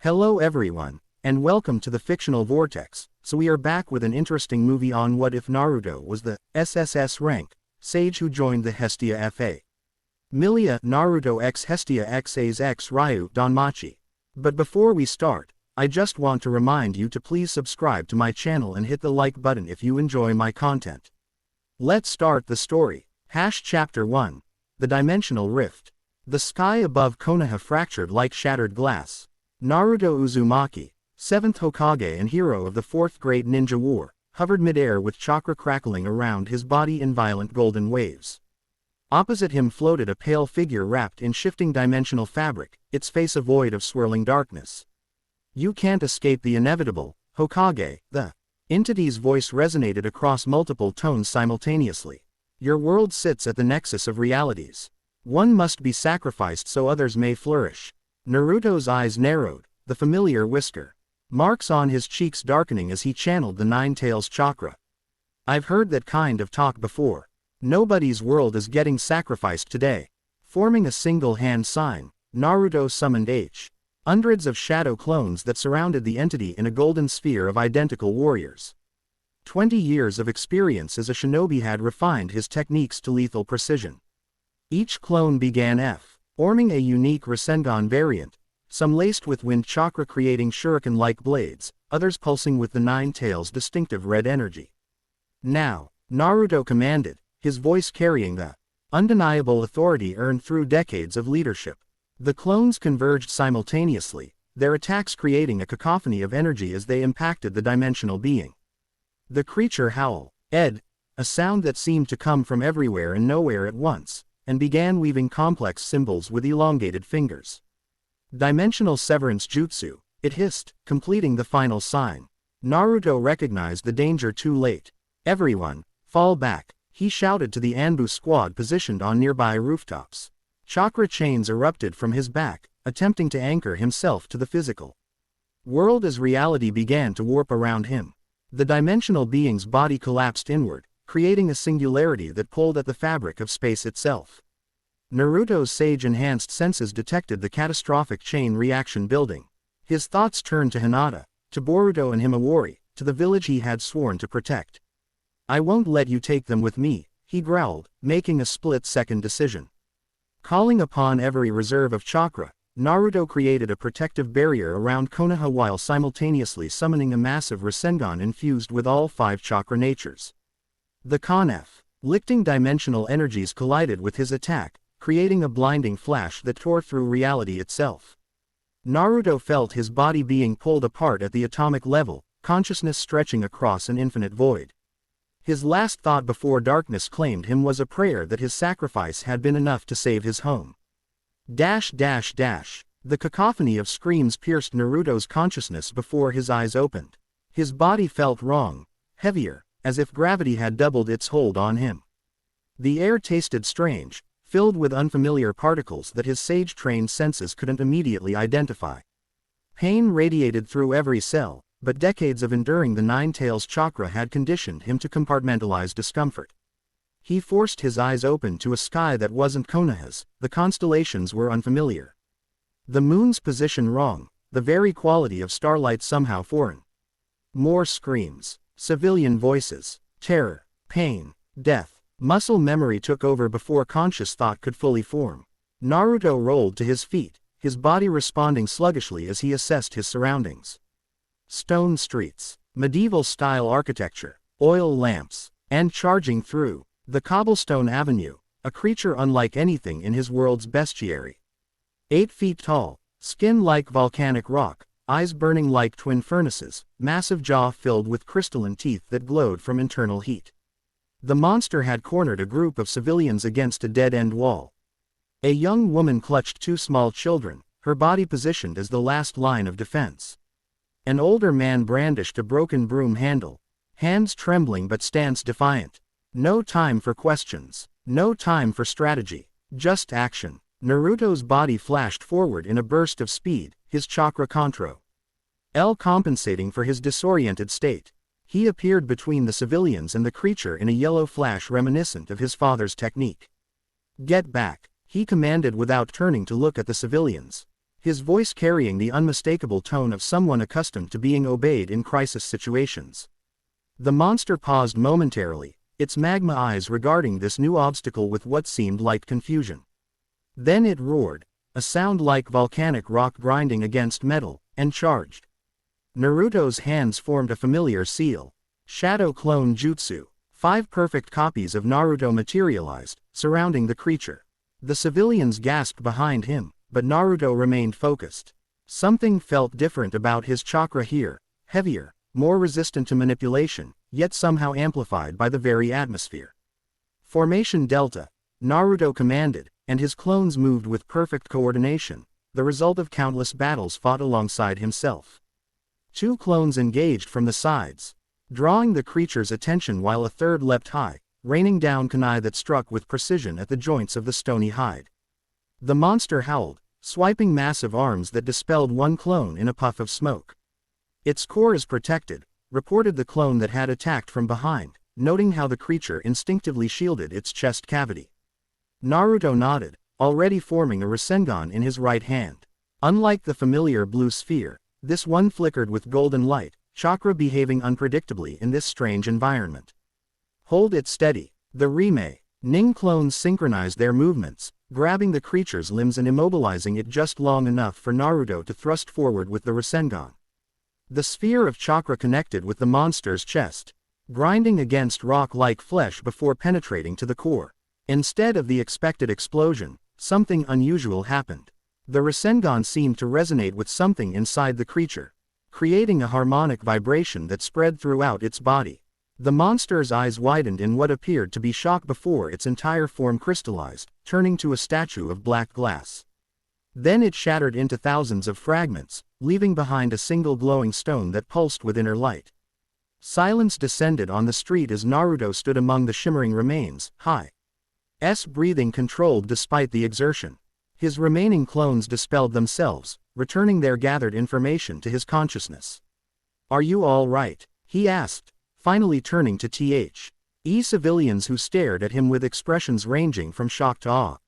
Hello everyone, and welcome to the Fictional Vortex. So we are back with an interesting movie on what if Naruto was the SSS-Rank sage who joined the Hestia Familia Naruto x Hestia x's x Ryuu DanMachi. But before we start, I just want to remind you to please subscribe to my channel and hit the like button if you enjoy my content. Let's start the story. Chapter 1. The Dimensional Rift. The sky above Konoha fractured like shattered glass. Naruto Uzumaki, 7th Hokage and hero of the 4th Great Ninja War, hovered midair with chakra crackling around his body in violent golden waves. Opposite him floated a pale figure wrapped in shifting dimensional fabric, its face a void of swirling darkness. "You can't escape the inevitable, Hokage," the entity's voice resonated across multiple tones simultaneously. "Your world sits at the nexus of realities. One must be sacrificed so others may flourish." Naruto's eyes narrowed, the familiar whisker marks on his cheeks darkening as he channeled the Nine Tails chakra. "I've heard that kind of talk before. Nobody's world is getting sacrificed today." Forming a single hand sign, Naruto summoned hundreds of shadow clones that surrounded the entity in a golden sphere of identical warriors. 20 years of experience as a shinobi had refined his techniques to lethal precision. Each clone began forming a unique Rasengan variant, some laced with wind chakra creating shuriken-like blades, others pulsing with the Nine Tails' distinctive red energy. "Now," Naruto commanded, his voice carrying the undeniable authority earned through decades of leadership. The clones converged simultaneously, their attacks creating a cacophony of energy as they impacted the dimensional being. The creature howled, a sound that seemed to come from everywhere and nowhere at once, and began weaving complex symbols with elongated fingers. "Dimensional severance jutsu," it hissed, completing the final sign. Naruto recognized the danger too late. "Everyone, fall back," he shouted to the Anbu squad positioned on nearby rooftops. Chakra chains erupted from his back, attempting to anchor himself to the physical world as reality began to warp around him. The dimensional being's body collapsed inward, creating a singularity that pulled at the fabric of space itself. Naruto's sage-enhanced senses detected the catastrophic chain reaction building. His thoughts turned to Hinata, to Boruto and Himawari, to the village he had sworn to protect. "I won't let you take them with me," he growled, making a split-second decision. Calling upon every reserve of chakra, Naruto created a protective barrier around Konoha while simultaneously summoning a massive Rasengan infused with all 5 chakra natures. The conflicting dimensional energies collided with his attack, creating a blinding flash that tore through reality itself. Naruto felt his body being pulled apart at the atomic level, consciousness stretching across an infinite void. His last thought before darkness claimed him was a prayer that his sacrifice had been enough to save his home. The cacophony of screams pierced Naruto's consciousness before his eyes opened. His body felt wrong, heavier, as if gravity had doubled its hold on him. The air tasted strange, filled with unfamiliar particles that his sage-trained senses couldn't immediately identify. Pain radiated through every cell, but decades of enduring the Nine Tails chakra had conditioned him to compartmentalize discomfort. He forced his eyes open to a sky that wasn't Konoha's. The constellations were unfamiliar. The moon's position wrong, the very quality of starlight somehow foreign. More screams, civilian voices, terror, pain, death. Muscle memory took over before conscious thought could fully form. Naruto rolled to his feet, his body responding sluggishly as he assessed his surroundings. Stone streets, medieval-style architecture, oil lamps, and charging through the cobblestone avenue, a creature unlike anything in his world's bestiary. 8 feet tall, skin like volcanic rock, eyes burning like twin furnaces, massive jaw filled with crystalline teeth that glowed from internal heat. The monster had cornered a group of civilians against a dead-end wall. A young woman clutched 2 small children, her body positioned as the last line of defense. An older man brandished a broken broom handle, hands trembling but stance defiant. No time for questions, no time for strategy, just action. Naruto's body flashed forward in a burst of speed, his chakra control compensating for his disoriented state. He appeared between the civilians and the creature in a yellow flash reminiscent of his father's technique. "Get back," he commanded without turning to look at the civilians. his voice carrying the unmistakable tone of someone accustomed to being obeyed in crisis situations. The monster paused momentarily, its magma eyes regarding this new obstacle with what seemed like confusion. Then it roared, a sound like volcanic rock grinding against metal, and charged. Naruto's hands formed a familiar seal. Shadow Clone Jutsu. 5 perfect copies of Naruto materialized, surrounding the creature. The civilians gasped behind him, but Naruto remained focused. Something felt different about his chakra here, heavier, more resistant to manipulation, yet somehow amplified by the very atmosphere. Formation Delta, Naruto commanded, and his clones moved with perfect coordination, the result of countless battles fought alongside himself. 2 clones engaged from the sides, drawing the creature's attention while a third leapt high, raining down kunai that struck with precision at the joints of the stony hide. The monster howled, swiping massive arms that dispelled one clone in a puff of smoke. "Its core is protected," reported the clone that had attacked from behind, noting how the creature instinctively shielded its chest cavity. Naruto nodded, already forming a Rasengan in his right hand. Unlike the familiar blue sphere, this one flickered with golden light, chakra behaving unpredictably in this strange environment. "Hold it steady." The Rime, Ning clones synchronized their movements, grabbing the creature's limbs and immobilizing it just long enough for Naruto to thrust forward with the Rasengan. The sphere of chakra connected with the monster's chest, grinding against rock-like flesh before penetrating to the core. Instead of the expected explosion, something unusual happened. The Rasengan seemed to resonate with something inside the creature, creating a harmonic vibration that spread throughout its body. The monster's eyes widened in what appeared to be shock before its entire form crystallized, turning to a statue of black glass. Then it shattered into thousands of fragments, leaving behind a single glowing stone that pulsed with inner light. Silence descended on the street as Naruto stood among the shimmering remains, his breathing controlled despite the exertion. His remaining clones dispelled themselves, returning their gathered information to his consciousness. "Are you all right?" he asked, finally turning to civilians who stared at him with expressions ranging from shock to awe.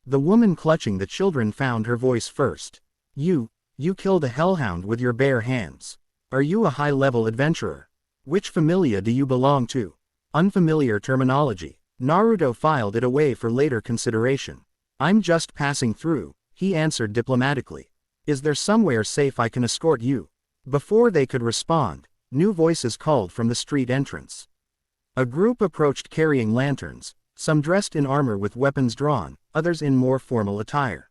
The woman clutching the children found her voice first. You killed a hellhound with your bare hands. Are you a high-level adventurer? Which familia do you belong to?" Unfamiliar terminology. Naruto filed it away for later consideration. "I'm just passing through," he answered diplomatically. "Is there somewhere safe I can escort you?" Before they could respond, new voices called from the street entrance. A group approached carrying lanterns, some dressed in armor with weapons drawn, others in more formal attire.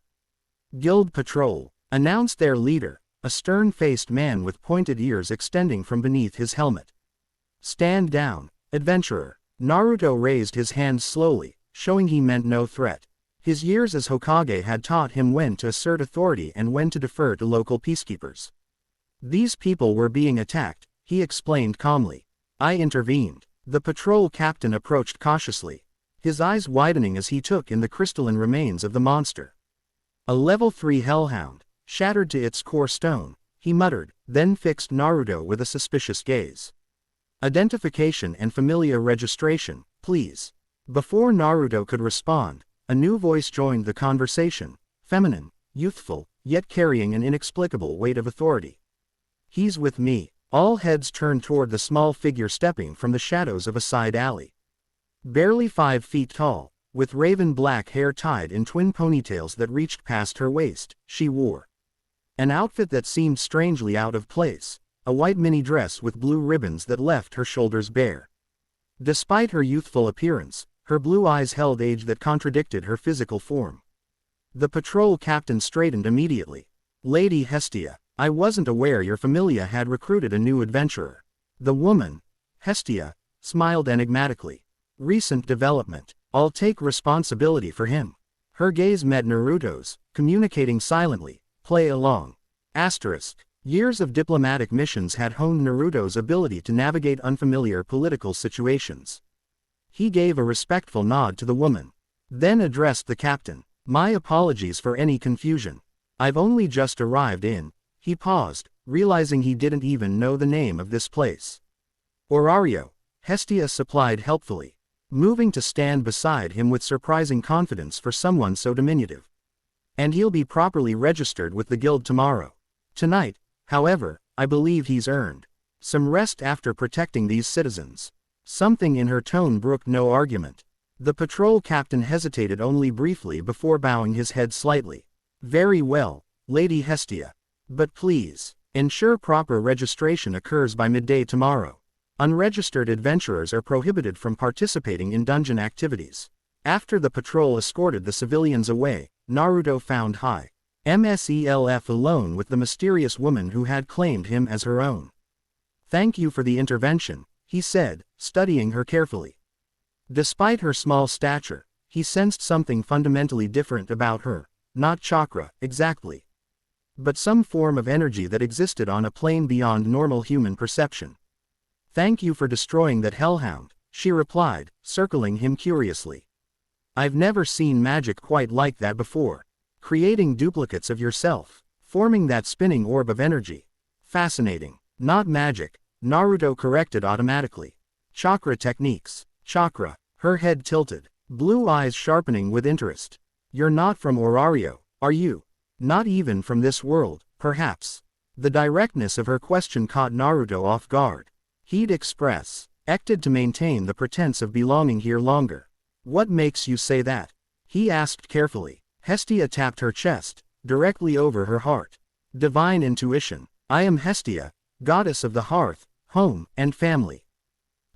"Guild Patrol," announced their leader, a stern-faced man with pointed ears extending from beneath his helmet. "Stand down, adventurer." Naruto raised his hands slowly, showing he meant no threat. His years as Hokage had taught him when to assert authority and when to defer to local peacekeepers. "These people were being attacked," he explained calmly. "I intervened." The patrol captain approached cautiously, his eyes widening as he took in the crystalline remains of the monster. "A level 3 hellhound, shattered to its core stone," he muttered, then fixed Naruto with a suspicious gaze. "Identification and familiar registration, please." Before Naruto could respond, a new voice joined the conversation, feminine, youthful, yet carrying an inexplicable weight of authority. "He's with me." All heads turned toward the small figure stepping from the shadows of a side alley. Barely 5 feet tall, with raven black hair tied in twin ponytails that reached past her waist, she wore an outfit that seemed strangely out of place, a white mini dress with blue ribbons that left her shoulders bare. Despite her youthful appearance, her blue eyes held age that contradicted her physical form. The patrol captain straightened immediately. "Lady Hestia, I wasn't aware your familia had recruited a new adventurer." The woman, Hestia, smiled enigmatically. "Recent development. I'll take responsibility for him." Her gaze met Naruto's, communicating silently, "Play along." Years of diplomatic missions had honed Naruto's ability to navigate unfamiliar political situations. He gave a respectful nod to the woman, then addressed the captain. "My apologies for any confusion. I've only just arrived in." He paused, realizing he didn't even know the name of this place. "Orario," Hestia supplied helpfully, moving to stand beside him with surprising confidence for someone so diminutive. And he'll be properly registered with the guild tomorrow. Tonight, however, I believe he's earned some rest after protecting these citizens. Something in her tone brooked no argument. The patrol captain hesitated only briefly before bowing his head slightly. Very well, Lady Hestia. But please, ensure proper registration occurs by midday tomorrow. Unregistered adventurers are prohibited from participating in dungeon activities. After the patrol escorted the civilians away, Naruto found himself alone with the mysterious woman who had claimed him as her own. Thank you for the intervention, he said, studying her carefully. Despite her small stature, he sensed something fundamentally different about her, not chakra, exactly, but some form of energy that existed on a plane beyond normal human perception. Thank you for destroying that hellhound, she replied, circling him curiously. I've never seen magic quite like that before. Creating duplicates of yourself, forming that spinning orb of energy. Fascinating. Not magic, Naruto corrected automatically. Chakra techniques. Chakra. Her head tilted, blue eyes sharpening with interest. You're not from Orario, are you? Not even from this world, perhaps. The directness of her question caught Naruto off guard. He'd expected to maintain the pretense of belonging here longer. What makes you say that? He asked carefully. Hestia tapped her chest, directly over her heart. Divine intuition. I am Hestia, goddess of the hearth, home, and family.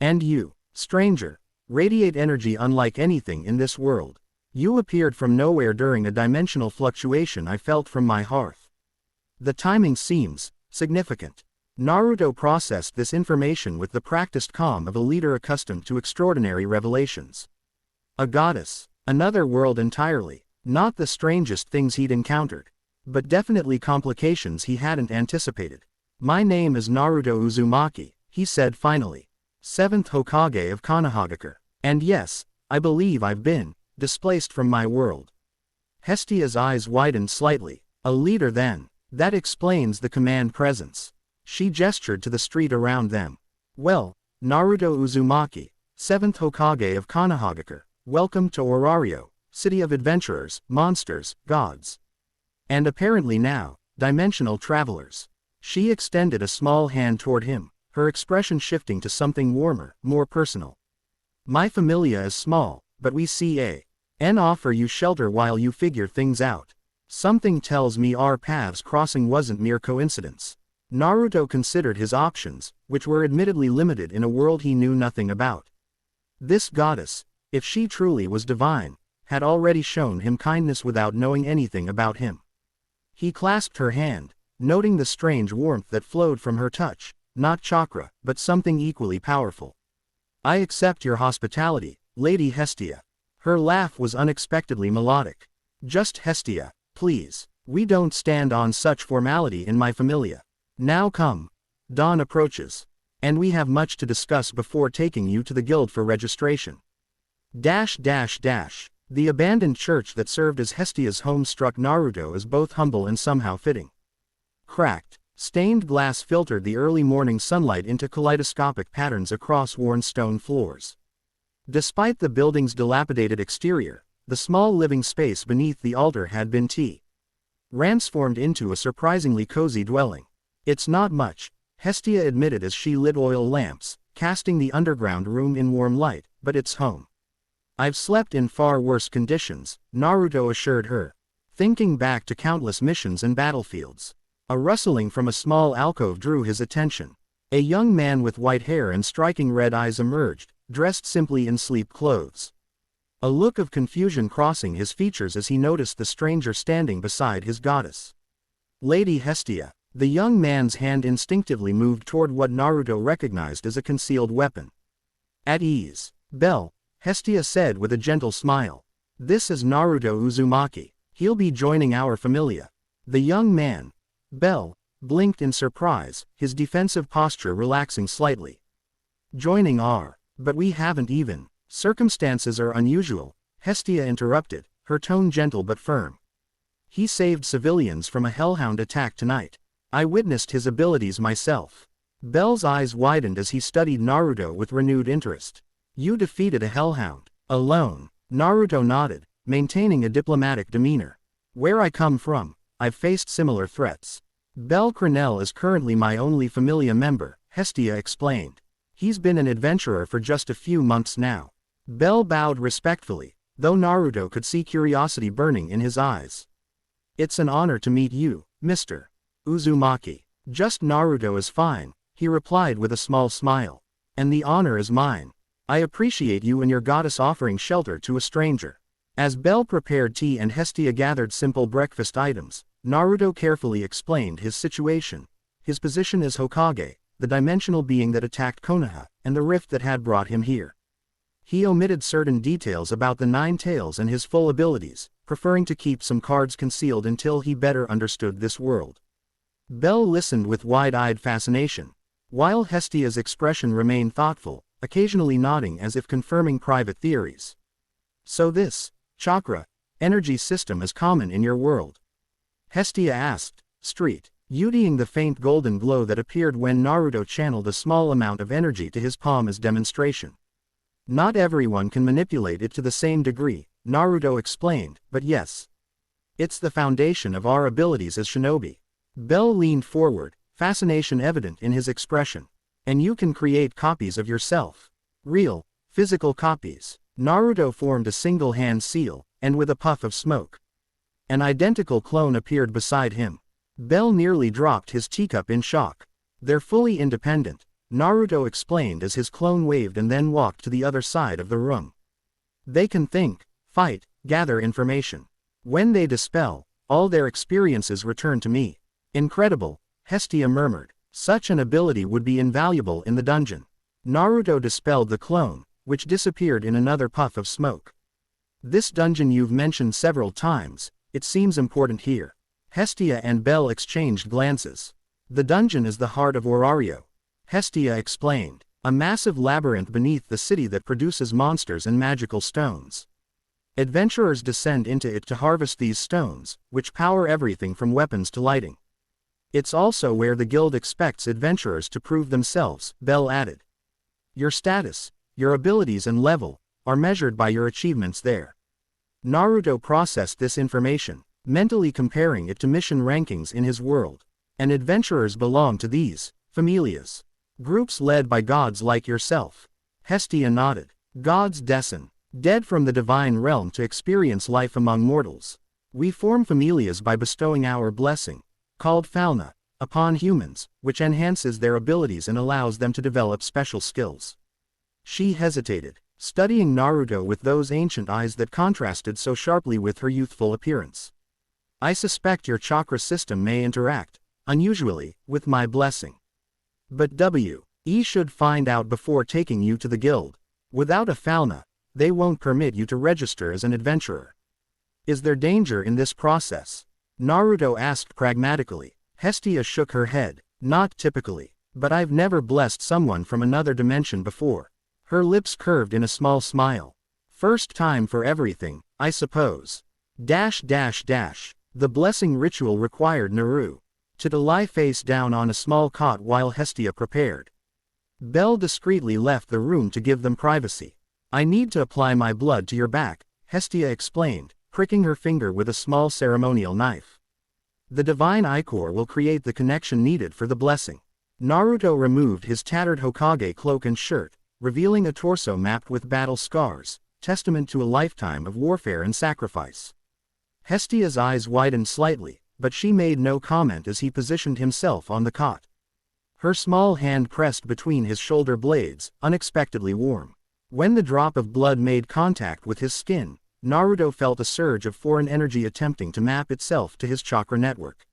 And you, stranger, radiate energy unlike anything in this world. You appeared from nowhere during a dimensional fluctuation I felt from my hearth. The timing seems significant. Naruto processed this information with the practiced calm of a leader accustomed to extraordinary revelations. A goddess, another world entirely, not the strangest things he'd encountered, but definitely complications he hadn't anticipated. My name is Naruto Uzumaki, he said finally. 7th Hokage of Konohagakure. And yes, I believe I've been displaced from my world. Hestia's eyes widened slightly. A leader then. That explains the command presence. She gestured to the street around them. Well, Naruto Uzumaki, 7th Hokage of Konohagakure, welcome to Orario, city of adventurers, monsters, gods. And apparently now, dimensional travelers. She extended a small hand toward him, her expression shifting to something warmer, more personal. My familia is small, but we can offer you shelter while you figure things out. Something tells me our paths crossing wasn't mere coincidence. Naruto considered his options, which were admittedly limited in a world he knew nothing about. This goddess, if she truly was divine, had already shown him kindness without knowing anything about him. He clasped her hand, noting the strange warmth that flowed from her touch, not chakra, but something equally powerful. I accept your hospitality, Lady Hestia. Her laugh was unexpectedly melodic. Just Hestia, please. We don't stand on such formality in my familia. Now come. Dawn approaches. And we have much to discuss before taking you to the guild for registration. The abandoned church that served as Hestia's home struck Naruto as both humble and somehow fitting. Cracked, stained glass filtered the early morning sunlight into kaleidoscopic patterns across worn stone floors. Despite the building's dilapidated exterior, the small living space beneath the altar had been transformed into a surprisingly cozy dwelling. It's not much, Hestia admitted as she lit oil lamps, casting the underground room in warm light, but it's home. I've slept in far worse conditions, Naruto assured her, thinking back to countless missions and battlefields. A rustling from a small alcove drew his attention. A young man with white hair and striking red eyes emerged, dressed simply in sleep clothes. A look of confusion crossing his features as he noticed the stranger standing beside his goddess. Lady Hestia. The young man's hand instinctively moved toward what Naruto recognized as a concealed weapon. At ease. Bell, Hestia said with a gentle smile. This is Naruto Uzumaki. He'll be joining our familia. The young man, Bell, blinked in surprise, his defensive posture relaxing slightly. Joining but we haven't even. Circumstances are unusual, Hestia interrupted, her tone gentle but firm. He saved civilians from a hellhound attack tonight. I witnessed his abilities myself. Bell's eyes widened as he studied Naruto with renewed interest. You defeated a hellhound. Alone. Naruto nodded, maintaining a diplomatic demeanor. Where I come from, I've faced similar threats. Bel Crenel is currently my only Familia member, Hestia explained. He's been an adventurer for just a few months now. Bel bowed respectfully, though Naruto could see curiosity burning in his eyes. It's an honor to meet you, Mr. Uzumaki. Just Naruto is fine, he replied with a small smile. And the honor is mine. I appreciate you and your goddess offering shelter to a stranger. As Bel prepared tea and Hestia gathered simple breakfast items, Naruto carefully explained his situation. His position as Hokage, the dimensional being that attacked Konoha, and the rift that had brought him here. He omitted certain details about the Nine Tails and his full abilities, preferring to keep some cards concealed until he better understood this world. Bel listened with wide-eyed fascination, while Hestia's expression remained thoughtful, occasionally nodding as if confirming private theories. So this chakra energy system is common in your world? Hestia asked, studying the faint golden glow that appeared when Naruto channeled a small amount of energy to his palm as demonstration. Not everyone can manipulate it to the same degree, Naruto explained, but yes. It's the foundation of our abilities as shinobi. Bel leaned forward, fascination evident in his expression. And you can create copies of yourself. Real, physical copies. Naruto formed a single hand seal, and with a puff of smoke, an identical clone appeared beside him. Bel nearly dropped his teacup in shock. They're fully independent, Naruto explained as his clone waved and then walked to the other side of the room. They can think, fight, gather information. When they dispel, all their experiences return to me. Incredible, Hestia murmured. Such an ability would be invaluable in the dungeon. Naruto dispelled the clone, which disappeared in another puff of smoke. This dungeon you've mentioned several times, it seems important here. Hestia and Bel exchanged glances. The dungeon is the heart of Orario, Hestia explained, a massive labyrinth beneath the city that produces monsters and magical stones. Adventurers descend into it to harvest these stones, which power everything from weapons to lighting. It's also where the guild expects adventurers to prove themselves, Bel added. Your status, your abilities and level, are measured by your achievements there. Naruto processed this information, mentally comparing it to mission rankings in his world. And adventurers belong to these familias. Groups led by gods like yourself. Hestia nodded. Gods descend, dead from the divine realm to experience life among mortals. We form familias by bestowing our blessing, called Falna, upon humans, which enhances their abilities and allows them to develop special skills. She hesitated, studying Naruto with those ancient eyes that contrasted so sharply with her youthful appearance. I suspect your chakra system may interact, unusually, with my blessing. But we should find out before taking you to the guild. Without a Falna, they won't permit you to register as an adventurer. Is there danger in this process? Naruto asked pragmatically. Hestia shook her head. Not typically, but I've never blessed someone from another dimension before. Her lips curved in a small smile. First time for everything, I suppose. The blessing ritual required Naru to lie face down on a small cot while Hestia prepared. Bel discreetly left the room to give them privacy. I need to apply my blood to your back, Hestia explained, pricking her finger with a small ceremonial knife. The divine ichor will create the connection needed for the blessing. Naruto removed his tattered Hokage cloak and shirt, revealing a torso mapped with battle scars, testament to a lifetime of warfare and sacrifice. Hestia's eyes widened slightly, but she made no comment as he positioned himself on the cot. Her small hand pressed between his shoulder blades, unexpectedly warm. When the drop of blood made contact with his skin, Naruto felt a surge of foreign energy attempting to map itself to his chakra network.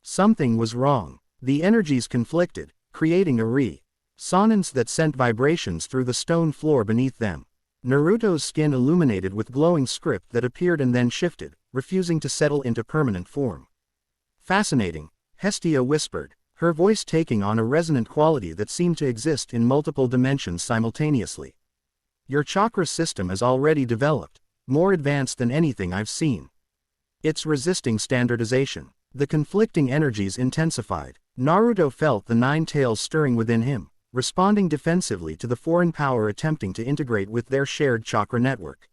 Something was wrong. The energies conflicted, creating a resonance that sent vibrations through the stone floor beneath them. Naruto's skin illuminated with glowing script that appeared and then shifted, refusing to settle into permanent form. Fascinating, Hestia whispered, her voice taking on a resonant quality that seemed to exist in multiple dimensions simultaneously. Your chakra system is already developed, more advanced than anything I've seen. It's resisting standardization. The conflicting energies intensified. Naruto felt the nine tails stirring within him, responding defensively to the foreign power attempting to integrate with their shared chakra network.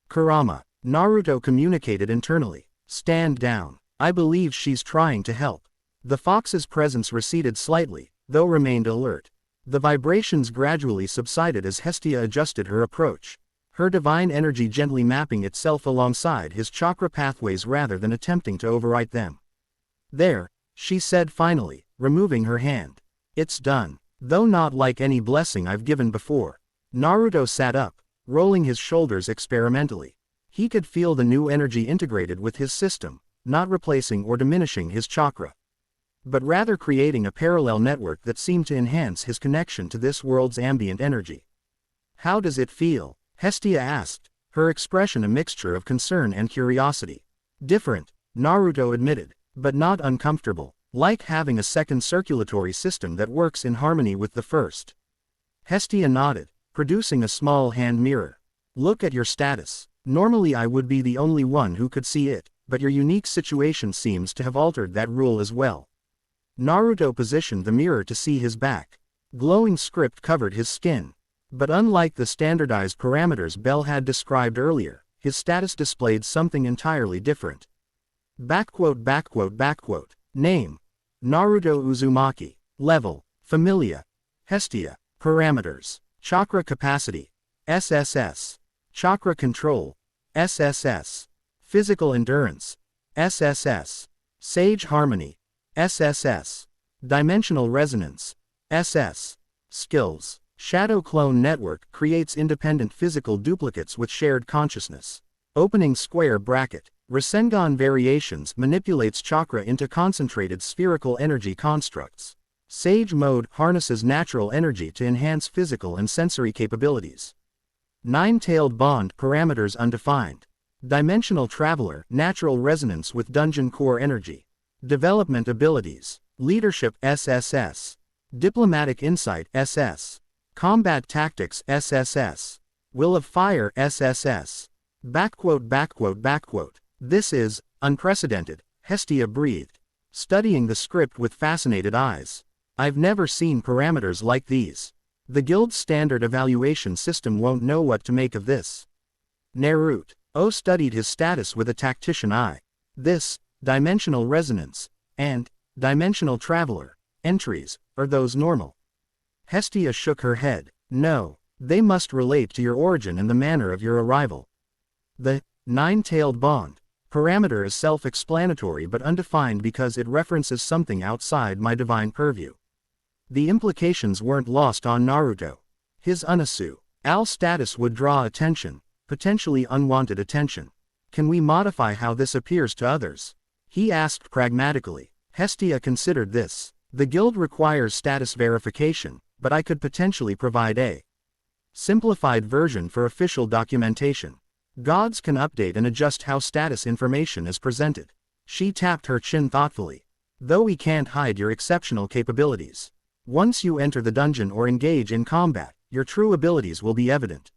Kurama, Naruto communicated internally. Stand down. I believe she's trying to help. The fox's presence receded slightly, though remained alert. The vibrations gradually subsided as Hestia adjusted her approach, her divine energy gently mapping itself alongside his chakra pathways rather than attempting to overwrite them. There, she said finally, removing her hand. It's done. Though not like any blessing I've given before. Naruto sat up, rolling his shoulders experimentally. He could feel the new energy integrated with his system, not replacing or diminishing his chakra, but rather creating a parallel network that seemed to enhance his connection to this world's ambient energy. How does it feel? Hestia asked, her expression a mixture of concern and curiosity. Different, Naruto admitted, but not uncomfortable, like having a second circulatory system that works in harmony with the first. Hestia nodded, producing a small hand mirror. Look at your status. Normally I would be the only one who could see it, but your unique situation seems to have altered that rule as well. Naruto positioned the mirror to see his back. Glowing script covered his skin. But unlike the standardized parameters Bell had described earlier, his status displayed something entirely different. Name: Naruto Uzumaki. Level: Familia. Hestia. Parameters: Chakra Capacity, SSS. Chakra Control, SSS. Physical Endurance, SSS. Sage Harmony, SSS. Dimensional Resonance, SS. Skills: Shadow Clone Network creates independent physical duplicates with shared consciousness. Opening square bracket. Rasengan Variations manipulates chakra into concentrated spherical energy constructs. Sage Mode harnesses natural energy to enhance physical and sensory capabilities. Nine-tailed Bond parameters undefined. Dimensional Traveler natural resonance with Dungeon Core energy. Development abilities: Leadership SSS. Diplomatic Insight SS. Combat Tactics SSS. Will of Fire SSS. This is unprecedented, Hestia breathed, studying the script with fascinated eyes. I've never seen parameters like these. The guild's standard evaluation system won't know what to make of this. Naruto studied his status with a tactician eye. This, Dimensional Resonance, and Dimensional Traveler entries, are those normal? Hestia shook her head. No, they must relate to your origin and the manner of your arrival. The nine-tailed Bond parameter is self-explanatory but undefined because it references something outside my divine purview. The implications weren't lost on Naruto. His Unasu-Al status would draw attention, potentially unwanted attention. Can we modify how this appears to others? He asked pragmatically. Hestia considered this. The guild requires status verification, but I could potentially provide a simplified version for official documentation. Gods can update and adjust how status information is presented. She tapped her chin thoughtfully. Though we can't hide your exceptional capabilities. Once you enter the dungeon or engage in combat, your true abilities will be evident.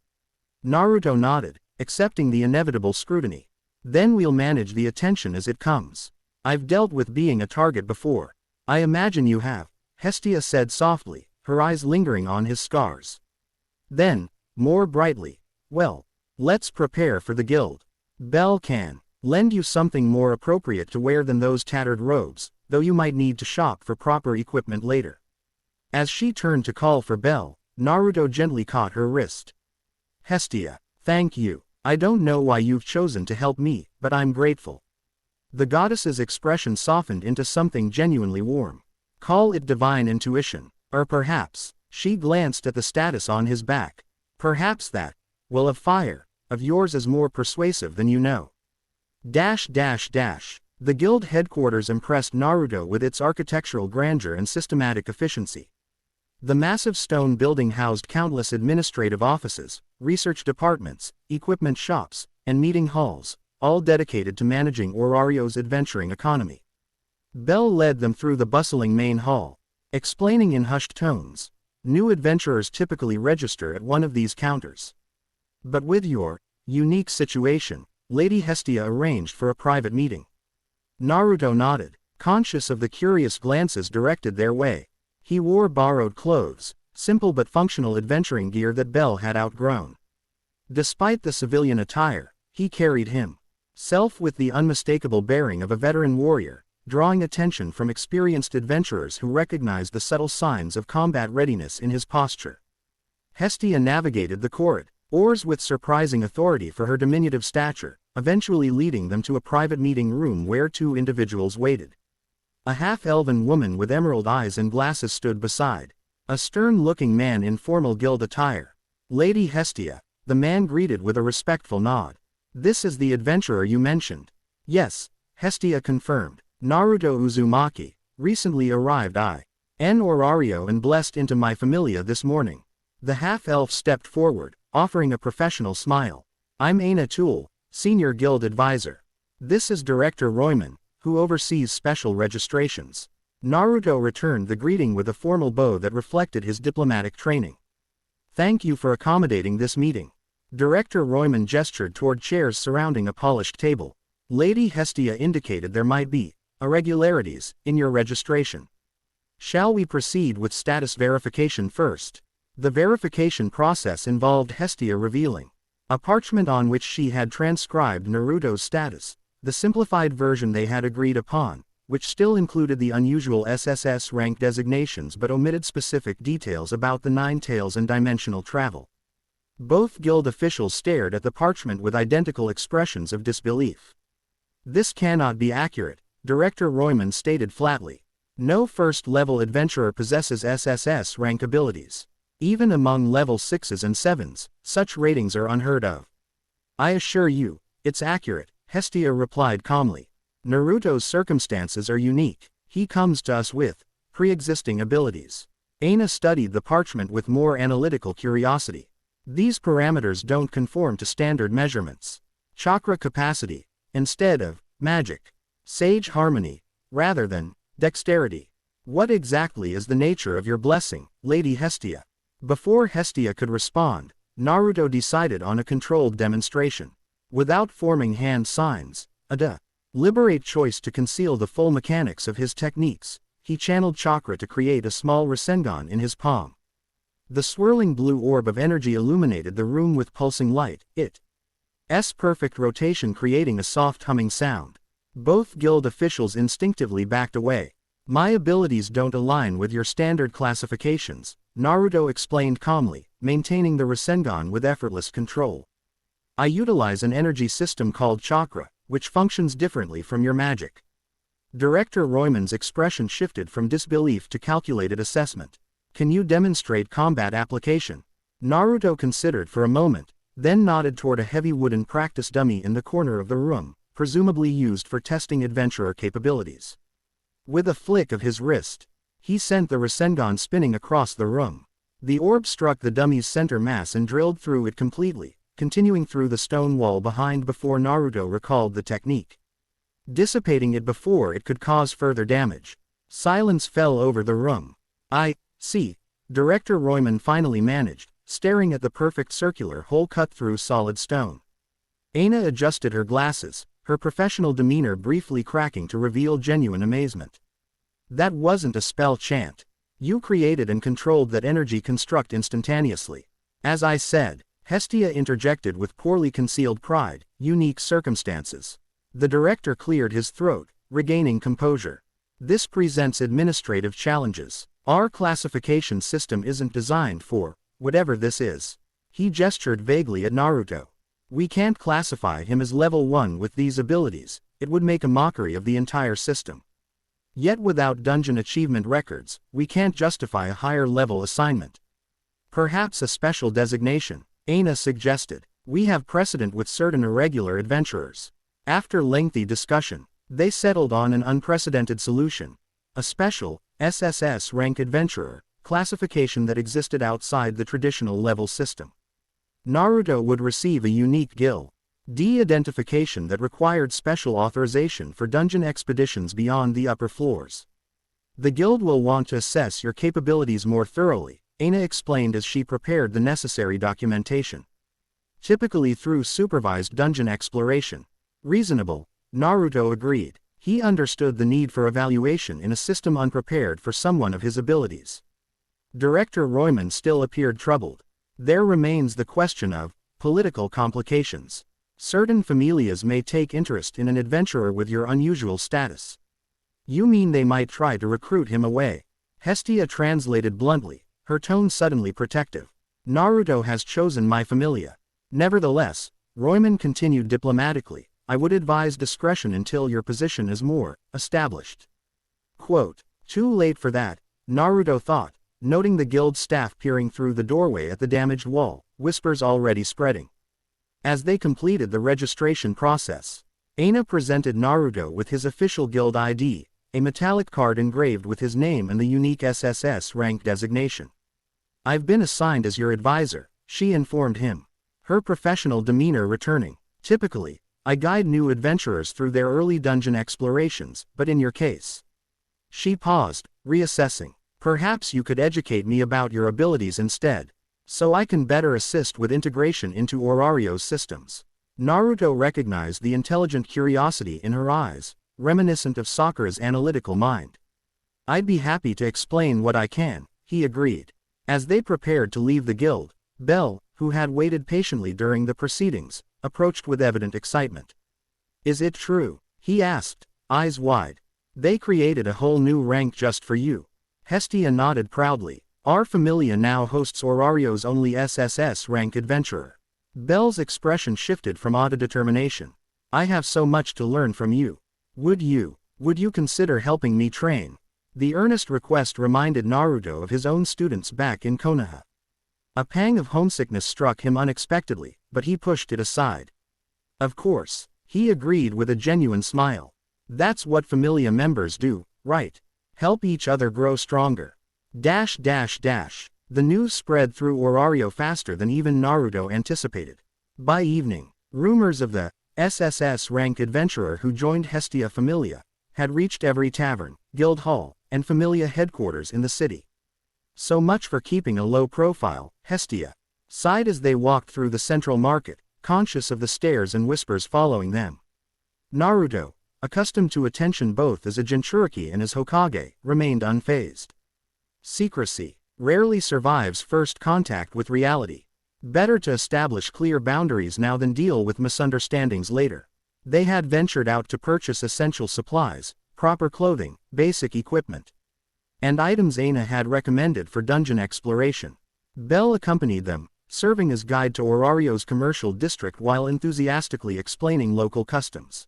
Naruto nodded, accepting the inevitable scrutiny. Then we'll manage the attention as it comes. I've dealt with being a target before. I imagine you have, Hestia said softly, her eyes lingering on his scars. Then, more brightly, well, let's prepare for the guild. Bell can lend you something more appropriate to wear than those tattered robes, though you might need to shop for proper equipment later. As she turned to call for Bell, Naruto gently caught her wrist. Hestia, thank you. I don't know why you've chosen to help me, but I'm grateful. The goddess's expression softened into something genuinely warm. Call it divine intuition, or perhaps, she glanced at the status on his back. Perhaps that will of fire of yours is more persuasive than you know. The guild headquarters impressed Naruto with its architectural grandeur and systematic efficiency. The massive stone building housed countless administrative offices, research departments, equipment shops, and meeting halls, all dedicated to managing Orario's adventuring economy. Bell led them through the bustling main hall, explaining in hushed tones. New adventurers typically register at one of these counters. But with your unique situation, Lady Hestia arranged for a private meeting. Naruto nodded, conscious of the curious glances directed their way. He wore borrowed clothes, simple but functional adventuring gear that Bell had outgrown. Despite the civilian attire, he carried himself Self with the unmistakable bearing of a veteran warrior, drawing attention from experienced adventurers who recognized the subtle signs of combat readiness in his posture. Hestia navigated the corridors with surprising authority for her diminutive stature, eventually leading them to a private meeting room where two individuals waited. A half-elven woman with emerald eyes and glasses stood beside a stern-looking man in formal guild attire. "Lady Hestia," the man greeted with a respectful nod. "This is the adventurer you mentioned." "Yes," Hestia confirmed. "Naruto Uzumaki, recently arrived in Horario and blessed into my familia this morning." The half-elf stepped forward, offering a professional smile. "I'm Aina Tool, Senior Guild Advisor. This is Director Royman, who oversees special registrations." Naruto returned the greeting with a formal bow that reflected his diplomatic training. "Thank you for accommodating this meeting." Director Royman gestured toward chairs surrounding a polished table. Lady Hestia indicated there might be irregularities in your registration. "Shall we proceed with status verification first?" The verification process involved Hestia revealing a parchment on which she had transcribed Naruto's status, the simplified version they had agreed upon, which still included the unusual SSS-Rank designations but omitted specific details about the Nine Tails and dimensional travel. Both guild officials stared at the parchment with identical expressions of disbelief. "This cannot be accurate," Director Royman stated flatly. "No first-level adventurer possesses SSS-Rank abilities. Even among level 6s and 7s, such ratings are unheard of." "I assure you, it's accurate," Hestia replied calmly. "Naruto's circumstances are unique. He comes to us with pre-existing abilities." Aina studied the parchment with more analytical curiosity. "These parameters don't conform to standard measurements. Chakra capacity, instead of magic. Sage harmony, rather than dexterity. What exactly is the nature of your blessing, Lady Hestia?" Before Hestia could respond, Naruto decided on a controlled demonstration. Without forming hand signs, a deliberate choice to conceal the full mechanics of his techniques, he channeled chakra to create a small Rasengan in his palm. The swirling blue orb of energy illuminated the room with pulsing light, its perfect rotation creating a soft humming sound. Both guild officials instinctively backed away. "My abilities don't align with your standard classifications," Naruto explained calmly, maintaining the Rasengan with effortless control. "I utilize an energy system called chakra, which functions differently from your magic." Director Royman's expression shifted from disbelief to calculated assessment. "Can you demonstrate combat application?" Naruto considered for a moment, then nodded toward a heavy wooden practice dummy in the corner of the room, presumably used for testing adventurer capabilities. With a flick of his wrist, he sent the Rasengan spinning across the room. The orb struck the dummy's center mass and drilled through it completely, continuing through the stone wall behind before Naruto recalled the technique, dissipating it before it could cause further damage. Silence fell over the room. "I see," Director Royman finally managed, staring at the perfect circular hole cut through solid stone. Aina adjusted her glasses, her professional demeanor briefly cracking to reveal genuine amazement. "That wasn't a spell chant. You created and controlled that energy construct instantaneously." "As I said," Hestia interjected with poorly concealed pride, "unique circumstances." The director cleared his throat, regaining composure. "This presents administrative challenges. Our classification system isn't designed for whatever this is." He gestured vaguely at Naruto. "We can't classify him as level 1 with these abilities, it would make a mockery of the entire system. Yet without dungeon achievement records, we can't justify a higher level assignment." "Perhaps a special designation," Aina suggested. "We have precedent with certain irregular adventurers." After lengthy discussion, they settled on an unprecedented solution. A special, SSS-Rank adventurer, classification that existed outside the traditional level system. Naruto would receive a unique guild identification that required special authorization for dungeon expeditions beyond the upper floors. "The guild will want to assess your capabilities more thoroughly," Aina explained as she prepared the necessary documentation. "Typically through supervised dungeon exploration." "Reasonable," Naruto agreed. He understood the need for evaluation in a system unprepared for someone of his abilities. Director Royman still appeared troubled. "There remains the question of political complications. Certain familias may take interest in an adventurer with your unusual status. You mean they might try to recruit him away? Hestia translated bluntly, her tone suddenly protective. Naruto has chosen my familia. Nevertheless, Royman continued diplomatically, I would advise discretion until your position is more established. Quote, too late for that, Naruto thought, noting the guild staff peering through the doorway at the damaged wall, whispers already spreading. As they completed the registration process, Aina presented Naruto with his official guild ID, a metallic card engraved with his name and the unique SSS-Rank designation. I've been assigned as your advisor, she informed him, her professional demeanor returning. Typically, I guide new adventurers through their early dungeon explorations, but in your case. She paused, reassessing. Perhaps you could educate me about your abilities instead, so I can better assist with integration into Orario's systems. Naruto recognized the intelligent curiosity in her eyes, reminiscent of Sakura's analytical mind. I'd be happy to explain what I can, he agreed. As they prepared to leave the guild, Bell, who had waited patiently during the proceedings, approached with evident excitement. Is it true? He asked, eyes wide. They created a whole new rank just for you. Hestia nodded proudly. Our familia now hosts Orario's only SSS-Rank adventurer. Bell's expression shifted from awe to determination. I have so much to learn from you. Would you consider helping me train? The earnest request reminded Naruto of his own students back in Konoha. A pang of homesickness struck him unexpectedly, but he pushed it aside. Of course, he agreed with a genuine smile. That's what familia members do, right? Help each other grow stronger. The news spread through Orario faster than even Naruto anticipated. By evening, rumors of the SSS-Rank adventurer who joined Hestia Familia had reached every tavern, guild hall, and familia headquarters in the city. So much for keeping a low profile, Hestia sighed as they walked through the central market, conscious of the stares and whispers following them. Naruto, accustomed to attention both as a Jinchuriki and as Hokage, remained unfazed. Secrecy rarely survives first contact with reality. Better to establish clear boundaries now than deal with misunderstandings later. They had ventured out to purchase essential supplies, proper clothing, basic equipment, and items Aina had recommended for dungeon exploration. Bell accompanied them, serving as guide to Orario's commercial district while enthusiastically explaining local customs.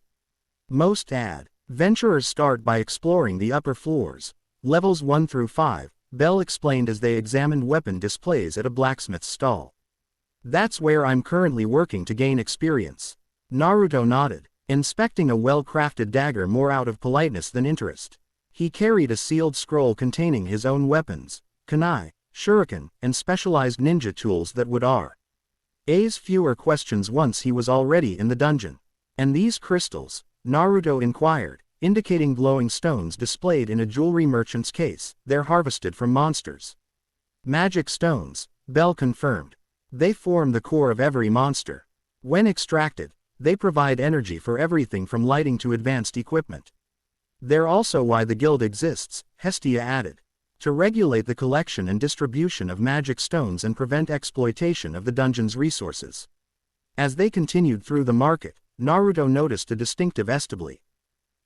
Most adventurers start by exploring the upper floors, levels 1 through 5, Bell explained as they examined weapon displays at a blacksmith's stall. That's where I'm currently working to gain experience. Naruto nodded, inspecting a well-crafted dagger more out of politeness than interest. He carried a sealed scroll containing his own weapons, kunai, shuriken, and specialized ninja tools that would raise fewer questions once he was already in the dungeon. And these crystals? Naruto inquired, indicating glowing stones displayed in a jewelry merchant's case. They're harvested from monsters. Magic stones, Bell confirmed. They form the core of every monster. When extracted, they provide energy for everything from lighting to advanced equipment. They're also why the guild exists, Hestia added. To regulate the collection and distribution of magic stones and prevent exploitation of the dungeon's resources. As they continued through the market, Naruto noticed a distinctive vestibule.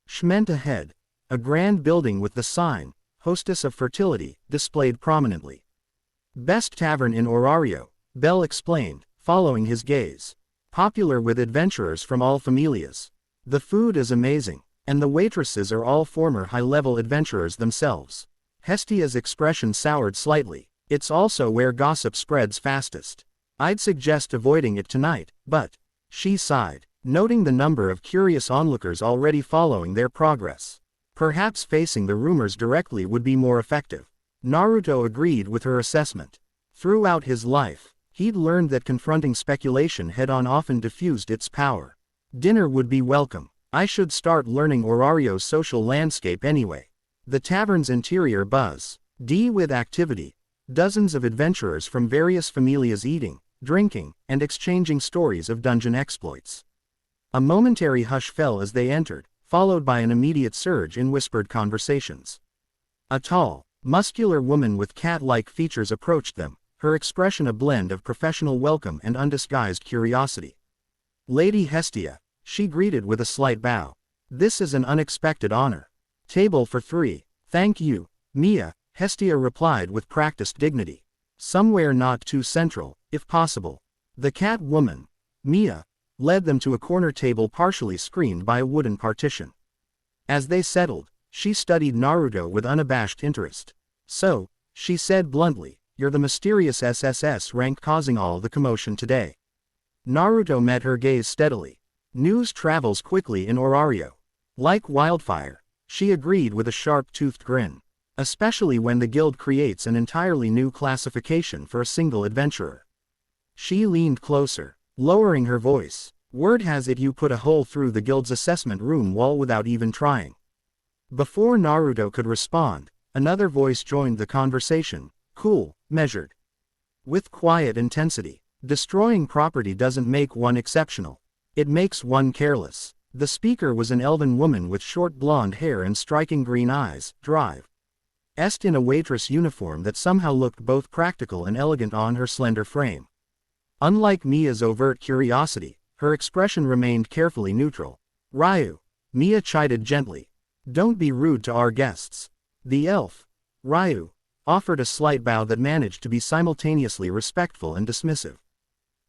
Shment ahead, a grand building with the sign, Hostess of Fertility, displayed prominently. Best tavern in Orario, Bell explained, following his gaze. Popular with adventurers from all familias. The food is amazing, and the waitresses are all former high-level adventurers themselves. Hestia's expression soured slightly. It's also where gossip spreads fastest. I'd suggest avoiding it tonight, but she sighed, noting the number of curious onlookers already following their progress. Perhaps facing the rumors directly would be more effective. Naruto agreed with her assessment. Throughout his life, he'd learned that confronting speculation head-on often diffused its power. Dinner would be welcome. I should start learning Orario's social landscape anyway. The tavern's interior buzzed with activity. Dozens of adventurers from various familias eating, drinking, and exchanging stories of dungeon exploits. A momentary hush fell as they entered, followed by an immediate surge in whispered conversations. A tall, muscular woman with cat-like features approached them, her expression a blend of professional welcome and undisguised curiosity. Lady Hestia, she greeted with a slight bow. This is an unexpected honor. Table for 3. Thank you, Mia, Hestia replied with practiced dignity. Somewhere not too central, if possible. The cat woman, Mia, led them to a corner table partially screened by a wooden partition. As they settled, she studied Naruto with unabashed interest. So, she said bluntly, you're the mysterious SSS-Rank causing all the commotion today. Naruto met her gaze steadily. News travels quickly in Orario. Like wildfire, she agreed with a sharp-toothed grin. Especially when the guild creates an entirely new classification for a single adventurer. She leaned closer, lowering her voice. Word has it you put a hole through the guild's assessment room wall without even trying. Before Naruto could respond, another voice joined the conversation, cool, measured. With quiet intensity. Destroying property doesn't make one exceptional. It makes one careless. The speaker was an elven woman with short blonde hair and striking green eyes, Drive. Est in a waitress uniform that somehow looked both practical and elegant on her slender frame. Unlike Mia's overt curiosity, her expression remained carefully neutral. Ryuu, Mia chided gently. Don't be rude to our guests. The elf, Ryuu, offered a slight bow that managed to be simultaneously respectful and dismissive.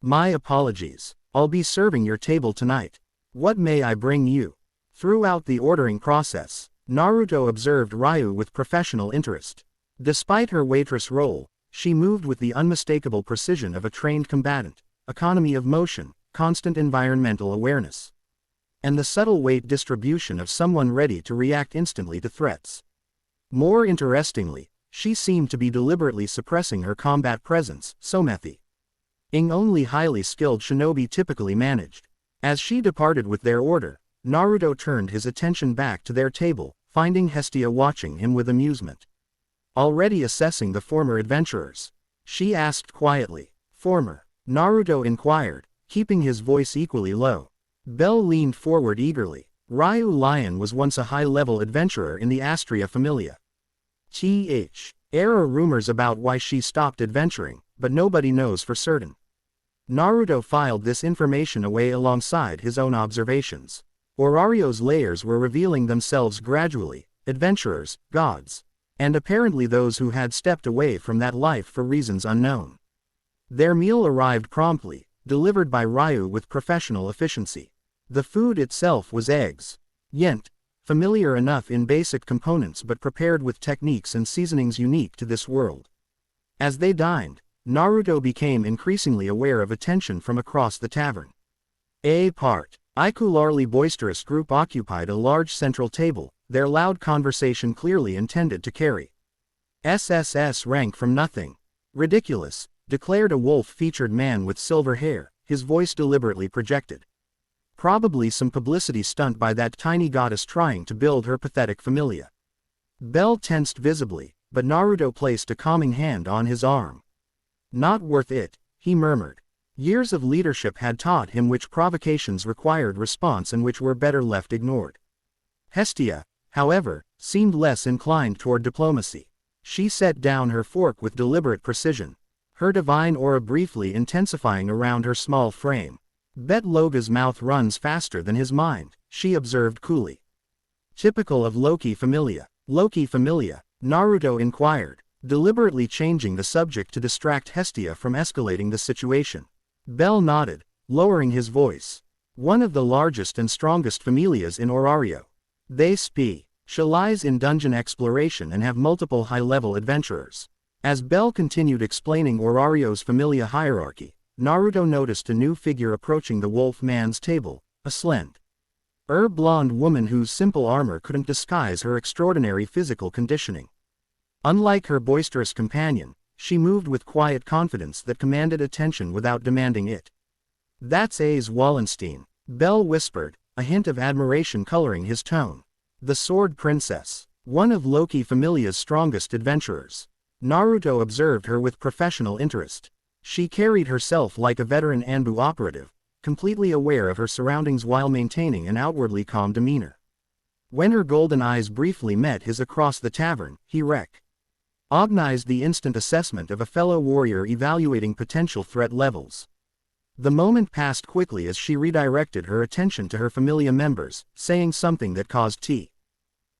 My apologies. I'll be serving your table tonight. What may I bring you? Throughout the ordering process, Naruto observed Ryuu with professional interest. Despite her waitress role, she moved with the unmistakable precision of a trained combatant, economy of motion, constant environmental awareness, and the subtle weight distribution of someone ready to react instantly to threats. More interestingly, she seemed to be deliberately suppressing her combat presence, Somethi. Ing only highly skilled shinobi typically managed. As she departed with their order, Naruto turned his attention back to their table, finding Hestia watching him with amusement. Already assessing the former adventurers, she asked quietly. Former? Naruto inquired, keeping his voice equally low. Bell leaned forward eagerly. Ryuu Lion was once a high-level adventurer in the Hestia Familia. There are rumors about why she stopped adventuring, but nobody knows for certain. Naruto filed this information away alongside his own observations. Orario's layers were revealing themselves gradually, adventurers, gods, and apparently those who had stepped away from that life for reasons unknown. Their meal arrived promptly, delivered by Ryuu with professional efficiency. The food itself was eggs. Yent, familiar enough in basic components but prepared with techniques and seasonings unique to this world. As they dined, Naruto became increasingly aware of attention from across the tavern. A particularly boisterous group occupied a large central table, their loud conversation clearly intended to carry SSS-Rank from nothing. Ridiculous, declared a wolf-featured man with silver hair, his voice deliberately projected. Probably some publicity stunt by that tiny goddess trying to build her pathetic familia. Bell tensed visibly, but Naruto placed a calming hand on his arm. Not worth it, he murmured. Years of leadership had taught him which provocations required response and which were better left ignored. Hestia, however, seemed less inclined toward diplomacy. She set down her fork with deliberate precision, her divine aura briefly intensifying around her small frame. Bet Loga's mouth runs faster than his mind, she observed coolly. Typical of Loki Familia. Loki Familia, Naruto inquired, deliberately changing the subject to distract Hestia from escalating the situation. Bell nodded, lowering his voice. One of the largest and strongest familias in Orario. They specialize in dungeon exploration and have multiple high-level adventurers. As Bell continued explaining Orario's familia hierarchy, Naruto noticed a new figure approaching the wolf man's table, a slender, blonde woman whose simple armor couldn't disguise her extraordinary physical conditioning. Unlike her boisterous companion, she moved with quiet confidence that commanded attention without demanding it. That's Ace Wallenstein, Bell whispered, a hint of admiration coloring his tone. The Sword Princess, one of Loki Familia's strongest adventurers. Naruto observed her with professional interest. She carried herself like a veteran Anbu operative, completely aware of her surroundings while maintaining an outwardly calm demeanor. When her golden eyes briefly met his across the tavern, he recognized the instant assessment of a fellow warrior evaluating potential threat levels. The moment passed quickly as she redirected her attention to her familia members, saying something that caused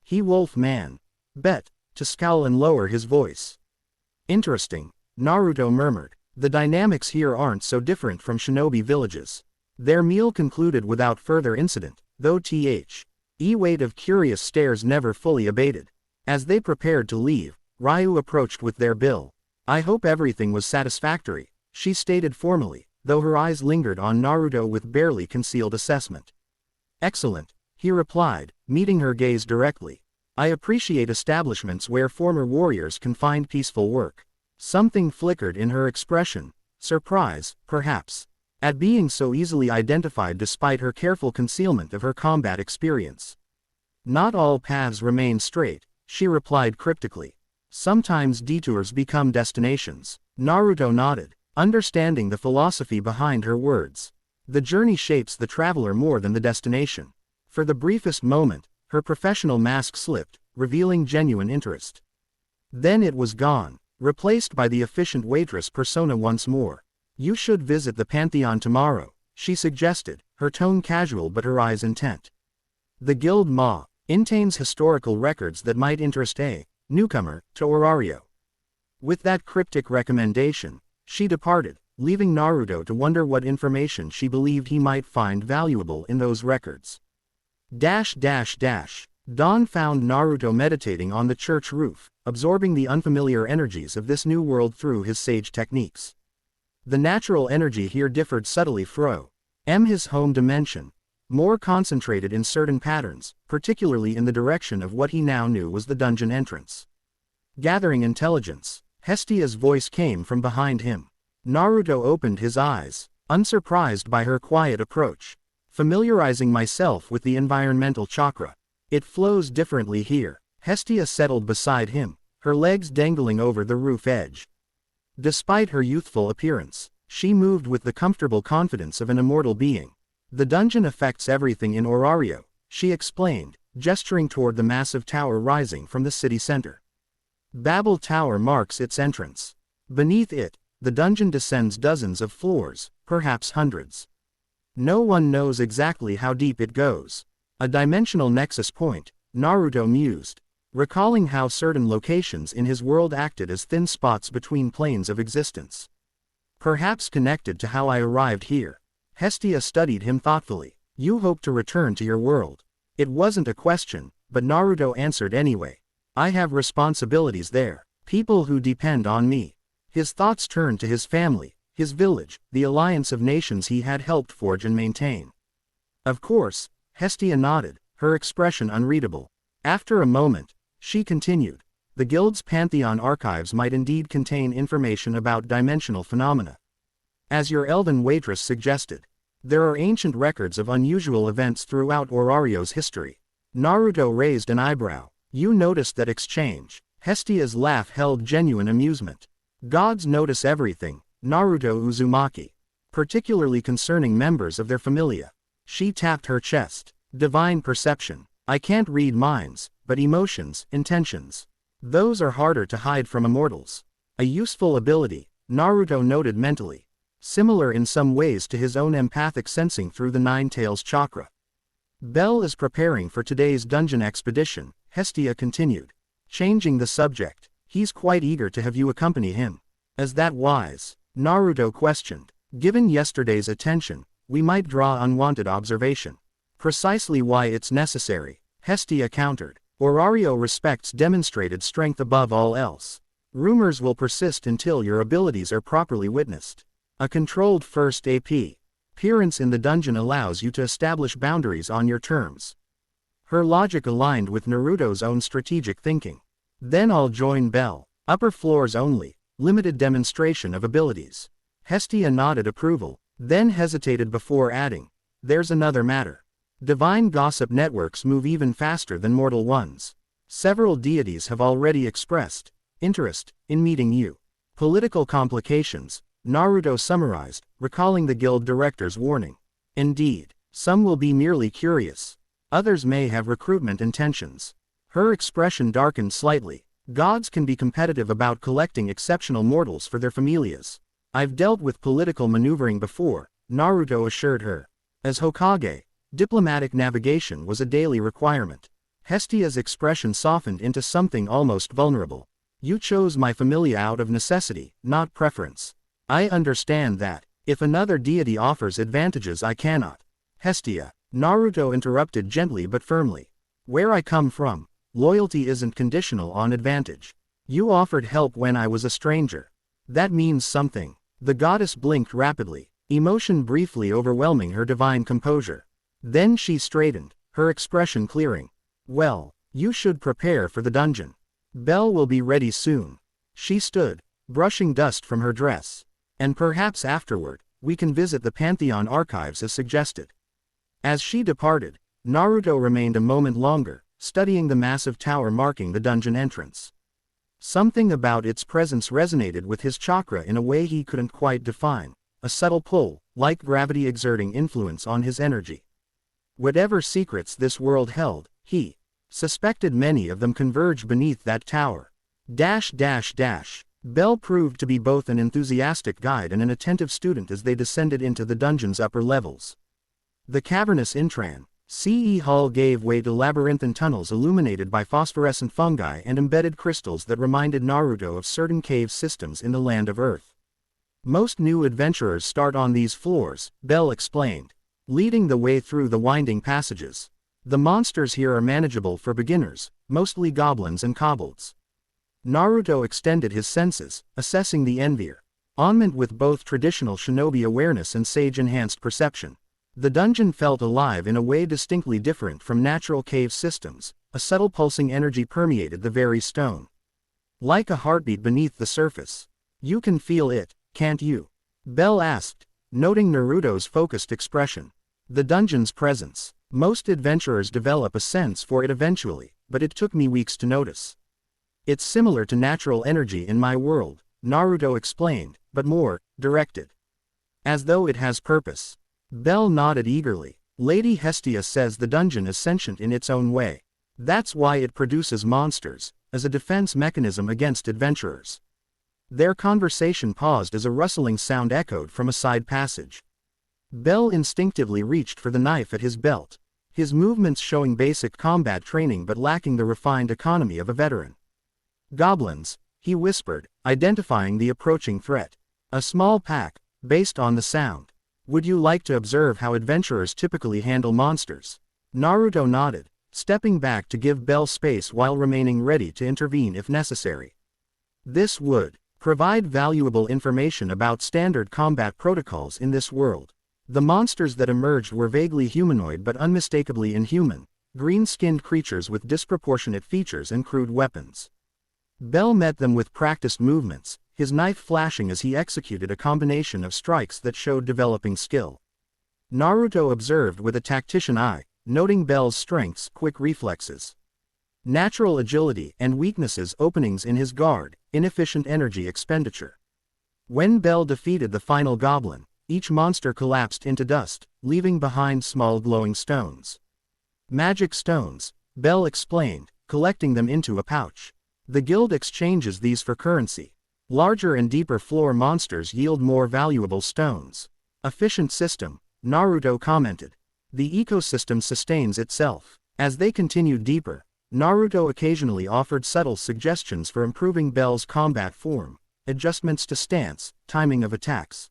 He Wolf Man. Bet. To scowl and lower his voice. Interesting, Naruto murmured. The dynamics here aren't so different from shinobi villages. Their meal concluded without further incident, though weight of curious stares never fully abated. As they prepared to leave, Ryuu approached with their bill. I hope everything was satisfactory, she stated formally, though her eyes lingered on Naruto with barely concealed assessment. Excellent, he replied, meeting her gaze directly. I appreciate establishments where former warriors can find peaceful work. Something flickered in her expression, surprise, perhaps, at being so easily identified despite her careful concealment of her combat experience. Not all paths remain straight, she replied cryptically. Sometimes detours become destinations. Naruto nodded, understanding the philosophy behind her words. The journey shapes the traveler more than the destination. For the briefest moment, her professional mask slipped, revealing genuine interest. Then it was gone, replaced by the efficient waitress persona once more. You should visit the Pantheon tomorrow, she suggested, her tone casual but her eyes intent. The guild maintains historical records that might interest a newcomer to Orario. With that cryptic recommendation, she departed, leaving Naruto to wonder what information she believed he might find valuable in those records. Dawn found Naruto meditating on the church roof, absorbing the unfamiliar energies of this new world through his sage techniques. The natural energy here differed subtly from his home dimension, more concentrated in certain patterns, particularly in the direction of what he now knew was the dungeon entrance. Gathering intelligence, Hestia's voice came from behind him. Naruto opened his eyes, unsurprised by her quiet approach. Familiarizing myself with the environmental chakra. It flows differently here. Hestia settled beside him, her legs dangling over the roof edge. Despite her youthful appearance, she moved with the comfortable confidence of an immortal being. The dungeon affects everything in Orario, she explained, gesturing toward the massive tower rising from the city center. Babel Tower marks its entrance. Beneath it, the dungeon descends dozens of floors, perhaps hundreds. No one knows exactly how deep it goes. A dimensional nexus point, Naruto mused, recalling how certain locations in his world acted as thin spots between planes of existence. Perhaps connected to how I arrived here. Hestia studied him thoughtfully. You hope to return to your world. It wasn't a question, but Naruto answered anyway. I have responsibilities there, people who depend on me. His thoughts turned to his family, his village, the alliance of nations he had helped forge and maintain. Of course, Hestia nodded, her expression unreadable. After a moment, she continued, the guild's Pantheon archives might indeed contain information about dimensional phenomena. As your elven waitress suggested, there are ancient records of unusual events throughout Orario's history. Naruto raised an eyebrow. You noticed that exchange. Hestia's laugh held genuine amusement. Gods notice everything, Naruto Uzumaki. Particularly concerning members of their familia. She tapped her chest. Divine perception. I can't read minds, but emotions, intentions. Those are harder to hide from immortals. A useful ability, Naruto noted mentally. Similar in some ways to his own empathic sensing through the Nine Tails chakra. Bell is preparing for today's dungeon expedition, Hestia continued. Changing the subject, he's quite eager to have you accompany him. Is that wise? Naruto questioned. Given yesterday's attention, we might draw unwanted observation. Precisely why it's necessary, Hestia countered. Orario respects demonstrated strength above all else. Rumors will persist until your abilities are properly witnessed. A controlled first appearance in the dungeon allows you to establish boundaries on your terms. Her logic aligned with Naruto's own strategic thinking. Then I'll join Bell. Upper floors only, limited demonstration of abilities. Hestia nodded approval, then hesitated before adding, there's another matter. Divine gossip networks move even faster than mortal ones. Several deities have already expressed interest in meeting you. Political complications, Naruto summarized, recalling the guild director's warning. Indeed, some will be merely curious. Others may have recruitment intentions. Her expression darkened slightly. Gods can be competitive about collecting exceptional mortals for their familias. I've dealt with political maneuvering before, Naruto assured her. As Hokage, diplomatic navigation was a daily requirement. Hestia's expression softened into something almost vulnerable. You chose my familia out of necessity, not preference. I understand that. If another deity offers advantages I cannot. Hestia, Naruto interrupted gently but firmly. Where I come from, loyalty isn't conditional on advantage. You offered help when I was a stranger. That means something. The goddess blinked rapidly, emotion briefly overwhelming her divine composure. Then she straightened, her expression clearing. Well, you should prepare for the dungeon. Bell will be ready soon. She stood, brushing dust from her dress. And perhaps afterward, we can visit the Pantheon archives as suggested. As she departed, Naruto remained a moment longer, studying the massive tower marking the dungeon entrance. Something about its presence resonated with his chakra in a way he couldn't quite define, a subtle pull, like gravity exerting influence on his energy. Whatever secrets this world held, he suspected many of them converged beneath that tower. Bell proved to be both an enthusiastic guide and an attentive student as they descended into the dungeon's upper levels. The cavernous CE hull gave way to labyrinthine tunnels illuminated by phosphorescent fungi and embedded crystals that reminded Naruto of certain cave systems in the land of Earth. Most new adventurers start on these floors, Bell explained, leading the way through the winding passages. The monsters here are manageable for beginners, mostly goblins and kobolds. Naruto extended his senses, assessing the environment with both traditional shinobi awareness and sage-enhanced perception. The dungeon felt alive in a way distinctly different from natural cave systems. A subtle pulsing energy permeated the very stone. Like a heartbeat beneath the surface. You can feel it, can't you? Bell asked, noting Naruto's focused expression. The dungeon's presence. Most adventurers develop a sense for it eventually, but it took me weeks to notice. It's similar to natural energy in my world, Naruto explained, but more directed. As though it has purpose. Bell nodded eagerly. Lady Hestia says the dungeon is sentient in its own way. That's why it produces monsters, as a defense mechanism against adventurers. Their conversation paused as a rustling sound echoed from a side passage. Bell instinctively reached for the knife at his belt, his movements showing basic combat training but lacking the refined economy of a veteran. Goblins, he whispered, identifying the approaching threat. A small pack, based on the sound. Would you like to observe how adventurers typically handle monsters? Naruto nodded, stepping back to give Bell space while remaining ready to intervene if necessary. This would provide valuable information about standard combat protocols in this world. The monsters that emerged were vaguely humanoid but unmistakably inhuman, green-skinned creatures with disproportionate features and crude weapons. Bell met them with practiced movements, his knife flashing as he executed a combination of strikes that showed developing skill. Naruto observed with a tactician eye, noting Bell's strengths, quick reflexes, natural agility, and weaknesses, openings in his guard, inefficient energy expenditure. When Bell defeated the final goblin, each monster collapsed into dust, leaving behind small glowing stones. Magic stones, Bell explained, collecting them into a pouch. The guild exchanges these for currency. Larger and deeper floor monsters yield more valuable stones. Efficient system, Naruto commented. The ecosystem sustains itself. As they continued deeper, Naruto occasionally offered subtle suggestions for improving Bell's combat form, adjustments to stance, timing of attacks.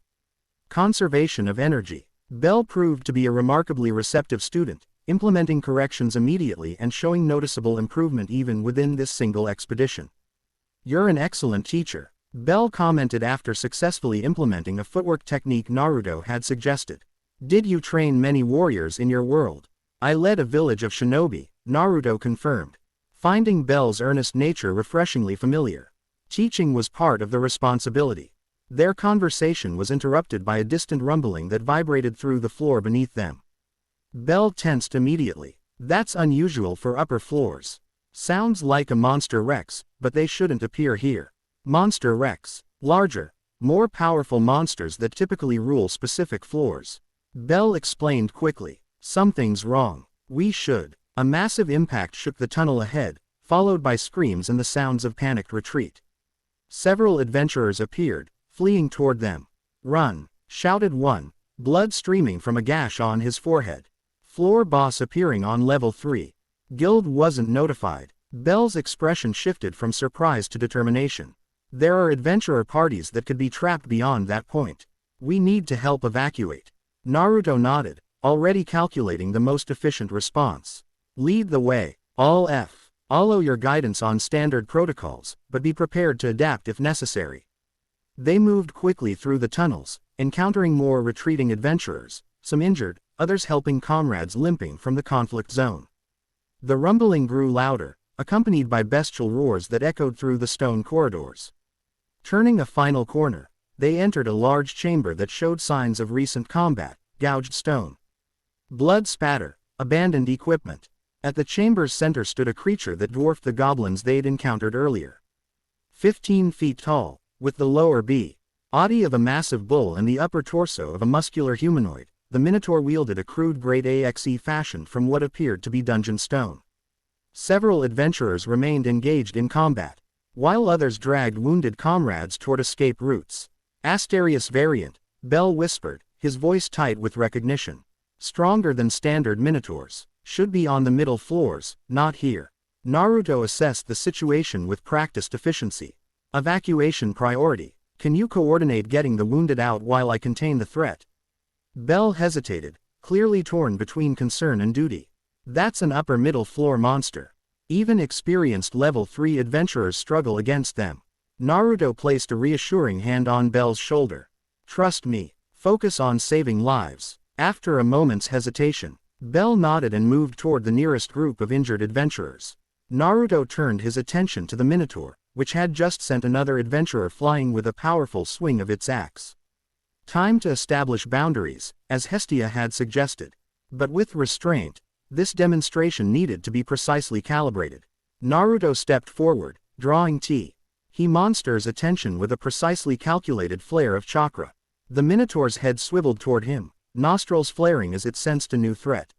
Conservation of energy. Bell proved to be a remarkably receptive student, implementing corrections immediately and showing noticeable improvement even within this single expedition. You're an excellent teacher, Bell commented after successfully implementing a footwork technique Naruto had suggested. Did you train many warriors in your world? I led a village of shinobi, Naruto confirmed, finding Bell's earnest nature refreshingly familiar. Teaching was part of the responsibility. Their conversation was interrupted by a distant rumbling that vibrated through the floor beneath them. Bell tensed immediately. That's unusual for upper floors. Sounds like a monster rex, but they shouldn't appear here. Monster rex. Larger, more powerful monsters that typically rule specific floors. Bell explained quickly. Something's wrong. We should. A massive impact shook the tunnel ahead, followed by screams and the sounds of panicked retreat. Several adventurers appeared, fleeing toward them. Run, shouted one, blood streaming from a gash on his forehead. Floor boss appearing on level 3. Guild wasn't notified. Bell's expression shifted from surprise to determination. There are adventurer parties that could be trapped beyond that point. We need to help evacuate. Naruto nodded, already calculating the most efficient response. Lead the way. All F. Follow your guidance on standard protocols, but be prepared to adapt if necessary. They moved quickly through the tunnels, encountering more retreating adventurers, some injured, others helping comrades limping from the conflict zone. The rumbling grew louder, accompanied by bestial roars that echoed through the stone corridors. Turning a final corner, they entered a large chamber that showed signs of recent combat, gouged stone, blood spatter, abandoned equipment. At the chamber's center stood a creature that dwarfed the goblins they'd encountered earlier. 15 feet tall, with the lower body of a massive bull and the upper torso of a muscular humanoid, the Minotaur wielded a crude grade AXE fashioned from what appeared to be dungeon stone. Several adventurers remained engaged in combat, while others dragged wounded comrades toward escape routes. Asterius variant, Bell whispered, his voice tight with recognition. Stronger than standard Minotaurs. Should be on the middle floors, not here. Naruto assessed the situation with practiced efficiency. Evacuation priority. Can you coordinate getting the wounded out while I contain the threat? Bell hesitated, clearly torn between concern and duty. That's an upper middle floor monster. Even experienced level 3 adventurers struggle against them. Naruto placed a reassuring hand on Bell's shoulder. Trust me. Focus on saving lives. After a moment's hesitation, Bell nodded and moved toward the nearest group of injured adventurers. Naruto turned his attention to the Minotaur, which had just sent another adventurer flying with a powerful swing of its axe. Time to establish boundaries, as Hestia had suggested. But with restraint, this demonstration needed to be precisely calibrated. Naruto stepped forward, drawing He monster's attention with a precisely calculated flare of chakra. The Minotaur's head swiveled toward him, nostrils flaring as it sensed a new threat.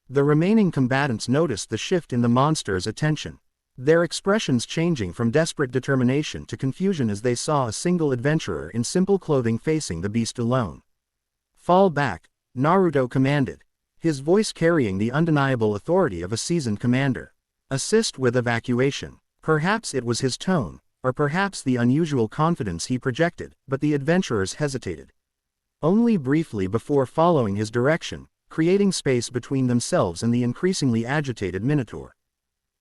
The remaining combatants noticed the shift in the monster's attention, their expressions changing from desperate determination to confusion as they saw a single adventurer in simple clothing facing the beast alone. Fall back, Naruto commanded, his voice carrying the undeniable authority of a seasoned commander. Assist with evacuation. Perhaps it was his tone, or perhaps the unusual confidence he projected, but the adventurers hesitated. Only briefly before following his direction, creating space between themselves and the increasingly agitated Minotaur.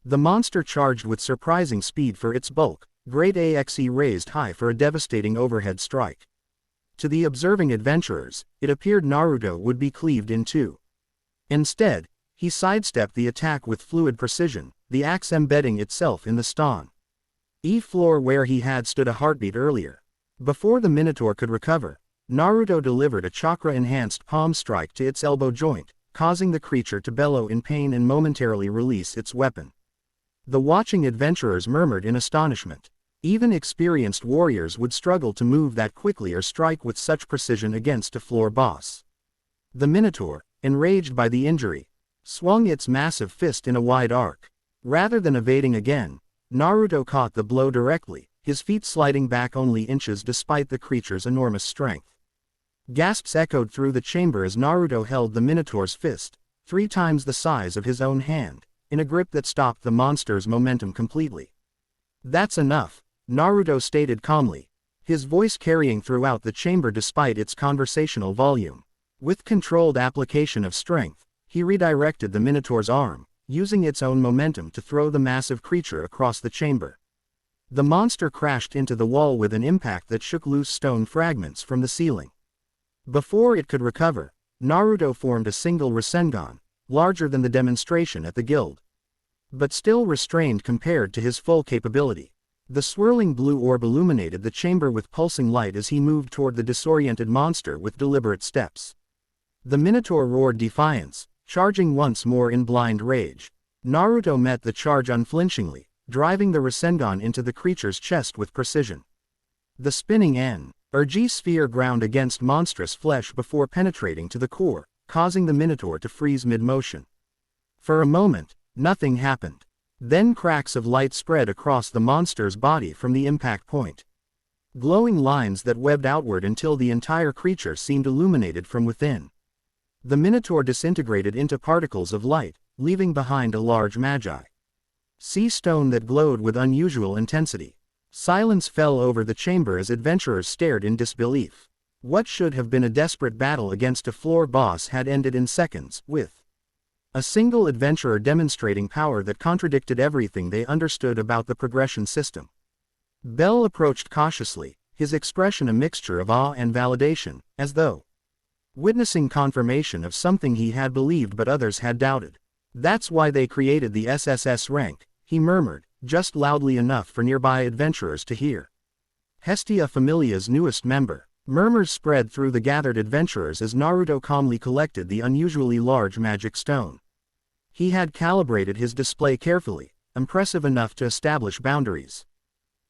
The monster charged with surprising speed for its bulk, grade AXE raised high for a devastating overhead strike. To the observing adventurers, it appeared Naruto would be cleaved in two. Instead, he sidestepped the attack with fluid precision, the axe embedding itself in the stone floor where he had stood a heartbeat earlier. Before the Minotaur could recover, Naruto delivered a chakra-enhanced palm strike to its elbow joint, causing the creature to bellow in pain and momentarily release its weapon. The watching adventurers murmured in astonishment. Even experienced warriors would struggle to move that quickly or strike with such precision against a floor boss. The Minotaur, enraged by the injury, swung its massive fist in a wide arc. Rather than evading again, Naruto caught the blow directly, his feet sliding back only inches despite the creature's enormous strength. Gasps echoed through the chamber as Naruto held the Minotaur's fist, 3 times the size of his own hand, in a grip that stopped the monster's momentum completely. That's enough, Naruto stated calmly, his voice carrying throughout the chamber despite its conversational volume. With controlled application of strength, he redirected the Minotaur's arm, using its own momentum to throw the massive creature across the chamber. The monster crashed into the wall with an impact that shook loose stone fragments from the ceiling. Before it could recover, Naruto formed a single Rasengan, larger than the demonstration at the guild, but still restrained compared to his full capability. The swirling blue orb illuminated the chamber with pulsing light as he moved toward the disoriented monster with deliberate steps. The Minotaur roared defiance, charging once more in blind rage. Naruto met the charge unflinchingly, driving the Rasengan into the creature's chest with precision. The spinning energy sphere ground against monstrous flesh before penetrating to the core, causing the Minotaur to freeze mid-motion. For a moment, nothing happened. Then cracks of light spread across the monster's body from the impact point. glowing lines that webbed outward until the entire creature seemed illuminated from within. The Minotaur disintegrated into particles of light, leaving behind a large magi. Sea stone that glowed with unusual intensity. Silence fell over the chamber as adventurers stared in disbelief. What should have been a desperate battle against a floor boss had ended in seconds, with a single adventurer demonstrating power that contradicted everything they understood about the progression system. Bell approached cautiously, his expression a mixture of awe and validation, as though witnessing confirmation of something he had believed but others had doubted. "That's why they created the SSS-Rank," he murmured, just loudly enough for nearby adventurers to hear. Hestia Familia's newest member. Murmurs spread through the gathered adventurers as Naruto calmly collected the unusually large magic stone. He had calibrated his display carefully, impressive enough to establish boundaries,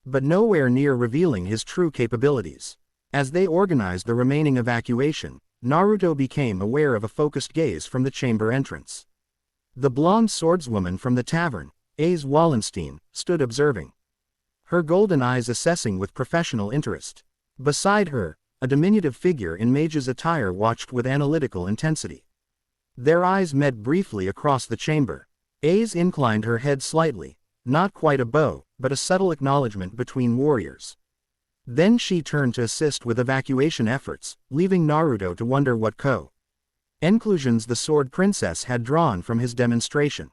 but nowhere near revealing his true capabilities. As they organized the remaining evacuation, Naruto became aware of a focused gaze from the chamber entrance. The blonde swordswoman from the tavern, Ace Wallenstein, stood observing, her golden eyes assessing with professional interest. Beside her, a diminutive figure in mage's attire watched with analytical intensity. Their eyes met briefly across the chamber. Ace inclined her head slightly, not quite a bow, but a subtle acknowledgement between warriors. Then she turned to assist with evacuation efforts, leaving Naruto to wonder what conclusions the sword princess had drawn from his demonstration.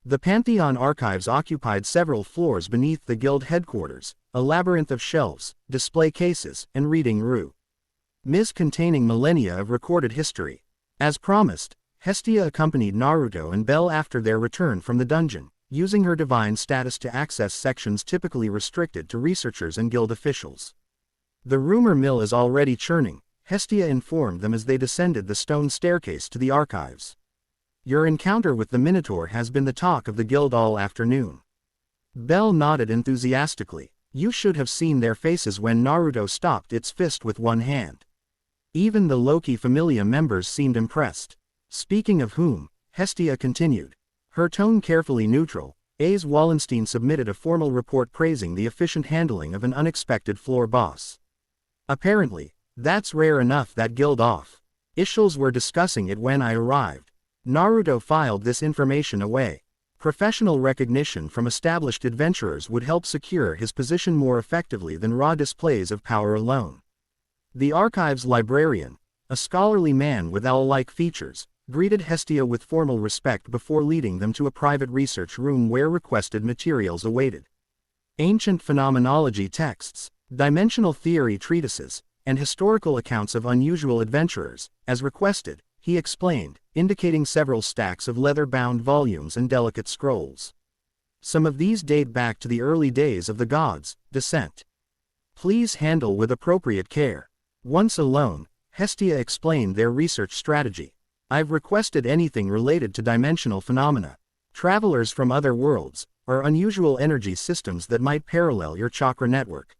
The Pantheon archives occupied several floors beneath the guild headquarters, a labyrinth of shelves, display cases, and reading rooms containing millennia of recorded history. As promised, Hestia accompanied Naruto and Bell after their return from the dungeon, using her divine status to access sections typically restricted to researchers and guild officials. "The rumor mill is already churning," Hestia informed them as they descended the stone staircase to the archives. "Your encounter with the Minotaur has been the talk of the guild all afternoon." Bell nodded enthusiastically. You should have seen their faces when Naruto stopped its fist with one hand. Even the Loki Familia members seemed impressed. Speaking of whom, Hestia continued, her tone carefully neutral. Ace Wallenstein submitted a formal report praising the efficient handling of an unexpected floor boss. "Apparently, that's rare enough that guild officials were discussing it when I arrived." Naruto filed this information away. Professional recognition from established adventurers would help secure his position more effectively than raw displays of power alone. The archives librarian, a scholarly man with owl-like features, greeted Hestia with formal respect before leading them to a private research room where requested materials awaited. Ancient phenomenology texts, dimensional theory treatises, and historical accounts of unusual adventurers, as requested, he explained, indicating several stacks of leather-bound volumes and delicate scrolls. Some of these date back to the early days of the gods' descent. Please handle with appropriate care. Once alone, Hestia explained their research strategy. I've requested anything related to dimensional phenomena, travelers from other worlds, or unusual energy systems that might parallel your chakra network.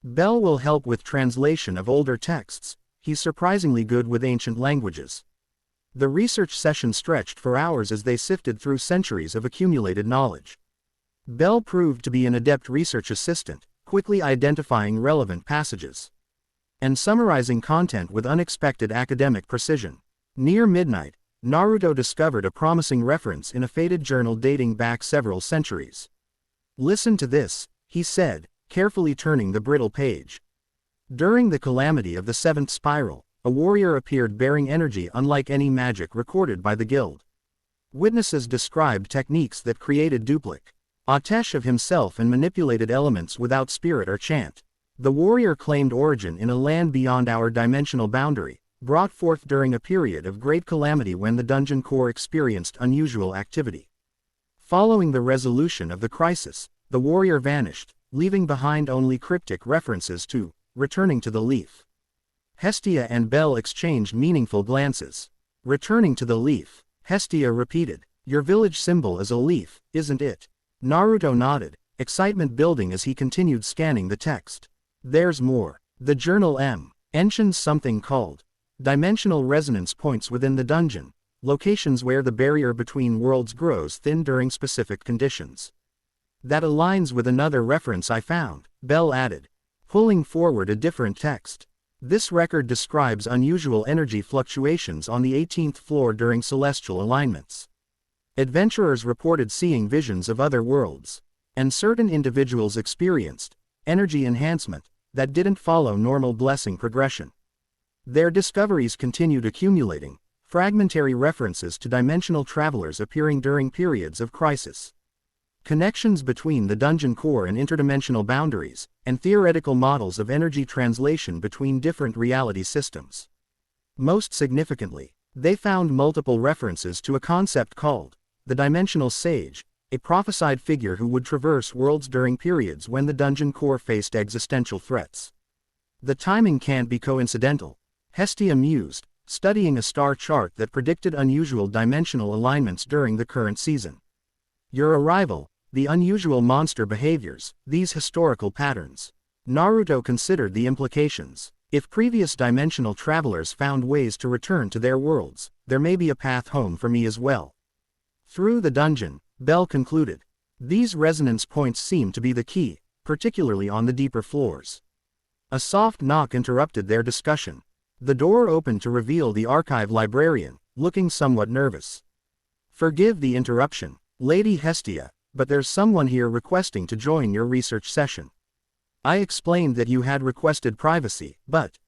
Bell will help with translation of older texts. He's surprisingly good with ancient languages. The research session stretched for hours as they sifted through centuries of accumulated knowledge. Bell proved to be an adept research assistant, quickly identifying relevant passages and summarizing content with unexpected academic precision. Near midnight, Naruto discovered a promising reference in a faded journal dating back several centuries. Listen to this, he said, carefully turning the brittle page. During the calamity of the seventh spiral, a warrior appeared bearing energy unlike any magic recorded by the guild. Witnesses described techniques that created duplicate Atesh of himself and manipulated elements without spirit or chant. The warrior claimed origin in a land beyond our dimensional boundary, brought forth during a period of great calamity when the dungeon core experienced unusual activity. Following the resolution of the crisis, the warrior vanished, leaving behind only cryptic references to returning to the leaf. Hestia and Bell exchanged meaningful glances. Returning to the leaf, Hestia repeated. Your village symbol is a leaf, isn't it? Naruto nodded, excitement building as he continued scanning the text. There's more. The journal mentions something called dimensional resonance points within the dungeon, locations where the barrier between worlds grows thin during specific conditions. That aligns with another reference I found, Bell added, pulling forward a different text. This record describes unusual energy fluctuations on the 18th floor during celestial alignments. Adventurers reported seeing visions of other worlds, and certain individuals experienced energy enhancement that didn't follow normal blessing progression. Their discoveries continued accumulating, fragmentary references to dimensional travelers appearing during periods of crisis. Connections between the dungeon core and interdimensional boundaries, and theoretical models of energy translation between different reality systems. Most significantly, they found multiple references to a concept called the Dimensional Sage, a prophesied figure who would traverse worlds during periods when the dungeon core faced existential threats. The timing can't be coincidental, Hestia mused, studying a star chart that predicted unusual dimensional alignments during the current season. Your arrival, the unusual monster behaviors, these historical patterns. Naruto considered the implications. If previous dimensional travelers found ways to return to their worlds, there may be a path home for me as well. Through the dungeon, Bell concluded. These resonance points seem to be the key, particularly on the deeper floors. A soft knock interrupted their discussion. The door opened to reveal the archive librarian, looking somewhat nervous. Forgive the interruption, Lady Hestia, but there's someone here requesting to join your research session. I explained that you had requested privacy, but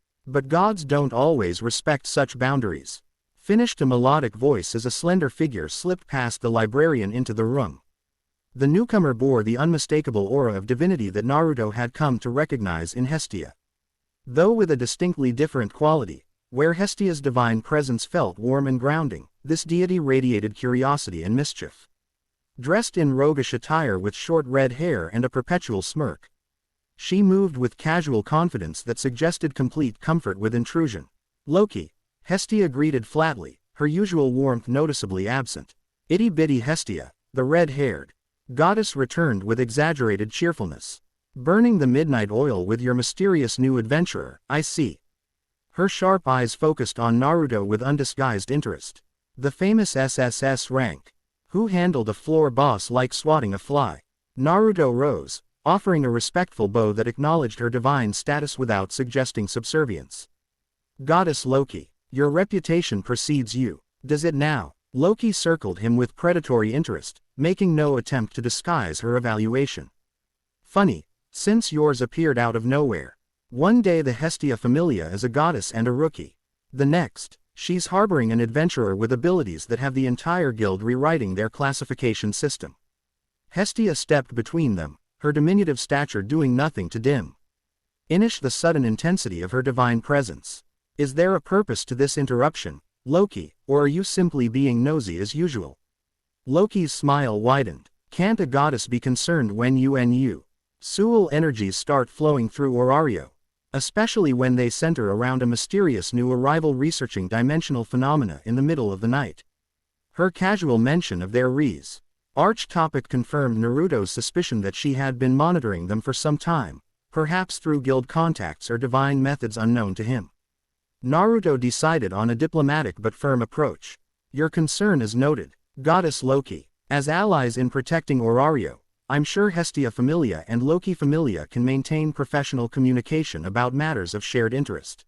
gods don't always respect such boundaries. Finished a melodic voice as a slender figure slipped past the librarian into the room. The newcomer bore the unmistakable aura of divinity that Naruto had come to recognize in Hestia. Though with a distinctly different quality, where Hestia's divine presence felt warm and grounding, this deity radiated curiosity and mischief. Dressed in roguish attire with short red hair and a perpetual smirk, she moved with casual confidence that suggested complete comfort with intrusion. Loki, Hestia greeted flatly, her usual warmth noticeably absent. Itty-bitty Hestia, the red-haired goddess returned with exaggerated cheerfulness. Burning the midnight oil with your mysterious new adventurer, I see. Her sharp eyes focused on Naruto with undisguised interest. The famous SSS-Rank, who handled a floor boss like swatting a fly. Naruto rose, offering a respectful bow that acknowledged her divine status without suggesting subservience. Goddess Loki, your reputation precedes you. Does it now? Loki circled him with predatory interest, making no attempt to disguise her evaluation. Funny, since yours appeared out of nowhere. One day the Hestia Familia is a goddess and a rookie. The next, she's harboring an adventurer with abilities that have the entire guild rewriting their classification system. Hestia stepped between them, her diminutive stature doing nothing to dim the sudden intensity of her divine presence. Is there a purpose to this interruption, Loki, or are you simply being nosy as usual? Loki's smile widened. Can't a goddess be concerned when Sual energies start flowing through Orario, especially when they center around a mysterious new arrival researching dimensional phenomena in the middle of the night? Her casual mention of their arch topic confirmed Naruto's suspicion that she had been monitoring them for some time, perhaps through guild contacts or divine methods unknown to him. Naruto decided on a diplomatic but firm approach. Your concern is noted, Goddess Loki. As allies in protecting Orario, I'm sure Hestia Familia and Loki Familia can maintain professional communication about matters of shared interest.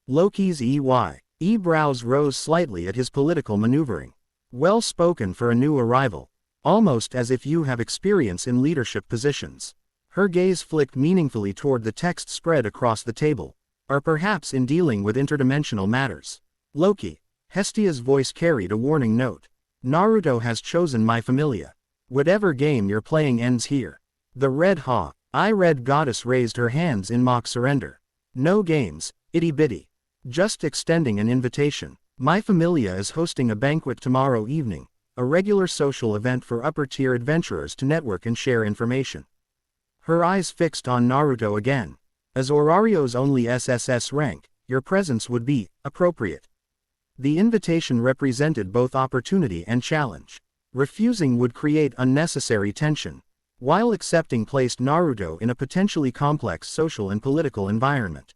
Loki's brows rose slightly at his political maneuvering. Well spoken for a new arrival, almost as if you have experience in leadership positions. Her gaze flicked meaningfully toward the text spread across the table, or perhaps in dealing with interdimensional matters. Loki, Hestia's voice carried a warning note. Naruto has chosen my familia. Whatever game you're playing ends here. The red goddess raised her hands in mock surrender. No games, itty-bitty. Just extending an invitation. My familia is hosting a banquet tomorrow evening, a regular social event for upper-tier adventurers to network and share information. Her eyes fixed on Naruto again. As Orario's only SSS rank, your presence would be appropriate. The invitation represented both opportunity and challenge. Refusing would create unnecessary tension, while accepting placed Naruto in a potentially complex social and political environment.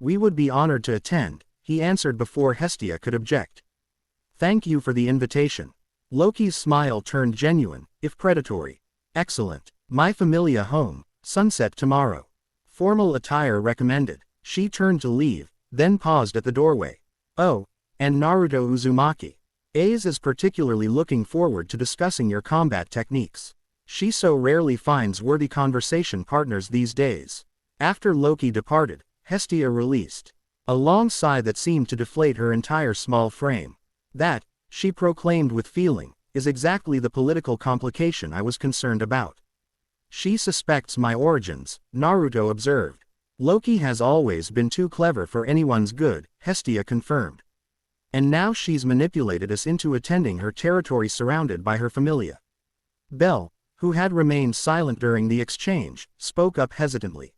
We would be honored to attend, he answered before Hestia could object. Thank you for the invitation. Loki's smile turned genuine, if predatory. Excellent. My Familia home, sunset tomorrow. Formal attire recommended. She turned to leave, then paused at the doorway. Oh, and Naruto Uzumaki. Ace is particularly looking forward to discussing your combat techniques. She so rarely finds worthy conversation partners these days. After Loki departed, Hestia released a long sigh that seemed to deflate her entire small frame. That, she proclaimed with feeling, is exactly the political complication I was concerned about. She suspects my origins, Naruto observed. Loki has always been too clever for anyone's good, Hestia confirmed. And now she's manipulated us into attending her territory surrounded by her familia. Bell, who had remained silent during the exchange, spoke up hesitantly.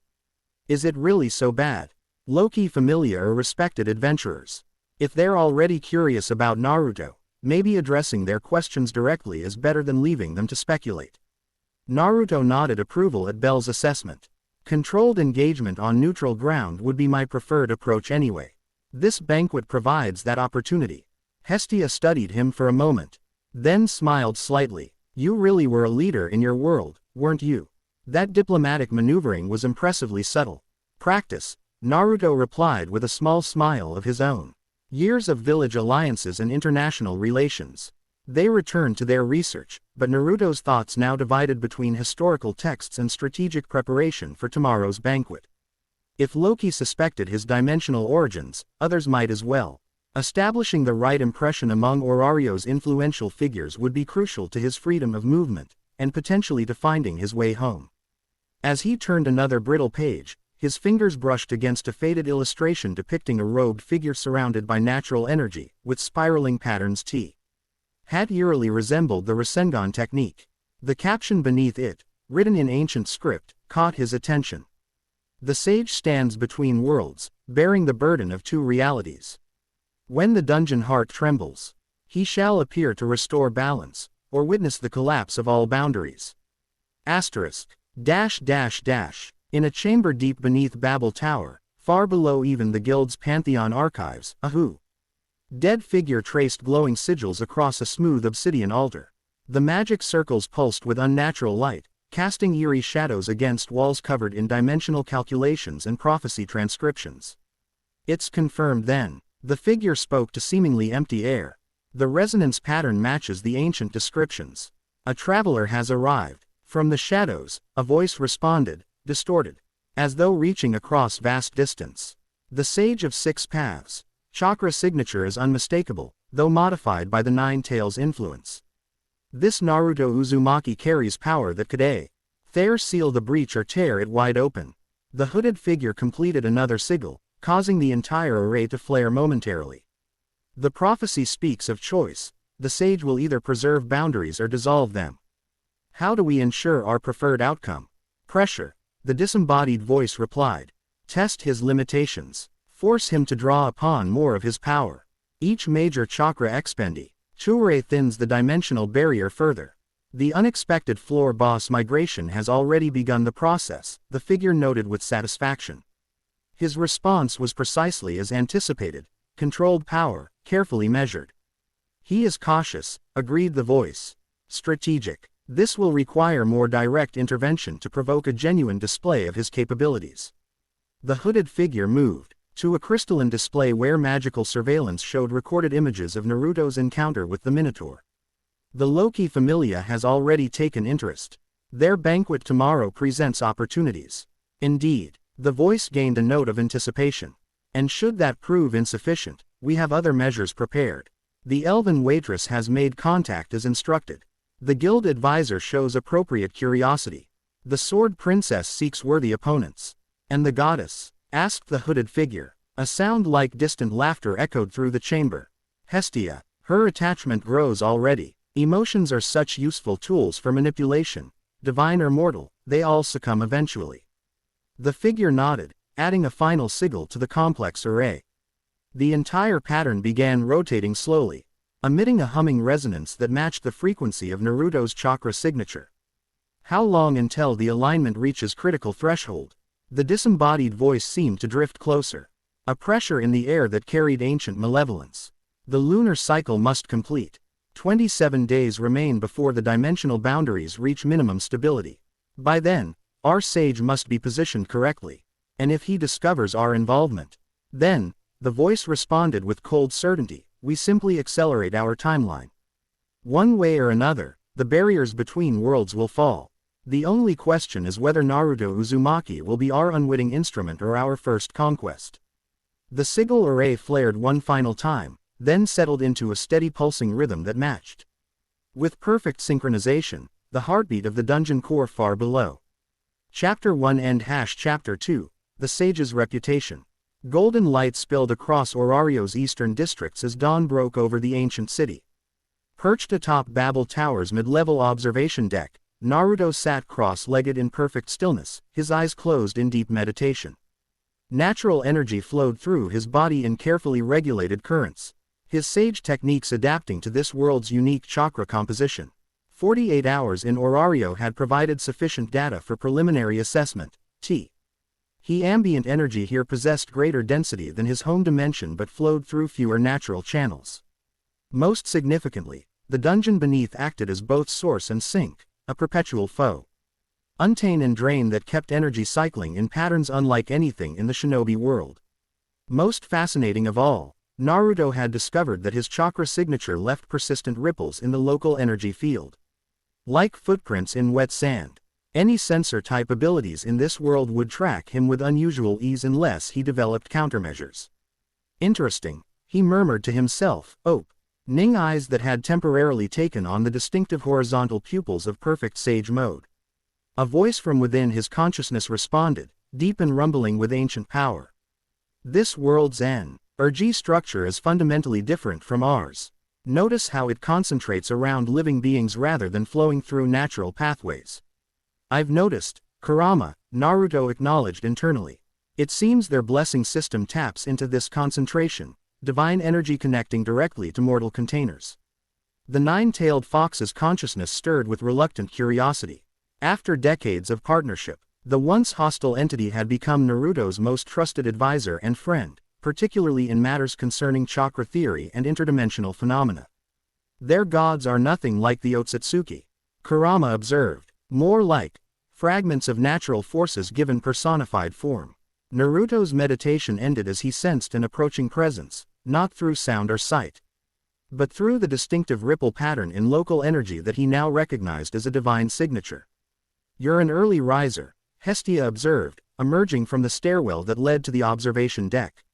Is it really so bad? Loki familia are respected adventurers. If they're already curious about Naruto, maybe addressing their questions directly is better than leaving them to speculate. Naruto nodded approval at Bell's assessment. Controlled engagement on neutral ground would be my preferred approach anyway. This banquet provides that opportunity. Hestia studied him for a moment, then smiled slightly. You really were a leader in your world, weren't you? That diplomatic maneuvering was impressively subtle. Practice, Naruto replied with a small smile of his own. Years of village alliances and international relations. They returned to their research, but Naruto's thoughts now divided between historical texts and strategic preparation for tomorrow's banquet. If Loki suspected his dimensional origins, others might as well. Establishing the right impression among Orario's influential figures would be crucial to his freedom of movement, and potentially to finding his way home. As he turned another brittle page, his fingers brushed against a faded illustration depicting a robed figure surrounded by natural energy, with spiraling patterns had eerily resembled the Rasengan technique. The caption beneath it, written in ancient script, caught his attention. The sage stands between worlds, bearing the burden of two realities. When the dungeon heart trembles, he shall appear to restore balance, or witness the collapse of all boundaries. Asterisk. In a chamber deep beneath Babel Tower, far below even the guild's Pantheon archives, a dead figure traced glowing sigils across a smooth obsidian altar. The magic circles pulsed with unnatural light, casting eerie shadows against walls covered in dimensional calculations and prophecy transcriptions. It's confirmed then. The figure spoke to seemingly empty air. The resonance pattern matches the ancient descriptions. A traveler has arrived. From the shadows, a voice responded, distorted, as though reaching across vast distance. The Sage of Six Paths. Chakra signature is unmistakable, though modified by the Nine Tails influence. This Naruto Uzumaki carries power that could either seal the breach or tear it wide open. The hooded figure completed another sigil, causing the entire array to flare momentarily. The prophecy speaks of choice. The sage will either preserve boundaries or dissolve them. How do we ensure our preferred outcome? Pressure. The disembodied voice replied. Test his limitations. Force him to draw upon more of his power. Each major chakra expenditure thins the dimensional barrier further. The unexpected floor boss migration has already begun the process, the figure noted with satisfaction. His response was precisely as anticipated, controlled power, carefully measured. He is cautious, agreed the voice. Strategic. This will require more direct intervention to provoke a genuine display of his capabilities. The hooded figure moved to a crystalline display where magical surveillance showed recorded images of Naruto's encounter with the Minotaur. The Loki Familia has already taken interest. Their banquet tomorrow presents opportunities. Indeed, the voice gained a note of anticipation. And should that prove insufficient, we have other measures prepared. The elven waitress has made contact as instructed. The guild advisor shows appropriate curiosity. The sword princess seeks worthy opponents. And the goddess? Asked the hooded figure. A sound like distant laughter echoed through the chamber. Hestia, her attachment grows already. Emotions are such useful tools for manipulation. Divine or mortal, they all succumb eventually. The figure nodded, adding a final sigil to the complex array. The entire pattern began rotating slowly, emitting a humming resonance that matched the frequency of Naruto's chakra signature. How long until the alignment reaches critical threshold? The disembodied voice seemed to drift closer. A pressure in the air that carried ancient malevolence. The lunar cycle must complete. 27 days remain before the dimensional boundaries reach minimum stability. By then, our sage must be positioned correctly. And if he discovers our involvement, then, the voice responded with cold certainty, we simply accelerate our timeline. One way or another, the barriers between worlds will fall. The only question is whether Naruto Uzumaki will be our unwitting instrument or our first conquest. The sigil array flared one final time, then settled into a steady pulsing rhythm that matched, with perfect synchronization, the heartbeat of the dungeon core far below. Chapter 1 End Chapter 2, The Sage's Reputation. Golden light spilled across Orario's eastern districts as dawn broke over the ancient city. Perched atop Babel Tower's mid-level observation deck, Naruto sat cross-legged in perfect stillness, his eyes closed in deep meditation. Natural energy flowed through his body in carefully regulated currents, his sage techniques adapting to this world's unique chakra composition. 48 hours in Orario had provided sufficient data for preliminary assessment. Ambient energy here possessed greater density than his home dimension but flowed through fewer natural channels. Most significantly, the dungeon beneath acted as both source and sink, a perpetual foe. Untain and drain that kept energy cycling in patterns unlike anything in the shinobi world. Most fascinating of all, Naruto had discovered that his chakra signature left persistent ripples in the local energy field. Like footprints in wet sand, any sensor-type abilities in this world would track him with unusual ease unless he developed countermeasures. Interesting, he murmured to himself, opening eyes that had temporarily taken on the distinctive horizontal pupils of perfect sage mode. A voice from within his consciousness responded, deep and rumbling with ancient power. This world's energy structure is fundamentally different from ours. Notice how it concentrates around living beings rather than flowing through natural pathways. I've noticed, Kurama, Naruto acknowledged internally. It seems their blessing system taps into this concentration, divine energy connecting directly to mortal containers. The nine-tailed fox's consciousness stirred with reluctant curiosity. After decades of partnership, the once hostile entity had become Naruto's most trusted advisor and friend, particularly in matters concerning chakra theory and interdimensional phenomena. Their gods are nothing like the Otsutsuki, Kurama observed, more like fragments of natural forces given personified form. Naruto's meditation ended as he sensed an approaching presence, not through sound or sight, but through the distinctive ripple pattern in local energy that he now recognized as a divine signature. You're an early riser, Hestia observed, emerging from the stairwell that led to the observation deck.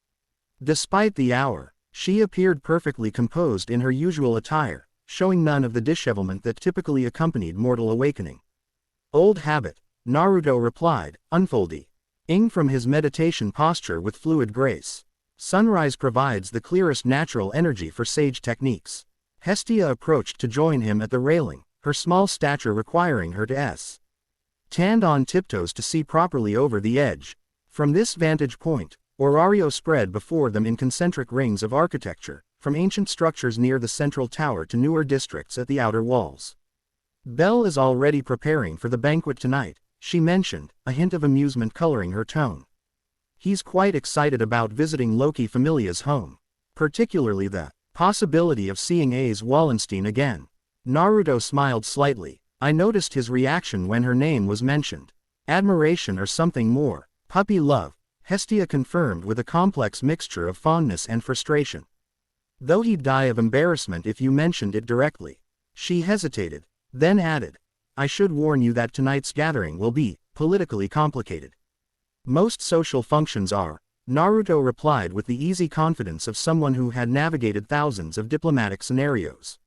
Despite the hour, she appeared perfectly composed in her usual attire, showing none of the dishevelment that typically accompanied mortal awakening. Old habit, Naruto replied, unfolding from his meditation posture with fluid grace. Sunrise provides the clearest natural energy for sage techniques. Hestia approached to join him at the railing, her small stature requiring her to stand on tiptoes to see properly over the edge. From this vantage point, Orario spread before them in concentric rings of architecture, from ancient structures near the central tower to newer districts at the outer walls. Belle is already preparing for the banquet tonight, she mentioned, a hint of amusement coloring her tone. He's quite excited about visiting Loki Familia's home, particularly the possibility of seeing Ace Wallenstein again. Naruto smiled slightly. I noticed his reaction when her name was mentioned. Admiration or something more, puppy love, Hestia confirmed with a complex mixture of fondness and frustration. Though he'd die of embarrassment if you mentioned it directly. She hesitated, then added, I should warn you that tonight's gathering will be politically complicated. Most social functions are, Naruto replied with the easy confidence of someone who had navigated thousands of diplomatic scenarios.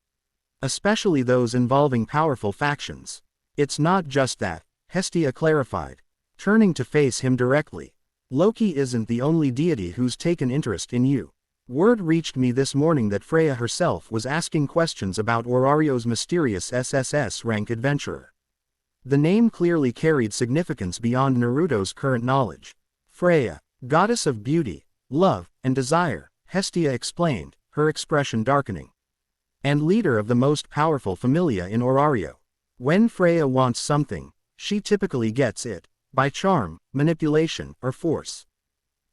Especially those involving powerful factions. It's not just that, Hestia clarified, turning to face him directly. Loki isn't the only deity who's taken interest in you. Word reached me this morning that Freya herself was asking questions about Orario's mysterious SSS-Rank adventurer. The name clearly carried significance beyond Naruto's current knowledge. Freya, goddess of beauty, love, and desire, Hestia explained, her expression darkening. And leader of the most powerful familia in Orario. When Freya wants something, she typically gets it, by charm, manipulation, or force.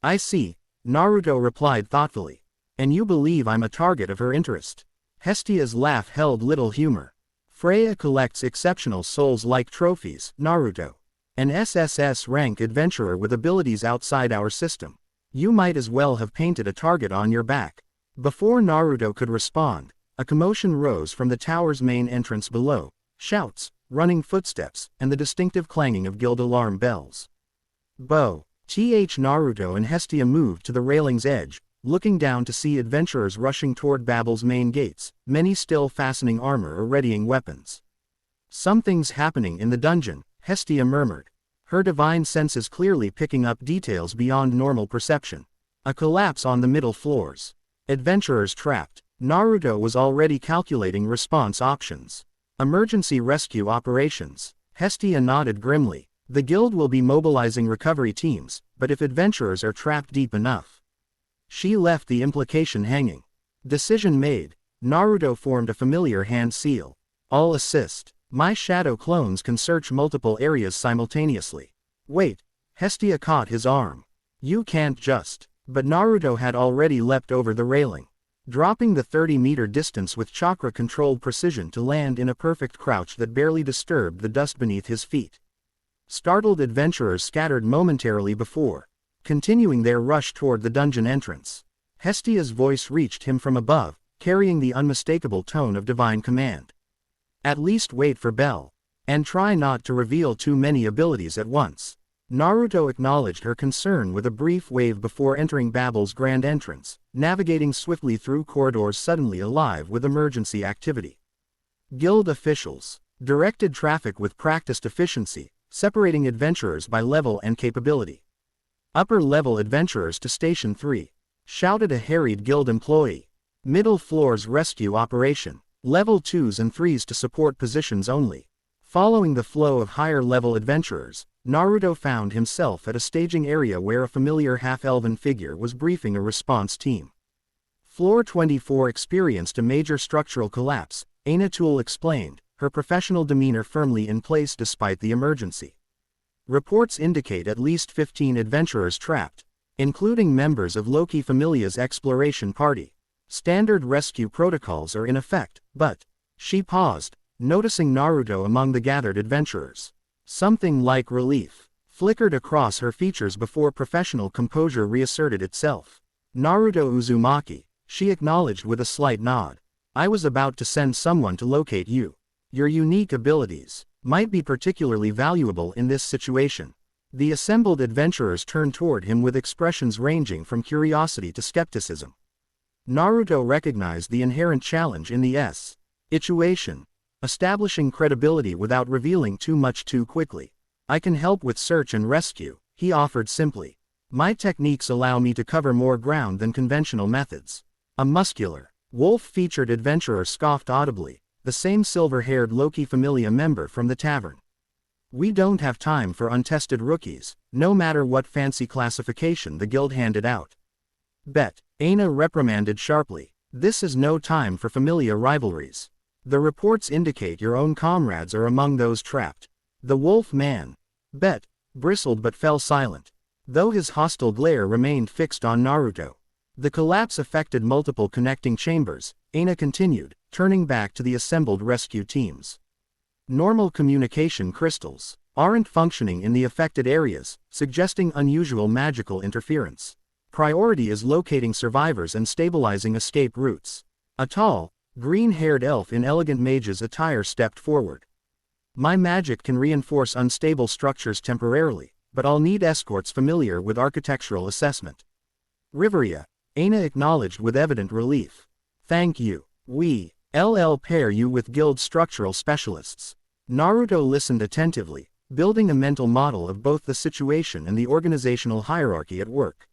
I see, Naruto replied thoughtfully. And you believe I'm a target of her interest? Hestia's laugh held little humor. Freya collects exceptional souls like trophies, Naruto. An SSS-Rank adventurer with abilities outside our system. You might as well have painted a target on your back. Before Naruto could respond, a commotion rose from the tower's main entrance below. Shouts, running footsteps, and the distinctive clanging of guild alarm bells. Naruto and Hestia moved to the railing's edge, looking down to see adventurers rushing toward Babel's main gates, many still fastening armor or readying weapons. Something's happening in the dungeon, Hestia murmured, her divine senses clearly picking up details beyond normal perception. A collapse on the middle floors. Adventurers trapped. Naruto was already calculating response options. Emergency rescue operations. Hestia nodded grimly. The guild will be mobilizing recovery teams, but if adventurers are trapped deep enough. She left the implication hanging. Decision made. Naruto formed a familiar hand seal. I'll assist. My shadow clones can search multiple areas simultaneously. Wait. Hestia caught his arm. You can't just. But Naruto had already leapt over the railing, dropping the 30-meter distance with chakra-controlled precision to land in a perfect crouch that barely disturbed the dust beneath his feet. Startled adventurers scattered momentarily before continuing their rush toward the dungeon entrance. Hestia's voice reached him from above, carrying the unmistakable tone of divine command. At least wait for Bell. And try not to reveal too many abilities at once. Naruto acknowledged her concern with a brief wave before entering Babel's grand entrance, navigating swiftly through corridors suddenly alive with emergency activity. Guild officials directed traffic with practiced efficiency, separating adventurers by level and capability. Upper-level adventurers to Station 3, shouted a harried guild employee. Middle floor's rescue operation. Level 2s and 3s to support positions only. Following the flow of higher-level adventurers, Naruto found himself at a staging area where a familiar half-elven figure was briefing a response team. Floor 24 experienced a major structural collapse, Ainatul explained, her professional demeanor firmly in place despite the emergency. Reports indicate at least 15 adventurers trapped, including members of Hestia Familia's exploration party. Standard rescue protocols are in effect, but... She paused, noticing Naruto among the gathered adventurers. Something like relief flickered across her features before professional composure reasserted itself. Naruto Uzumaki, she acknowledged with a slight nod. I was about to send someone to locate you. Your unique abilities might be particularly valuable in this situation. The assembled adventurers turned toward him with expressions ranging from curiosity to skepticism. Naruto recognized the inherent challenge in the situation. Establishing credibility without revealing too much too quickly. I can help with search and rescue, he offered simply. My techniques allow me to cover more ground than conventional methods. A muscular, wolf-featured adventurer scoffed audibly, the same silver-haired Hestia Familia member from the tavern. We don't have time for untested rookies, no matter what fancy classification the guild handed out. Bet, Aina reprimanded sharply. This is no time for familia rivalries. The reports indicate your own comrades are among those trapped. The wolf man, Bet, bristled but fell silent, though his hostile glare remained fixed on Naruto. The collapse affected multiple connecting chambers, Aina continued, turning back to the assembled rescue teams. Normal communication crystals aren't functioning in the affected areas, suggesting unusual magical interference. Priority is locating survivors and stabilizing escape routes. A tall, green-haired elf in elegant mage's attire stepped forward. My magic can reinforce unstable structures temporarily, but I'll need escorts familiar with architectural assessment. Riveria, Aina acknowledged with evident relief. Thank you. I'll pair you with guild structural specialists. Naruto listened attentively, building a mental model of both the situation and the organizational hierarchy at work.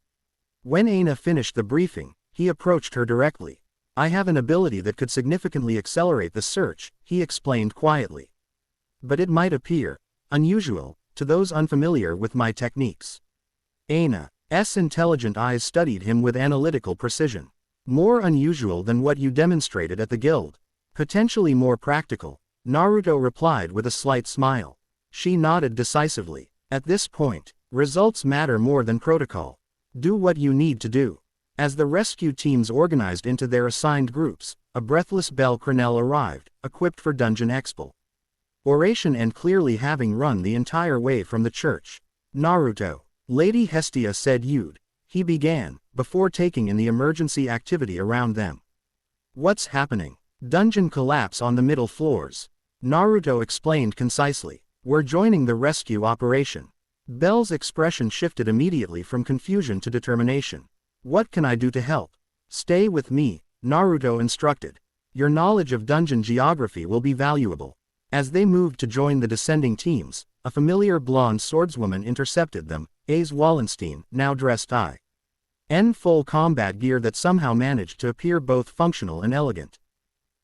When Aina finished the briefing, he approached her directly. I have an ability that could significantly accelerate the search, he explained quietly. But it might appear unusual to those unfamiliar with my techniques. Aina's intelligent eyes studied him with analytical precision. More unusual than what you demonstrated at the guild. Potentially more practical, Naruto replied with a slight smile. She nodded decisively. At this point, results matter more than protocol. Do what you need to do. As the rescue teams organized into their assigned groups, a breathless Belle Crenelle arrived, equipped for dungeon exploration and clearly having run the entire way from the church. Naruto. Lady Hestia said he began, before taking in the emergency activity around them. What's happening? Dungeon collapse on the middle floors. Naruto explained concisely. We're joining the rescue operation. Belle's expression shifted immediately from confusion to determination. What can I do to help? Stay with me, Naruto instructed. Your knowledge of dungeon geography will be valuable. As they moved to join the descending teams, a familiar blonde swordswoman intercepted them, Ace Wallenstein, now dressed in full combat gear that somehow managed to appear both functional and elegant.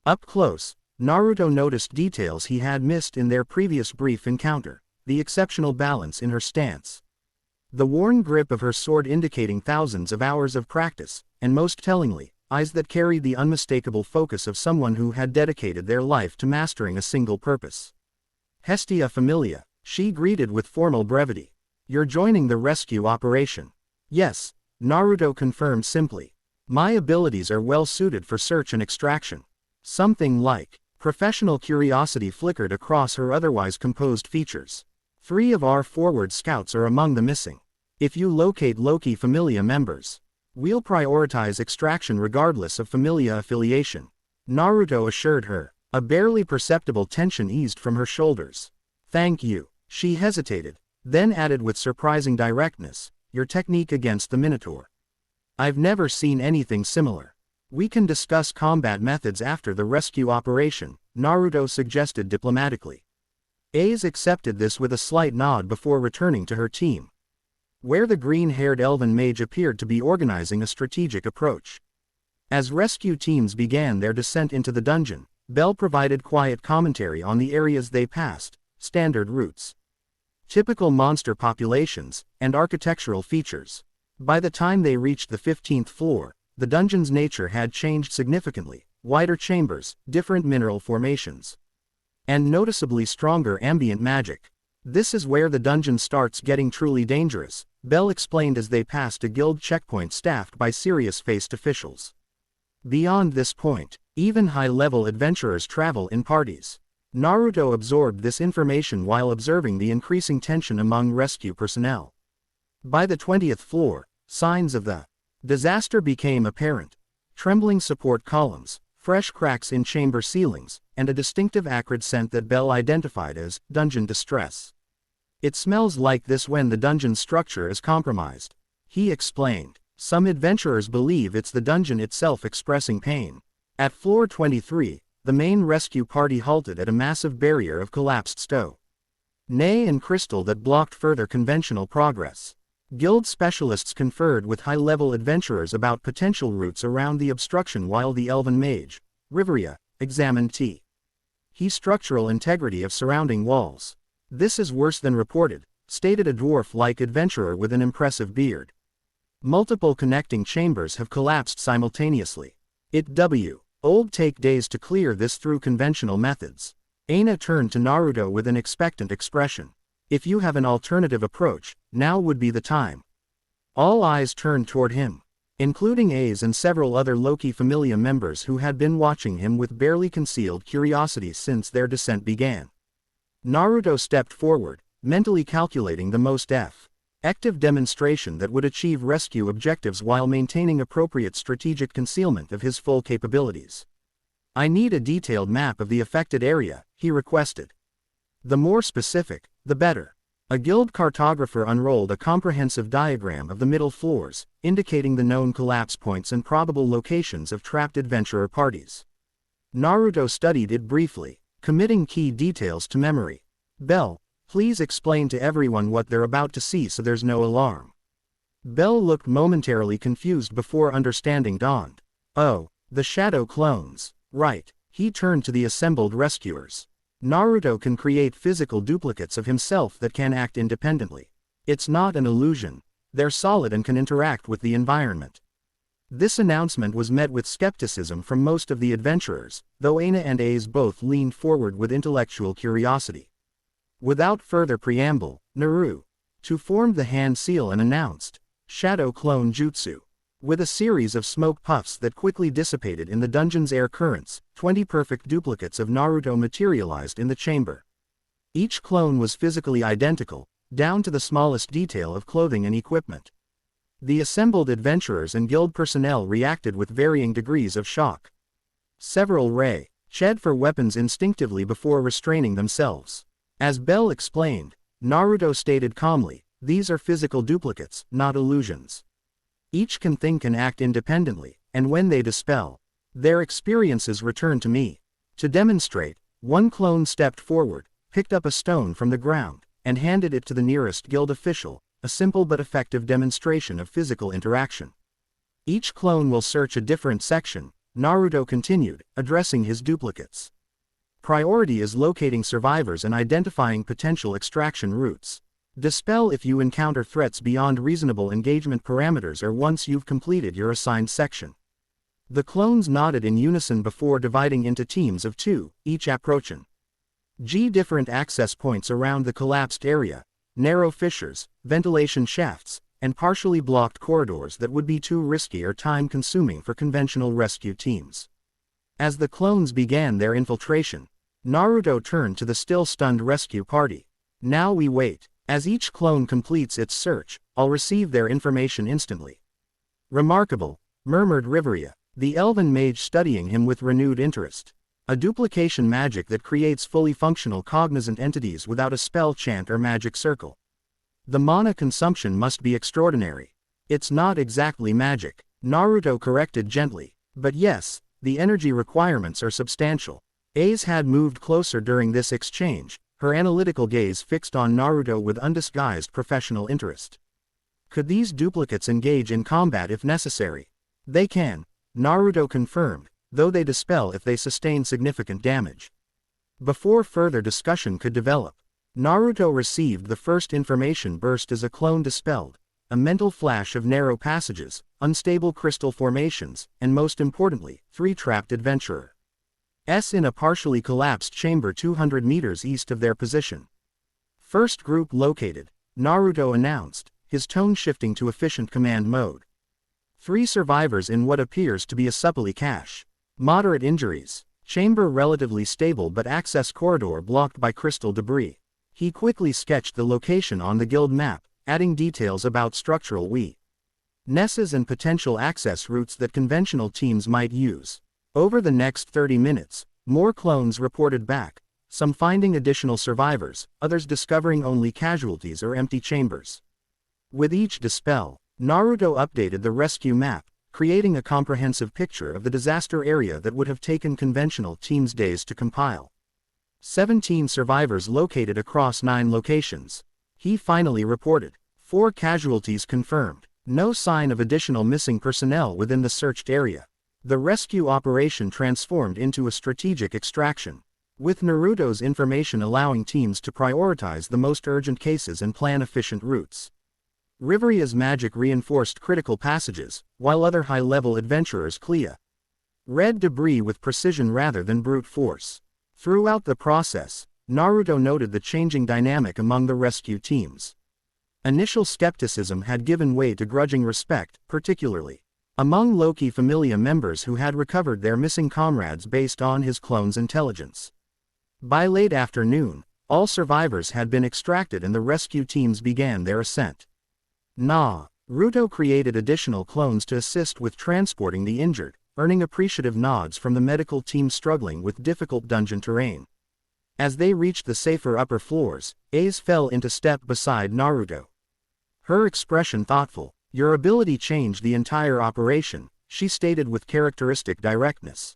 Up close, Naruto noticed details he had missed in their previous brief encounter, the exceptional balance in her stance, the worn grip of her sword indicating thousands of hours of practice, and most tellingly, eyes that carried the unmistakable focus of someone who had dedicated their life to mastering a single purpose. Hestia Familia, she greeted with formal brevity. You're joining the rescue operation. Yes, Naruto confirmed simply. My abilities are well suited for search and extraction. Something like professional curiosity flickered across her otherwise composed features. 3 of our forward scouts are among the missing. If you locate Loki Familia members, we'll prioritize extraction regardless of Familia affiliation, Naruto assured her. A barely perceptible tension eased from her shoulders. Thank you. She hesitated, then added with surprising directness, your technique against the Minotaur. I've never seen anything similar. We can discuss combat methods after the rescue operation, Naruto suggested diplomatically. Ace accepted this with a slight nod before returning to her team, where the green-haired elven mage appeared to be organizing a strategic approach. As rescue teams began their descent into the dungeon, Belle provided quiet commentary on the areas they passed, standard routes, typical monster populations, and architectural features. By the time they reached the 15th floor, the dungeon's nature had changed significantly, wider chambers, different mineral formations, and noticeably stronger ambient magic. This is where the dungeon starts getting truly dangerous, Belle explained as they passed a guild checkpoint staffed by serious-faced officials. Beyond this point, even high-level adventurers travel in parties. Naruto absorbed this information while observing the increasing tension among rescue personnel. By the 20th floor, signs of the disaster became apparent. Trembling support columns, fresh cracks in chamber ceilings, and a distinctive acrid scent that Belle identified as dungeon distress. It smells like this when the dungeon structure is compromised, he explained. Some adventurers believe it's the dungeon itself expressing pain. At floor 23, the main rescue party halted at a massive barrier of collapsed stone and crystal that blocked further conventional progress. Guild specialists conferred with high-level adventurers about potential routes around the obstruction while the elven mage, Riveria, examined the structural integrity of surrounding walls. This is worse than reported, stated a dwarf-like adventurer with an impressive beard. Multiple connecting chambers have collapsed simultaneously. It'll take days to clear this through conventional methods. Aina turned to Naruto with an expectant expression. If you have an alternative approach, now would be the time. All eyes turned toward him, including Ace and several other Loki Familia members who had been watching him with barely concealed curiosity since their descent began. Naruto stepped forward, mentally calculating the most effective demonstration that would achieve rescue objectives while maintaining appropriate strategic concealment of his full capabilities. I need a detailed map of the affected area, he requested. The more specific, the better. A guild cartographer unrolled a comprehensive diagram of the middle floors, indicating the known collapse points and probable locations of trapped adventurer parties. Naruto studied it briefly, committing key details to memory. Belle, please explain to everyone what they're about to see so there's no alarm. Belle looked momentarily confused before understanding dawned. Oh, the shadow clones. Right. He turned to the assembled rescuers. Naruto can create physical duplicates of himself that can act independently. It's not an illusion. They're solid and can interact with the environment. This announcement was met with skepticism from most of the adventurers, though Aina and Ace both leaned forward with intellectual curiosity. Without further preamble, Naruto formed the hand seal and announced, Shadow Clone Jutsu. With a series of smoke puffs that quickly dissipated in the dungeon's air currents, 20 perfect duplicates of Naruto materialized in the chamber. Each clone was physically identical, down to the smallest detail of clothing and equipment. The assembled adventurers and guild personnel reacted with varying degrees of shock. Several shed for weapons instinctively before restraining themselves. As Bell explained, Naruto stated calmly, "These are physical duplicates, not illusions. Each can think and act independently, and when they dispel, their experiences return to me." To demonstrate, one clone stepped forward, picked up a stone from the ground, and handed it to the nearest guild official, a simple but effective demonstration of physical interaction. "Each clone will search a different section," Naruto continued, addressing his duplicates. "Priority is locating survivors and identifying potential extraction routes. Dispel if you encounter threats beyond reasonable engagement parameters or once you've completed your assigned section." The clones nodded in unison before dividing into teams of 2, each approaching different access points around the collapsed area, narrow fissures, ventilation shafts, and partially blocked corridors that would be too risky or time-consuming for conventional rescue teams. As the clones began their infiltration, Naruto turned to the still-stunned rescue party. "Now we wait. As each clone completes its search, I'll receive their information instantly." "Remarkable," murmured Riveria, the elven mage studying him with renewed interest. "A duplication magic that creates fully functional cognizant entities without a spell chant or magic circle. The mana consumption must be extraordinary." "It's not exactly magic," Naruto corrected gently. "But yes, the energy requirements are substantial." Ace had moved closer during this exchange, her analytical gaze fixed on Naruto with undisguised professional interest. "Could these duplicates engage in combat if necessary?" "They can," Naruto confirmed, "though they dispel if they sustain significant damage." Before further discussion could develop, Naruto received the first information burst as a clone dispelled, a mental flash of narrow passages, unstable crystal formations, and most importantly, 3 trapped adventurers in a partially collapsed chamber 200 meters east of their position. "First group located," Naruto announced, his tone shifting to efficient command mode. 3 survivors in what appears to be a supply cache. Moderate injuries. Chamber relatively stable but access corridor blocked by crystal debris. He quickly sketched the location on the guild map, adding details about structural weaknesses and potential access routes that conventional teams might use. Over the next 30 minutes, more clones reported back, some finding additional survivors, others discovering only casualties or empty chambers. With each dispel, Naruto updated the rescue map, creating a comprehensive picture of the disaster area that would have taken conventional teams days to compile. 17 survivors located across 9 locations. He finally reported. 4 casualties confirmed. No sign of additional missing personnel within the searched area. The rescue operation transformed into a strategic extraction, with Naruto's information allowing teams to prioritize the most urgent cases and plan efficient routes. Riveria's magic reinforced critical passages, while other high-level adventurers cleared debris with precision rather than brute force. Throughout the process, Naruto noted the changing dynamic among the rescue teams. Initial skepticism had given way to grudging respect, particularly among Hestia Familia members who had recovered their missing comrades based on his clone's intelligence. By late afternoon, all survivors had been extracted and the rescue teams began their ascent. Naruto created additional clones to assist with transporting the injured, earning appreciative nods from the medical team struggling with difficult dungeon terrain. As they reached the safer upper floors, Ace fell into step beside Naruto. Her expression thoughtful. "Your ability changed the entire operation," she stated with characteristic directness.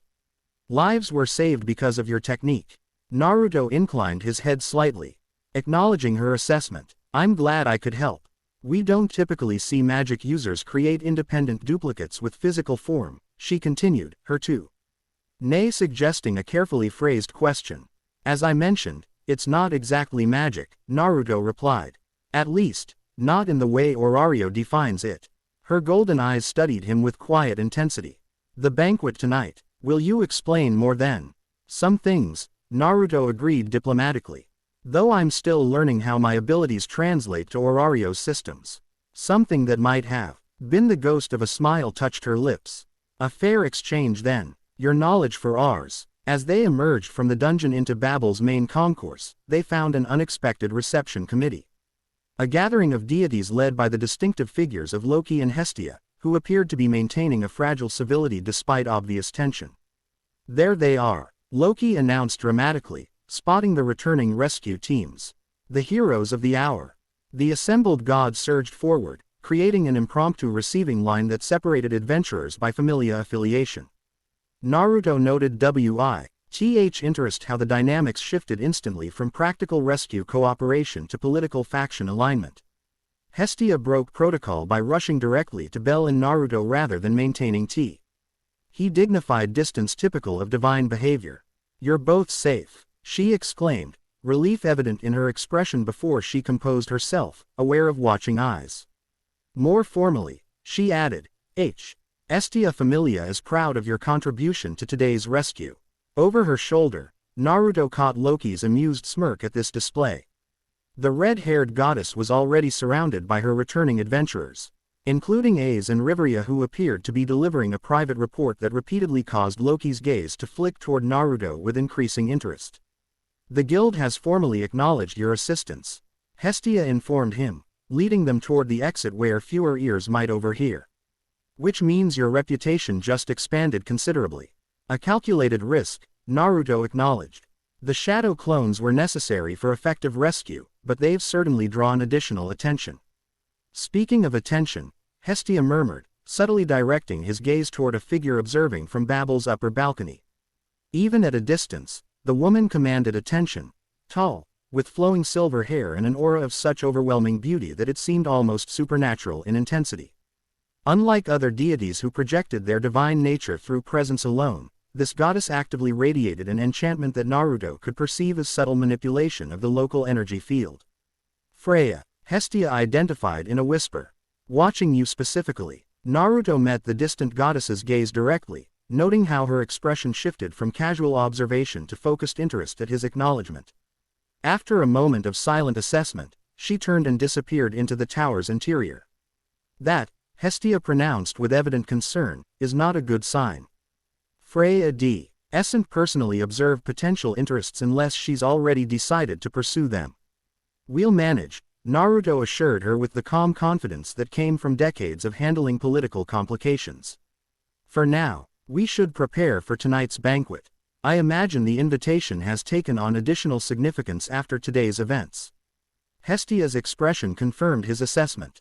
"Lives were saved because of your technique." Naruto inclined his head slightly, acknowledging her assessment. "I'm glad I could help. We don't typically see magic users create independent duplicates with physical form," she continued, her tone suggesting a carefully phrased question. "As I mentioned, it's not exactly magic," Naruto replied. "At least, not in the way Orario defines it." Her golden eyes studied him with quiet intensity. "The banquet tonight. Will you explain more then?" "Some things," Naruto agreed diplomatically. "Though I'm still learning how my abilities translate to Orario's systems. Something that might have Bin the ghost of a smile touched her lips. A fair exchange then. Your knowledge for ours. As they emerged from the dungeon into Babel's main concourse, they found an unexpected reception committee. A gathering of deities led by the distinctive figures of Loki and Hestia, who appeared to be maintaining a fragile civility despite obvious tension. There they are, Loki announced dramatically, spotting the returning rescue teams. The heroes of the hour. The assembled gods surged forward, creating an impromptu receiving line that separated adventurers by familia affiliation. Naruto noted WITH interest how the dynamics shifted instantly from practical rescue cooperation to political faction alignment. Hestia broke protocol by rushing directly to Bell and Naruto rather than maintaining He dignified distance typical of divine behavior. You're both safe, she exclaimed, relief evident in her expression before she composed herself, aware of watching eyes. More formally, she added, Hestia Familia is proud of your contribution to today's rescue. Over her shoulder, Naruto caught Loki's amused smirk at this display. The red-haired goddess was already surrounded by her returning adventurers, including Aiz and Riveria, who appeared to be delivering a private report that repeatedly caused Loki's gaze to flick toward Naruto with increasing interest. The guild has formally acknowledged your assistance, Hestia informed him, leading them toward the exit where fewer ears might overhear. Which means your reputation just expanded considerably. A calculated risk, Naruto acknowledged. The shadow clones were necessary for effective rescue, but they've certainly drawn additional attention. Speaking of attention, Hestia murmured, subtly directing his gaze toward a figure observing from Babel's upper balcony. Even at a distance, the woman commanded attention, tall, with flowing silver hair and an aura of such overwhelming beauty that it seemed almost supernatural in intensity. Unlike other deities who projected their divine nature through presence alone, this goddess actively radiated an enchantment that Naruto could perceive as subtle manipulation of the local energy field. Freya, Hestia identified in a whisper. Watching you specifically. Naruto met the distant goddess's gaze directly, noting how her expression shifted from casual observation to focused interest at his acknowledgement. After a moment of silent assessment, she turned and disappeared into the tower's interior. That, Hestia pronounced with evident concern, is not a good sign. Freya doesn't personally observe potential interests unless she's already decided to pursue them. We'll manage, Naruto assured her with the calm confidence that came from decades of handling political complications. For now, we should prepare for tonight's banquet. I imagine the invitation has taken on additional significance after today's events. Hestia's expression confirmed his assessment.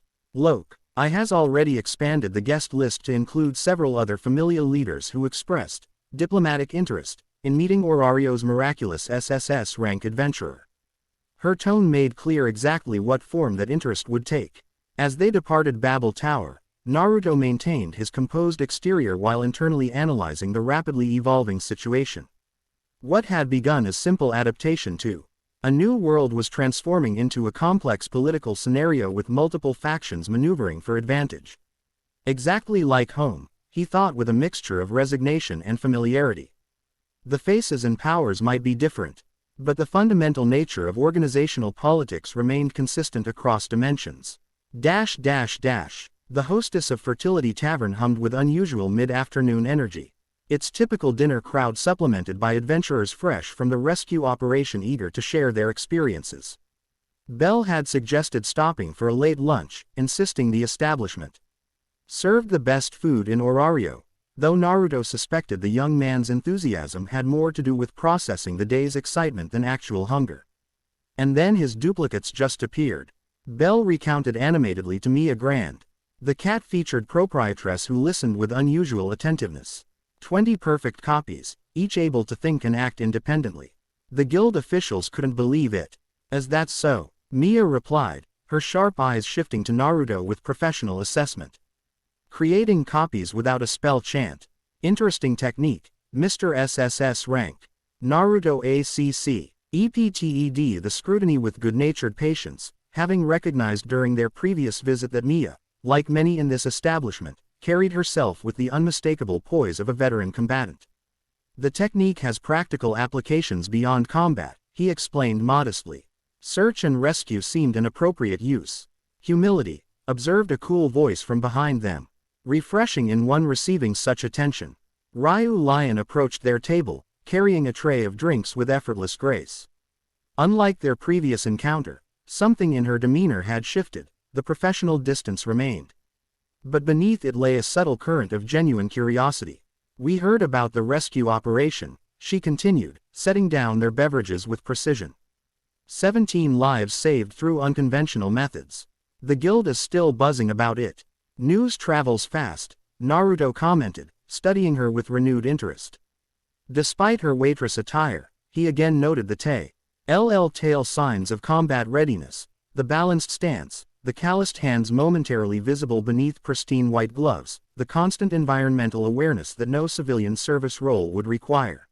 I has already expanded the guest list to include several other familial leaders who expressed diplomatic interest in meeting Orario's miraculous SSS-Rank adventurer. Her tone made clear exactly what form that interest would take. As they departed Babel Tower, Naruto maintained his composed exterior while internally analyzing the rapidly evolving situation. What had begun as simple adaptation to a new world was transforming into a complex political scenario with multiple factions maneuvering for advantage. Exactly like home, he thought with a mixture of resignation and familiarity. The faces and powers might be different, but the fundamental nature of organizational politics remained consistent across dimensions. The hostess of Fertility Tavern hummed with unusual mid-afternoon energy. Its typical dinner crowd supplemented by adventurers fresh from the rescue operation eager to share their experiences. Bell had suggested stopping for a late lunch, insisting the establishment served the best food in Orario, though Naruto suspected the young man's enthusiasm had more to do with processing the day's excitement than actual hunger. And then his duplicates just appeared. Bell recounted animatedly to Mia Grand, the cat-featured proprietress who listened with unusual attentiveness. 20 perfect copies, each able to think and act independently. The guild officials couldn't believe it. Is that so? Mia replied, her sharp eyes shifting to Naruto with professional assessment. Creating copies without a spell chant. Interesting technique, Mr. SSS-Rank. Naruto ACC. EPTED the scrutiny with good-natured patience, having recognized during their previous visit that Mia, like many in this establishment, carried herself with the unmistakable poise of a veteran combatant. The technique has practical applications beyond combat, he explained modestly. Search and rescue seemed an appropriate use. Humility, observed a cool voice from behind them. Refreshing in one receiving such attention. Ryuu Lion approached their table, carrying a tray of drinks with effortless grace. Unlike their previous encounter, something in her demeanor had shifted, the professional distance remained. But beneath it lay a subtle current of genuine curiosity. We heard about the rescue operation, she continued, setting down their beverages with precision. 17 lives saved through unconventional methods. The guild is still buzzing about it. News travels fast, Naruto commented, studying her with renewed interest. Despite her waitress attire, he again noted the telltale signs of combat readiness, the balanced stance, the calloused hands momentarily visible beneath pristine white gloves, the constant environmental awareness that no civilian service role would require.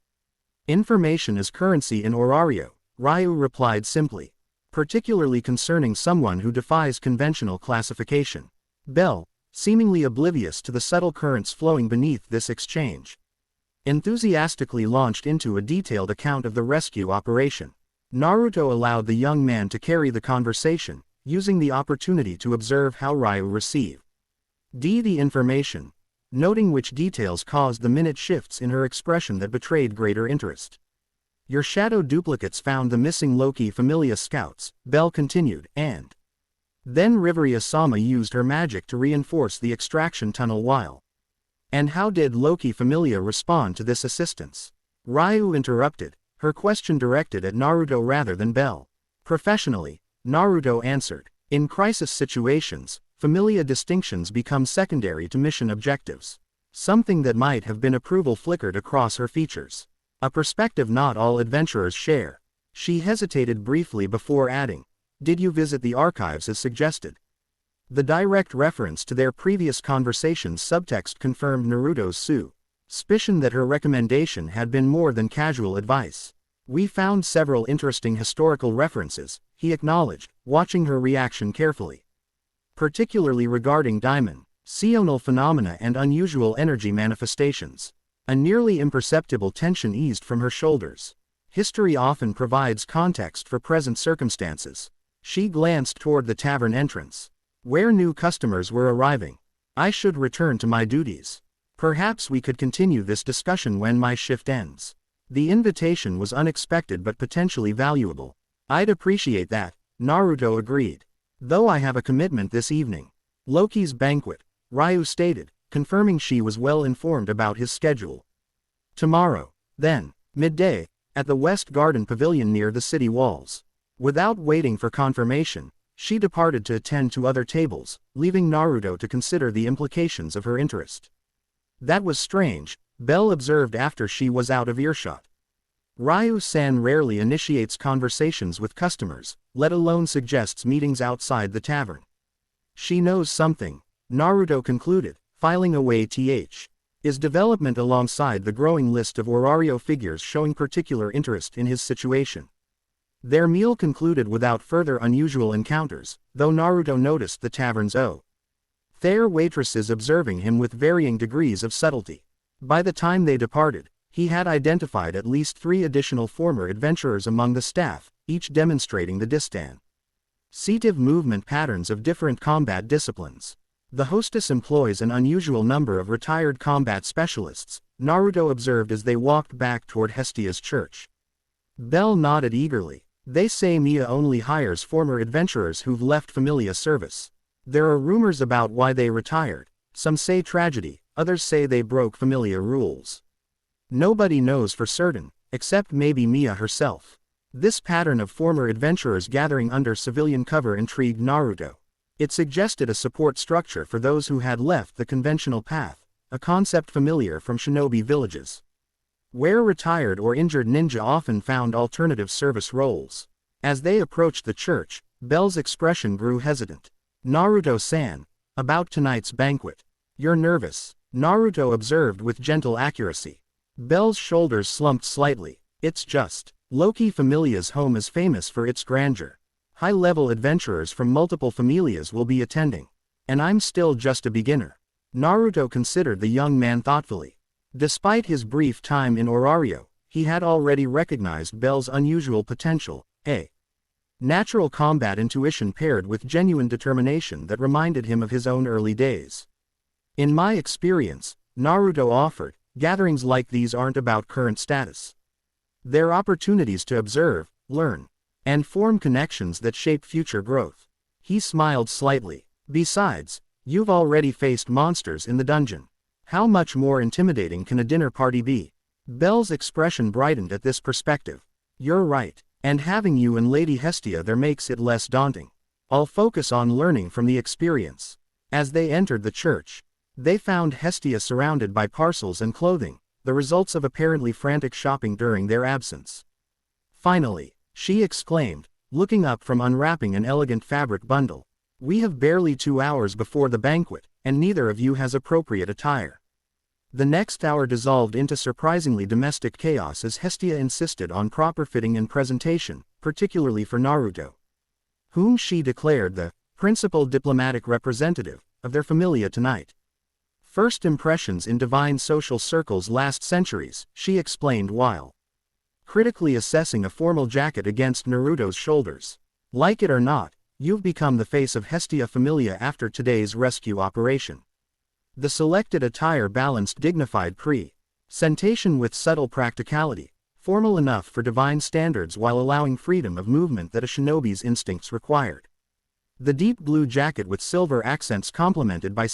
Information is currency in Orario, Ryuu replied simply. Particularly concerning someone who defies conventional classification. Bell, seemingly oblivious to the subtle currents flowing beneath this exchange, enthusiastically launched into a detailed account of the rescue operation. Naruto allowed the young man to carry the conversation, using the opportunity to observe how Ryuu received the information, noting which details caused the minute shifts in her expression that betrayed greater interest. Your shadow duplicates found the missing Loki Familia scouts, Bell continued, and then Riveria-sama used her magic to reinforce the extraction tunnel while. And how did Loki Familia respond to this assistance? Ryuu interrupted, her question directed at Naruto rather than Bell. Professionally, Naruto answered, in crisis situations, Familia distinctions become secondary to mission objectives. Something that might have been approval flickered across her features. A perspective not all adventurers share. She hesitated briefly before adding, did you visit the archives as suggested? The direct reference to their previous conversation's subtext confirmed Naruto's suspicion that her recommendation had been more than casual advice. We found several interesting historical references, he acknowledged, watching her reaction carefully. Particularly regarding dimensional phenomena and unusual energy manifestations. A nearly imperceptible tension eased from her shoulders. History often provides context for present circumstances. She glanced toward the tavern entrance, where new customers were arriving. I should return to my duties. Perhaps we could continue this discussion when my shift ends. The invitation was unexpected but potentially valuable. I'd appreciate that, Naruto agreed. Though I have a commitment this evening. Loki's banquet, Ryuu stated, confirming she was well informed about his schedule. Tomorrow, then, midday, at the West Garden Pavilion near the city walls. Without waiting for confirmation, she departed to attend to other tables, leaving Naruto to consider the implications of her interest. That was strange, Bell observed after she was out of earshot. Ryu-san rarely initiates conversations with customers, let alone suggests meetings outside the tavern. She knows something, Naruto concluded, filing away his development alongside the growing list of Orario figures showing particular interest in his situation. Their meal concluded without further unusual encounters, though Naruto noticed the tavern's fair waitresses observing him with varying degrees of subtlety. By the time they departed, he had identified at least 3 additional former adventurers among the staff, each demonstrating the distinctive movement patterns of different combat disciplines. The hostess employs an unusual number of retired combat specialists, Naruto observed as they walked back toward Hestia's church. Bell nodded eagerly. They say Mia only hires former adventurers who've left Familia service. There are rumors about why they retired. Some say tragedy, others say they broke Familia rules. Nobody knows for certain, except maybe Mia herself. This pattern of former adventurers gathering under civilian cover intrigued Naruto. It suggested a support structure for those who had left the conventional path, a concept familiar from shinobi villages, where retired or injured ninja often found alternative service roles. As they approached the church, Bell's expression grew hesitant. Naruto-san, about tonight's banquet. You're nervous, Naruto observed with gentle accuracy. Bell's shoulders slumped slightly. It's just, Loki Familia's home is famous for its grandeur. High-level adventurers from multiple familias will be attending. And I'm still just a beginner. Naruto considered the young man thoughtfully. Despite his brief time in Orario, he had already recognized Bell's unusual potential. Natural combat intuition paired with genuine determination that reminded him of his own early days. In my experience, Naruto offered, gatherings like these aren't about current status. They're opportunities to observe, learn, and form connections that shape future growth. He smiled slightly. Besides, you've already faced monsters in the dungeon. How much more intimidating can a dinner party be? Bell's expression brightened at this perspective. You're right, and having you and Lady Hestia there makes it less daunting. I'll focus on learning from the experience. As they entered the church, they found Hestia surrounded by parcels and clothing, the results of apparently frantic shopping during their absence. Finally, she exclaimed, looking up from unwrapping an elegant fabric bundle. We have barely 2 hours before the banquet, and neither of you has appropriate attire. The next hour dissolved into surprisingly domestic chaos as Hestia insisted on proper fitting and presentation, particularly for Naruto, whom she declared the principal diplomatic representative of their familia tonight. First impressions in divine social circles last centuries, she explained while critically assessing a formal jacket against Naruto's shoulders. Like it or not, you've become the face of Hestia Familia after today's rescue operation. The selected attire balanced dignified presentation with subtle practicality, formal enough for divine standards while allowing freedom of movement that a shinobi's instincts required. The deep blue jacket with silver accents complemented by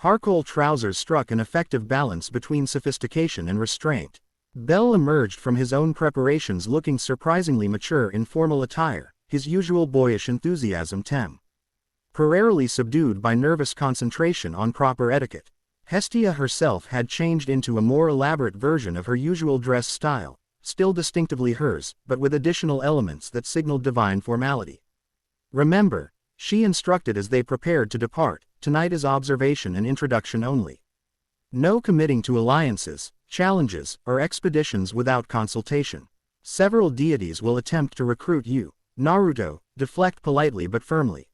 charcoal trousers struck an effective balance between sophistication and restraint. Bell emerged from his own preparations looking surprisingly mature in formal attire, his usual boyish enthusiasm temporarily subdued by nervous concentration on proper etiquette. Hestia herself had changed into a more elaborate version of her usual dress style, still distinctively hers, but with additional elements that signaled divine formality. Remember, she instructed as they prepared to depart, tonight is observation and introduction only. No committing to alliances, challenges, or expeditions without consultation. Several deities will attempt to recruit you, Naruto, deflect politely but firmly.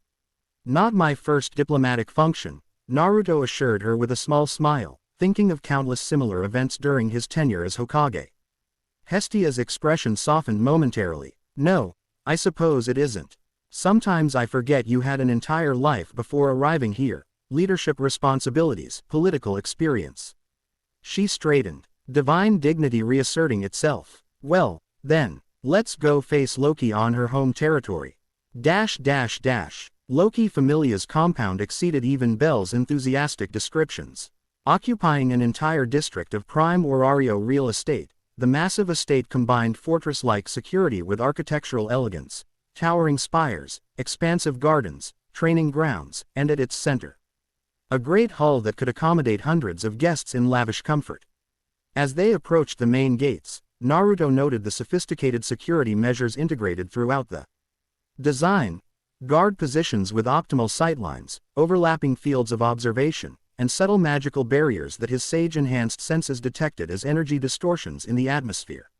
Not my first diplomatic function, Naruto assured her with a small smile, thinking of countless similar events during his tenure as Hokage. Hestia's expression softened momentarily. No, I suppose it isn't. Sometimes I forget you had an entire life before arriving here, leadership responsibilities, political experience. She straightened, divine dignity reasserting itself. Well, then, let's go face Loki on her home territory. Loki Familia's compound exceeded even Bell's enthusiastic descriptions. Occupying an entire district of prime Orario real estate, the massive estate combined fortress-like security with architectural elegance, towering spires, expansive gardens, training grounds, and at its center, a great hall that could accommodate hundreds of guests in lavish comfort. As they approached the main gates, Naruto noted the sophisticated security measures integrated throughout the design. Guard positions with optimal sightlines, overlapping fields of observation, and subtle magical barriers that his sage-enhanced senses detected as energy distortions in the atmosphere.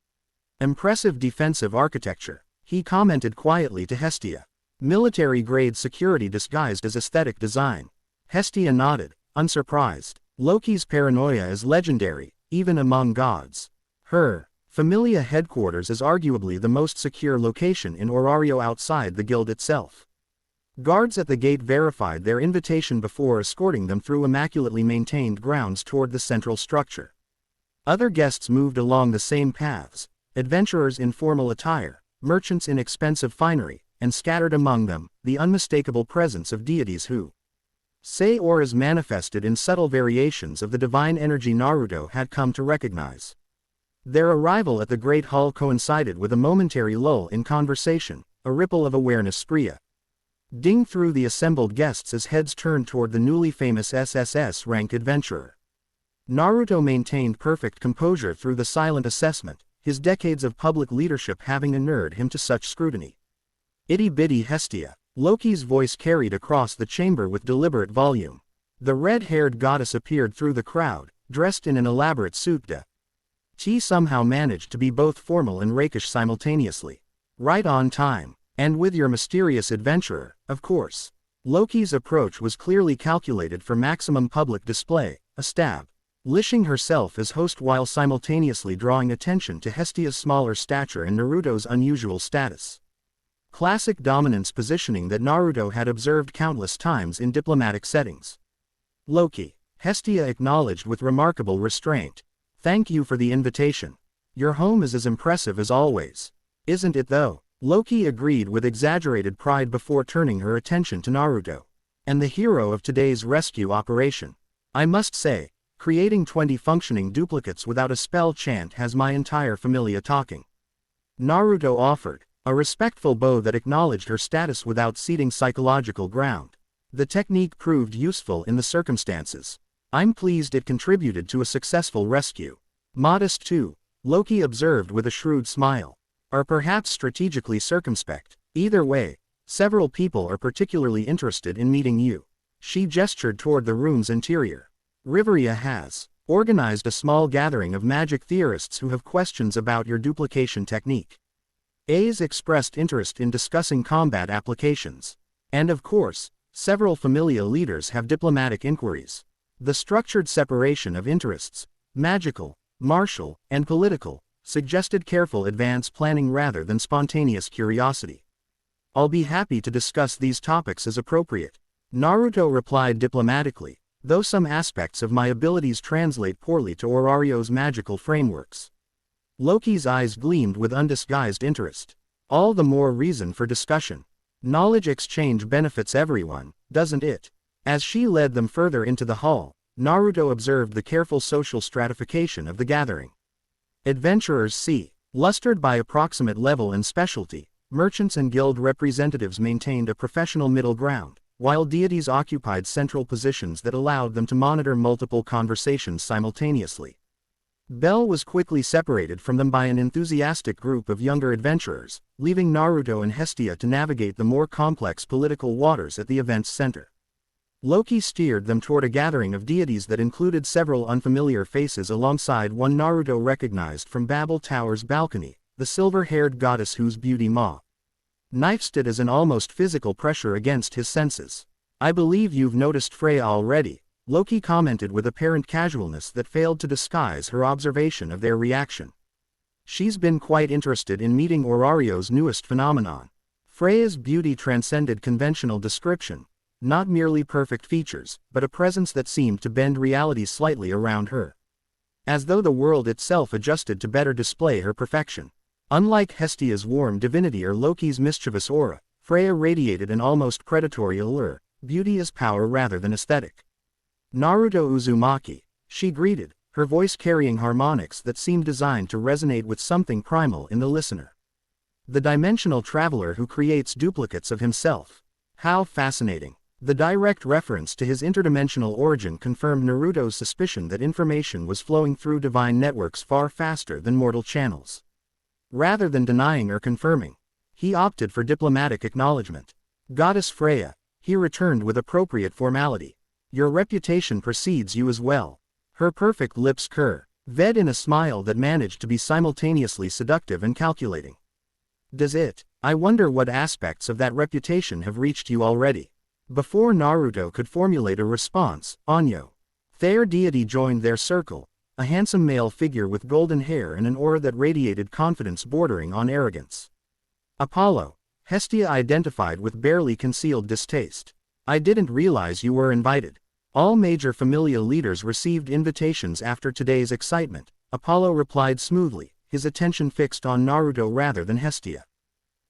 Impressive defensive architecture, he commented quietly to Hestia. Military-grade security disguised as aesthetic design. Hestia nodded, unsurprised. Loki's paranoia is legendary, even among gods. Her Familia headquarters is arguably the most secure location in Orario outside the guild itself. Guards at the gate verified their invitation before escorting them through immaculately maintained grounds toward the central structure. Other guests moved along the same paths, adventurers in formal attire, merchants in expensive finery, and scattered among them, the unmistakable presence of deities who say auras manifested in subtle variations of the divine energy Naruto had come to recognize. Their arrival at the Great Hall coincided with a momentary lull in conversation, a ripple of awareness spreading through the assembled guests as heads turned toward the newly famous SSS-Rank adventurer. Naruto maintained perfect composure through the silent assessment, his decades of public leadership having inured him to such scrutiny. Itty-bitty Hestia, Loki's voice carried across the chamber with deliberate volume. The red-haired goddess appeared through the crowd, dressed in an elaborate suit She somehow managed to be both formal and rakish simultaneously. Right on time. And with your mysterious adventurer, of course. Loki's approach was clearly calculated for maximum public display, establishing herself as host while simultaneously drawing attention to Hestia's smaller stature and Naruto's unusual status. Classic dominance positioning that Naruto had observed countless times in diplomatic settings. Loki. Hestia acknowledged with remarkable restraint. Thank you for the invitation. Your home is as impressive as always. Isn't it though? Loki agreed with exaggerated pride before turning her attention to Naruto. And the hero of today's rescue operation. I must say, creating 20 functioning duplicates without a spell chant has my entire familia talking. Naruto offered, a respectful bow that acknowledged her status without ceding psychological ground. The technique proved useful in the circumstances. I'm pleased it contributed to a successful rescue. Modest too, Loki observed with a shrewd smile. Or perhaps strategically circumspect. Either way, several people are particularly interested in meeting you. She gestured toward the room's interior. Riveria has organized a small gathering of magic theorists who have questions about your duplication technique. A's expressed interest in discussing combat applications. And of course, several familia leaders have diplomatic inquiries. The structured separation of interests, magical, martial, and political, suggested careful advance planning rather than spontaneous curiosity. I'll be happy to discuss these topics as appropriate. Naruto replied diplomatically, though some aspects of my abilities translate poorly to Orario's magical frameworks. Loki's eyes gleamed with undisguised interest. All the more reason for discussion. Knowledge exchange benefits everyone, doesn't it? As she led them further into the hall, Naruto observed the careful social stratification of the gathering. Adventurers C. Lustered by approximate level and specialty, merchants and guild representatives maintained a professional middle ground, while deities occupied central positions that allowed them to monitor multiple conversations simultaneously. Bell was quickly separated from them by an enthusiastic group of younger adventurers, leaving Naruto and Hestia to navigate the more complex political waters at the event's center. Loki steered them toward a gathering of deities that included several unfamiliar faces alongside one Naruto recognized from Babel Tower's balcony, the silver-haired goddess whose beauty Ma knifed as an almost physical pressure against his senses. I believe you've noticed Freya already, Loki commented with apparent casualness that failed to disguise her observation of their reaction. She's been quite interested in meeting Orario's newest phenomenon. Freya's beauty transcended conventional description. Not merely perfect features, but a presence that seemed to bend reality slightly around her. As though the world itself adjusted to better display her perfection. Unlike Hestia's warm divinity or Loki's mischievous aura, Freya radiated an almost predatory allure, beauty as power rather than aesthetic. Naruto Uzumaki, she greeted, her voice carrying harmonics that seemed designed to resonate with something primal in the listener. The dimensional traveler who creates duplicates of himself. How fascinating. The direct reference to his interdimensional origin confirmed Naruto's suspicion that information was flowing through divine networks far faster than mortal channels. Rather than denying or confirming, he opted for diplomatic acknowledgement. Goddess Freya, he returned with appropriate formality. Your reputation precedes you as well. Her perfect lips curved in a smile that managed to be simultaneously seductive and calculating. Does it? I wonder what aspects of that reputation have reached you already. Before Naruto could formulate a response, Anyo, their deity joined their circle, a handsome male figure with golden hair and an aura that radiated confidence bordering on arrogance. Apollo, Hestia identified with barely concealed distaste. I didn't realize you were invited. All major familia leaders received invitations after today's excitement, Apollo replied smoothly, his attention fixed on Naruto rather than Hestia.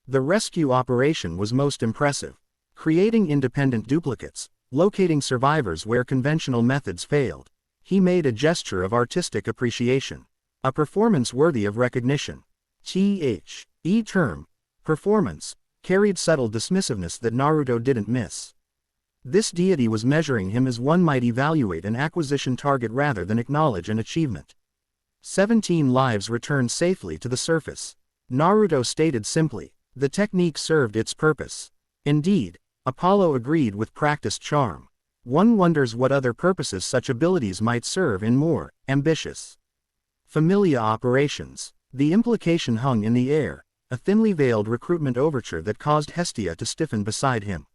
The rescue operation was most impressive. Creating independent duplicates, locating survivors where conventional methods failed. He made a gesture of artistic appreciation. A performance worthy of recognition. The term, performance, carried subtle dismissiveness that Naruto didn't miss. This deity was measuring him as one might evaluate an acquisition target rather than acknowledge an achievement. 17 lives returned safely to the surface. Naruto stated simply, the technique served its purpose. Indeed, Apollo agreed with practiced charm. One wonders what other purposes such abilities might serve in more ambitious familia operations. The implication hung in the air, a thinly veiled recruitment overture that caused Hestia to stiffen beside him.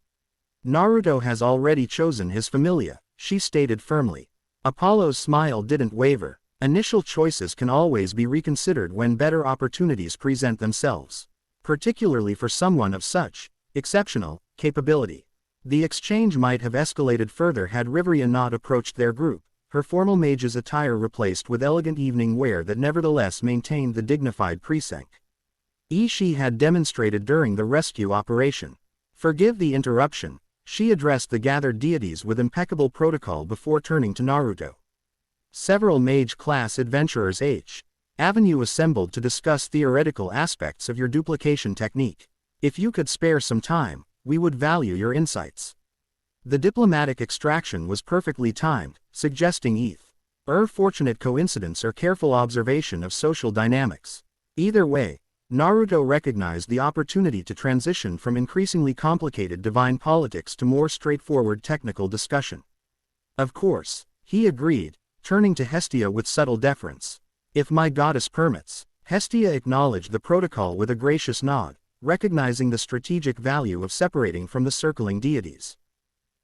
Naruto has already chosen his familia, she stated firmly. Apollo's smile didn't waver. Initial choices can always be reconsidered when better opportunities present themselves. particularly for someone of such exceptional capability. The exchange might have escalated further had Rivria not approached their group, her formal mage's attire replaced with elegant evening wear that nevertheless maintained the dignified presence she had demonstrated during the rescue operation. Forgive the interruption, she addressed the gathered deities with impeccable protocol before turning to Naruto. Several mage class adventurers H. Avenue assembled to discuss theoretical aspects of your duplication technique. If you could spare some time, we would value your insights. The diplomatic extraction was perfectly timed, suggesting fortunate coincidence or careful observation of social dynamics. Either way, Naruto recognized the opportunity to transition from increasingly complicated divine politics to more straightforward technical discussion. Of course, he agreed, turning to Hestia with subtle deference. If my goddess permits. Hestia acknowledged the protocol with a gracious nod, recognizing the strategic value of separating from the circling deities.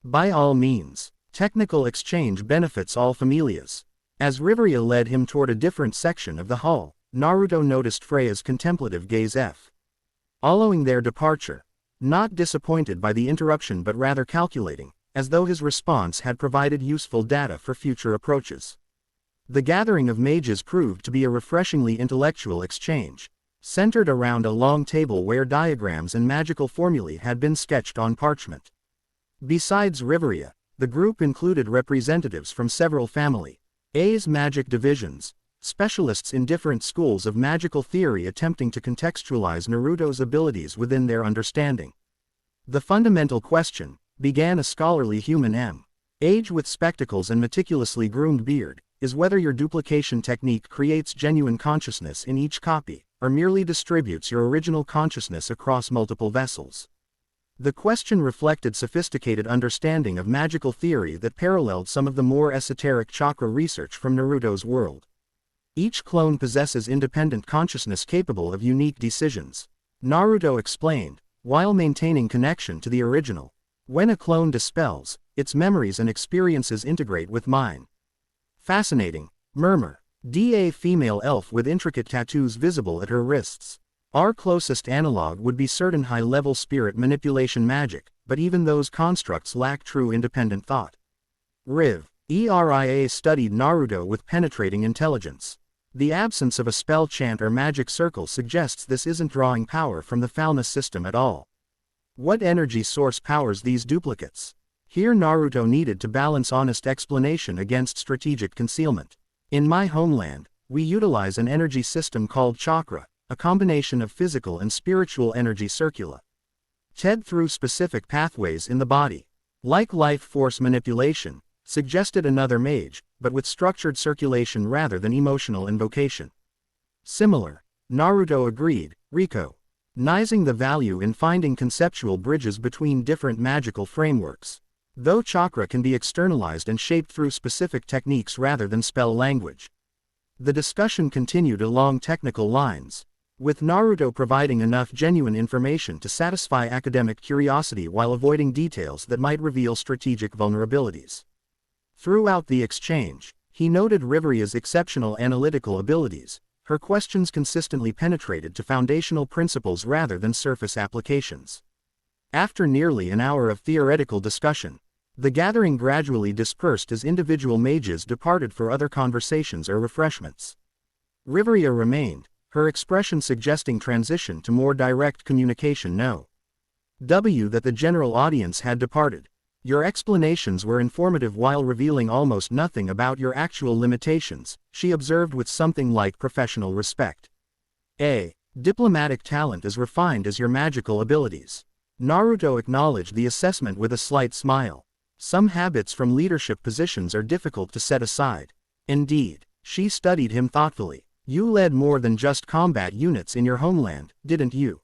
By all means, technical exchange benefits all familias. As Rivria led him toward a different section of the hall, Naruto noticed Freya's contemplative gaze following their departure, not disappointed by the interruption but rather calculating, as though his response had provided useful data for future approaches. The gathering of mages proved to be a refreshingly intellectual exchange, centered around a long table where diagrams and magical formulae had been sketched on parchment. Besides Rivria, the group included representatives from several A's magic divisions, specialists in different schools of magical theory attempting to contextualize Naruto's abilities within their understanding. The fundamental question, began a scholarly human age with spectacles and meticulously groomed beard, is whether your duplication technique creates genuine consciousness in each copy, or merely distributes your original consciousness across multiple vessels. The question reflected sophisticated understanding of magical theory that paralleled some of the more esoteric chakra research from Naruto's world. Each clone possesses independent consciousness capable of unique decisions, Naruto explained, while maintaining connection to the original. When a clone dispels, its memories and experiences integrate with mine. Fascinating, murmur. A female elf with intricate tattoos visible at her wrists. Our closest analog would be certain high-level spirit manipulation magic, but even those constructs lack true independent thought. Eria studied Naruto with penetrating intelligence. The absence of a spell chant or magic circle suggests this isn't drawing power from the Falness system at all. What energy source powers these duplicates? Here Naruto needed to balance honest explanation against strategic concealment. In my homeland, we utilize an energy system called chakra, a combination of physical and spiritual energy circula. Through specific pathways in the body. Like life force manipulation, suggested another mage, but with structured circulation rather than emotional invocation. Similar, Naruto agreed, recognizing the value in finding conceptual bridges between different magical frameworks. Though chakra can be externalized and shaped through specific techniques rather than spell language. The discussion continued along technical lines, with Naruto providing enough genuine information to satisfy academic curiosity while avoiding details that might reveal strategic vulnerabilities. Throughout the exchange, he noted Riveria's exceptional analytical abilities. Her questions consistently penetrated to foundational principles rather than surface applications. After nearly an hour of theoretical discussion, the gathering gradually dispersed as individual mages departed for other conversations or refreshments. Riveria remained, her expression suggesting transition to more direct communication. That the general audience had departed. Your explanations were informative while revealing almost nothing about your actual limitations, she observed with something like professional respect. Diplomatic talent as refined as your magical abilities. Naruto acknowledged the assessment with a slight smile. Some habits from leadership positions are difficult to set aside. Indeed, she studied him thoughtfully. You led more than just combat units in your homeland, didn't you?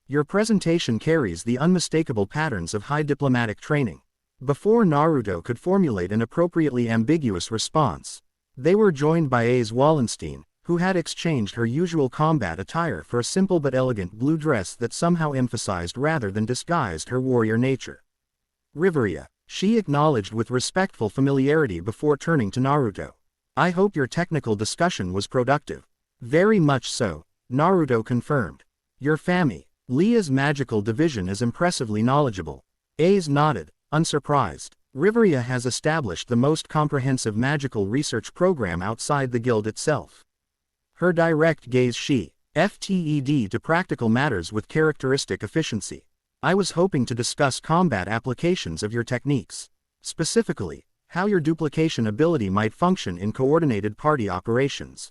Your presentation carries the unmistakable patterns of high diplomatic training. Before Naruto could formulate an appropriately ambiguous response, they were joined by A's Wallenstein, who had exchanged her usual combat attire for a simple but elegant blue dress that somehow emphasized rather than disguised her warrior nature. Riveria, she acknowledged with respectful familiarity before turning to Naruto. I hope your technical discussion was productive. Very much so, Naruto confirmed. Your Leah's magical division is impressively knowledgeable. Ace nodded, unsurprised. Riveria has established the most comprehensive magical research program outside the guild itself. Her direct gaze FTED to practical matters with characteristic efficiency. I was hoping to discuss combat applications of your techniques. Specifically, how your duplication ability might function in coordinated party operations.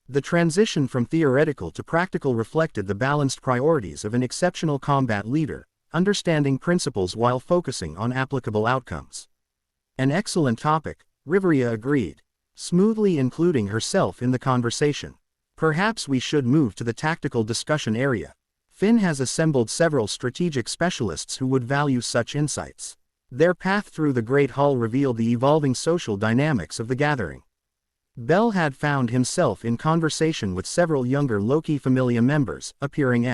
The transition from theoretical to practical reflected the balanced priorities of an exceptional combat leader, understanding principles while focusing on applicable outcomes. An excellent topic, Riveria agreed, smoothly including herself in the conversation. Perhaps we should move to the tactical discussion area. Finn has assembled several strategic specialists who would value such insights. Their path through the Great Hall revealed the evolving social dynamics of the gathering. Bell had found himself in conversation with several younger Loki Familia members, appearing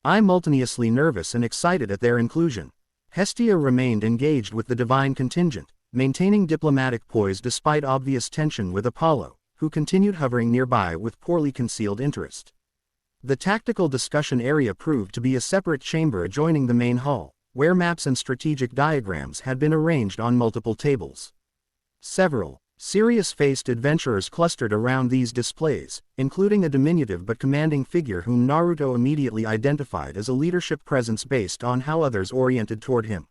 simultaneously nervous and excited at their inclusion. Hestia remained engaged with the divine contingent, maintaining diplomatic poise despite obvious tension with Apollo, who continued hovering nearby with poorly concealed interest. The tactical discussion area proved to be a separate chamber adjoining the main hall, where maps and strategic diagrams had been arranged on multiple tables. Several serious-faced adventurers clustered around these displays, including a diminutive but commanding figure whom Naruto immediately identified as a leadership presence based on how others oriented toward him.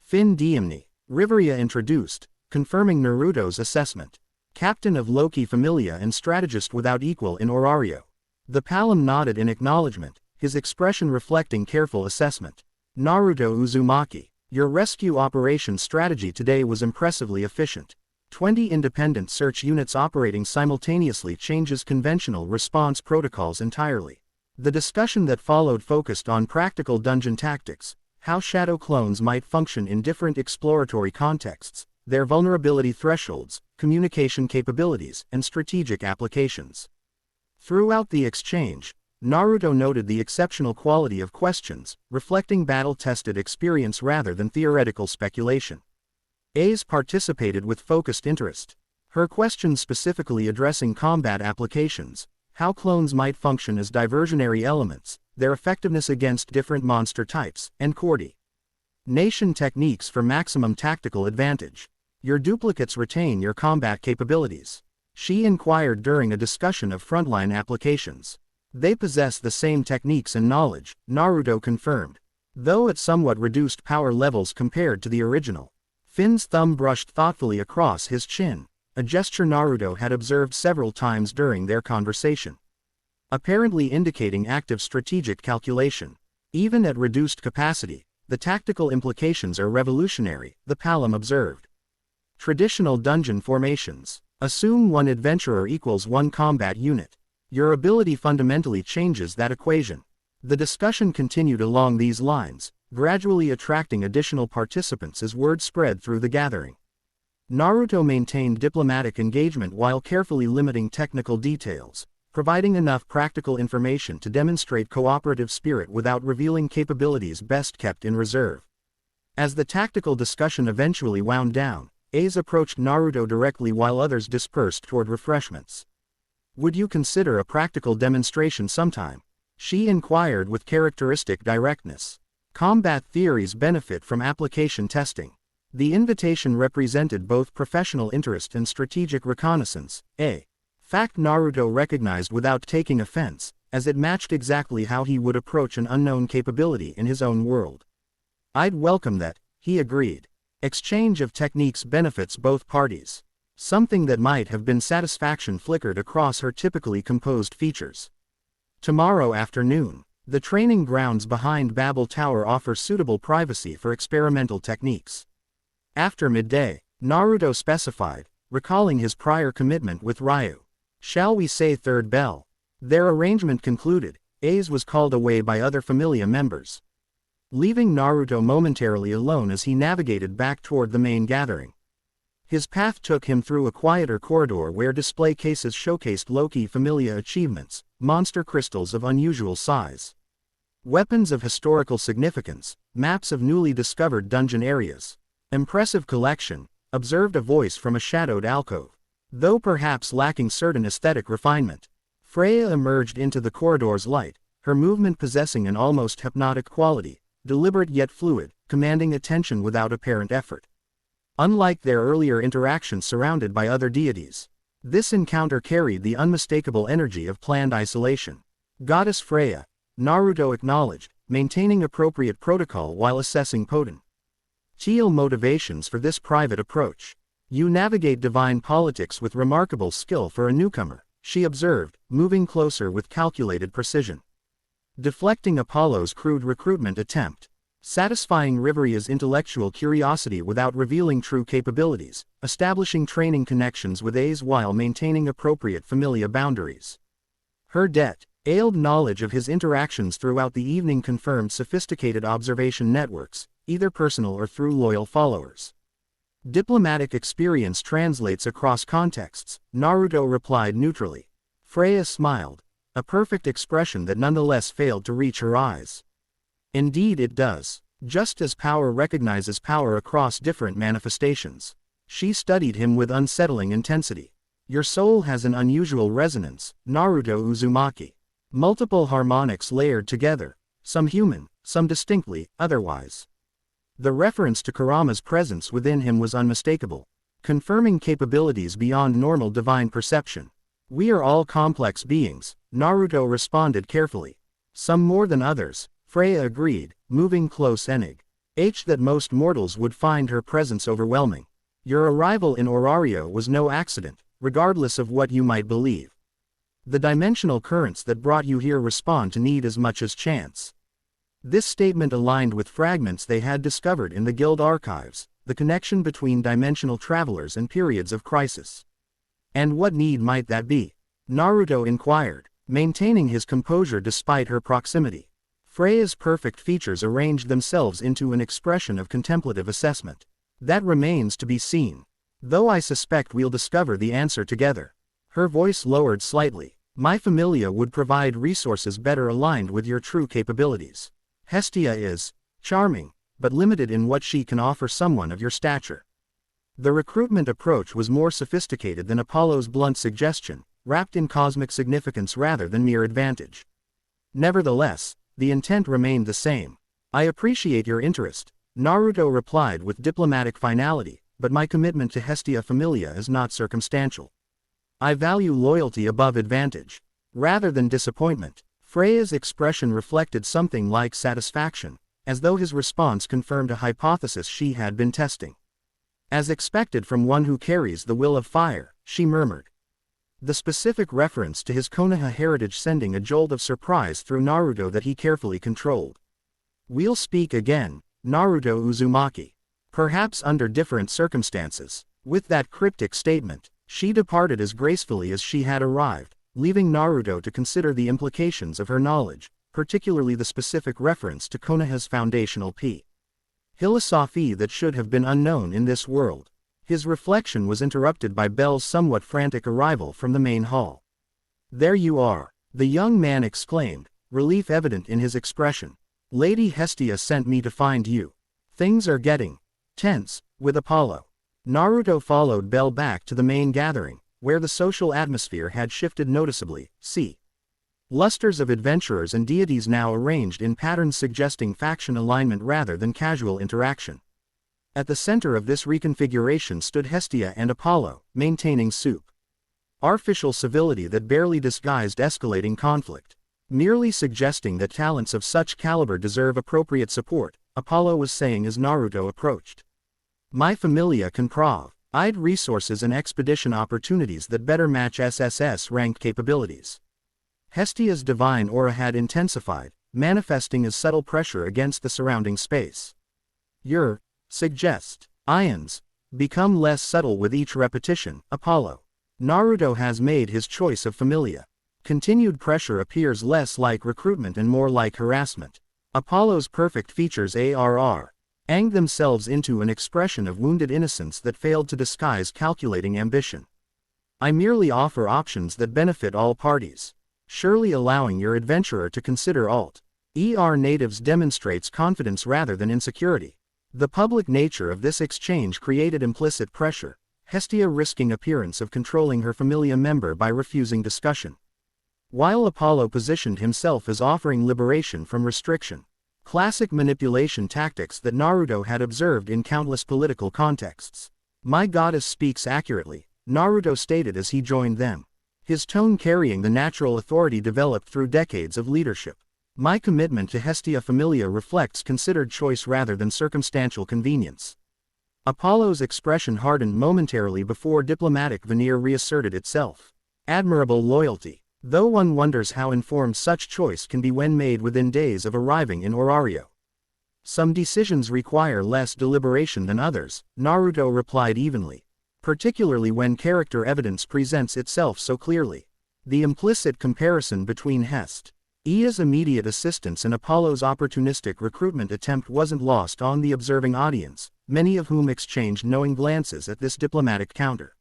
Finn Diemni, Riveria introduced, confirming Naruto's assessment. Captain of Loki Familia and strategist without equal in Orario. The Palom nodded in acknowledgement, his expression reflecting careful assessment. Naruto Uzumaki, your rescue operation strategy today was impressively efficient. 20 independent search units operating simultaneously changes conventional response protocols entirely. The discussion that followed focused on practical dungeon tactics, how shadow clones might function in different exploratory contexts, their vulnerability thresholds, communication capabilities, and strategic applications. Throughout the exchange, Naruto noted the exceptional quality of questions, reflecting battle-tested experience rather than theoretical speculation. Ace participated with focused interest. Her questions specifically addressing combat applications, how clones might function as diversionary elements, their effectiveness against different monster types, and coordination techniques for maximum tactical advantage. Your duplicates retain your combat capabilities. She inquired during a discussion of frontline applications. They possess the same techniques and knowledge, Naruto confirmed, though at somewhat reduced power levels compared to the original. Finn's thumb brushed thoughtfully across his chin, a gesture Naruto had observed several times during their conversation, apparently indicating active strategic calculation. Even at reduced capacity, the tactical implications are revolutionary, the Palom observed. Traditional dungeon formations. Assume one adventurer equals one combat unit. Your ability fundamentally changes that equation. The discussion continued along these lines, gradually attracting additional participants as word spread through the gathering. Naruto maintained diplomatic engagement while carefully limiting technical details, providing enough practical information to demonstrate cooperative spirit without revealing capabilities best kept in reserve. As the tactical discussion eventually wound down, Ace approached Naruto directly while others dispersed toward refreshments. Would you consider a practical demonstration sometime? She inquired with characteristic directness. Combat theories benefit from application testing. The invitation represented both professional interest and strategic reconnaissance, a fact Naruto recognized without taking offense, as it matched exactly how he would approach an unknown capability in his own world. I'd welcome that, he agreed. Exchange of techniques benefits both parties. Something that might have been satisfaction flickered across her typically composed features. Tomorrow afternoon, the training grounds behind Babel Tower offer suitable privacy for experimental techniques. After midday, Naruto specified, recalling his prior commitment with Ryuu. Shall we say third bell? Their arrangement concluded, Ace was called away by other Familia members, leaving Naruto momentarily alone as he navigated back toward the main gathering. His path took him through a quieter corridor where display cases showcased Loki Familia achievements, monster crystals of unusual size, weapons of historical significance, maps of newly discovered dungeon areas. Impressive collection, observed a voice from a shadowed alcove. Though perhaps lacking certain aesthetic refinement, Freya emerged into the corridor's light, her movement possessing an almost hypnotic quality, deliberate yet fluid, commanding attention without apparent effort. Unlike their earlier interactions surrounded by other deities, this encounter carried the unmistakable energy of planned isolation. Goddess Freya, Naruto acknowledged, maintaining appropriate protocol while assessing potential motivations for this private approach. You navigate divine politics with remarkable skill for a newcomer, she observed, moving closer with calculated precision. Deflecting Apollo's crude recruitment attempt. Satisfying Riveria's intellectual curiosity without revealing true capabilities, establishing training connections with A's while maintaining appropriate familia boundaries. Her detailed knowledge of his interactions throughout the evening confirmed sophisticated observation networks, either personal or through loyal followers. Diplomatic experience translates across contexts, Naruto replied neutrally. Freya smiled, a perfect expression that nonetheless failed to reach her eyes. Indeed it does. Just as power recognizes power across different manifestations. She studied him with unsettling intensity. Your soul has an unusual resonance, Naruto Uzumaki. Multiple harmonics layered together, some human, some distinctly otherwise. The reference to Kurama's presence within him was unmistakable, confirming capabilities beyond normal divine perception. We are all complex beings, Naruto responded carefully. Some more than others, Freya agreed, moving close that most mortals would find her presence overwhelming. Your arrival in Orario was no accident, regardless of what you might believe. The dimensional currents that brought you here respond to need as much as chance. This statement aligned with fragments they had discovered in the guild archives, the connection between dimensional travelers and periods of crisis. And what need might that be? Naruto inquired, maintaining his composure despite her proximity. Freya's perfect features arranged themselves into an expression of contemplative assessment. That remains to be seen. Though I suspect we'll discover the answer together. Her voice lowered slightly. My familia would provide resources better aligned with your true capabilities. Hestia is charming, but limited in what she can offer someone of your stature. The recruitment approach was more sophisticated than Apollo's blunt suggestion, wrapped in cosmic significance rather than mere advantage. Nevertheless, the intent remained the same. I appreciate your interest, Naruto replied with diplomatic finality, but my commitment to Hestia Familia is not circumstantial. I value loyalty above advantage. Rather than disappointment, Freya's expression reflected something like satisfaction, as though his response confirmed a hypothesis she had been testing. As expected from one who carries the will of fire, she murmured. The specific reference to his Konoha heritage sending a jolt of surprise through Naruto that he carefully controlled. We'll speak again, Naruto Uzumaki. Perhaps under different circumstances. With that cryptic statement, she departed as gracefully as she had arrived, leaving Naruto to consider the implications of her knowledge, particularly the specific reference to Konoha's foundational philosophy that should have been unknown in this world. His reflection was interrupted by Belle's somewhat frantic arrival from the main hall. There you are, the young man exclaimed, relief evident in his expression. Lady Hestia sent me to find you. Things are getting tense with Apollo. Naruto followed Belle back to the main gathering, where the social atmosphere had shifted noticeably. Lusters of adventurers and deities now arranged in patterns suggesting faction alignment rather than casual interaction. At the center of this reconfiguration stood Hestia and Apollo, maintaining artificial civility that barely disguised escalating conflict. Merely suggesting that talents of such caliber deserve appropriate support, Apollo was saying as Naruto approached. My familia can provide resources and expedition opportunities that better match SSS-Rank capabilities. Hestia's divine aura had intensified, manifesting as subtle pressure against the surrounding space. Your suggestions become less subtle with each repetition, Apollo. Naruto has made his choice of familia. Continued pressure appears less like recruitment and more like harassment. Apollo's perfect features anged themselves into an expression of wounded innocence that failed to disguise calculating ambition. I merely offer options that benefit all parties. Surely allowing your adventurer to consider natives demonstrates confidence rather than insecurity. The public nature of this exchange created implicit pressure, Hestia risking appearance of controlling her familia member by refusing discussion. while Apollo positioned himself as offering liberation from restriction. Classic manipulation tactics that Naruto had observed in countless political contexts. "My goddess speaks accurately," Naruto stated as he joined them, his tone carrying the natural authority developed through decades of leadership. "My commitment to Hestia Familia reflects considered choice rather than circumstantial convenience." Apollo's expression hardened momentarily before diplomatic veneer reasserted itself. Admirable loyalty. Though one wonders how informed such choice can be when made within days of arriving in Orario. "Some decisions require less deliberation than others," Naruto replied evenly, particularly when character evidence presents itself so clearly. The implicit comparison between Hestia's immediate assistance and Apollo's opportunistic recruitment attempt wasn't lost on the observing audience, many of whom exchanged knowing glances at this diplomatic counter.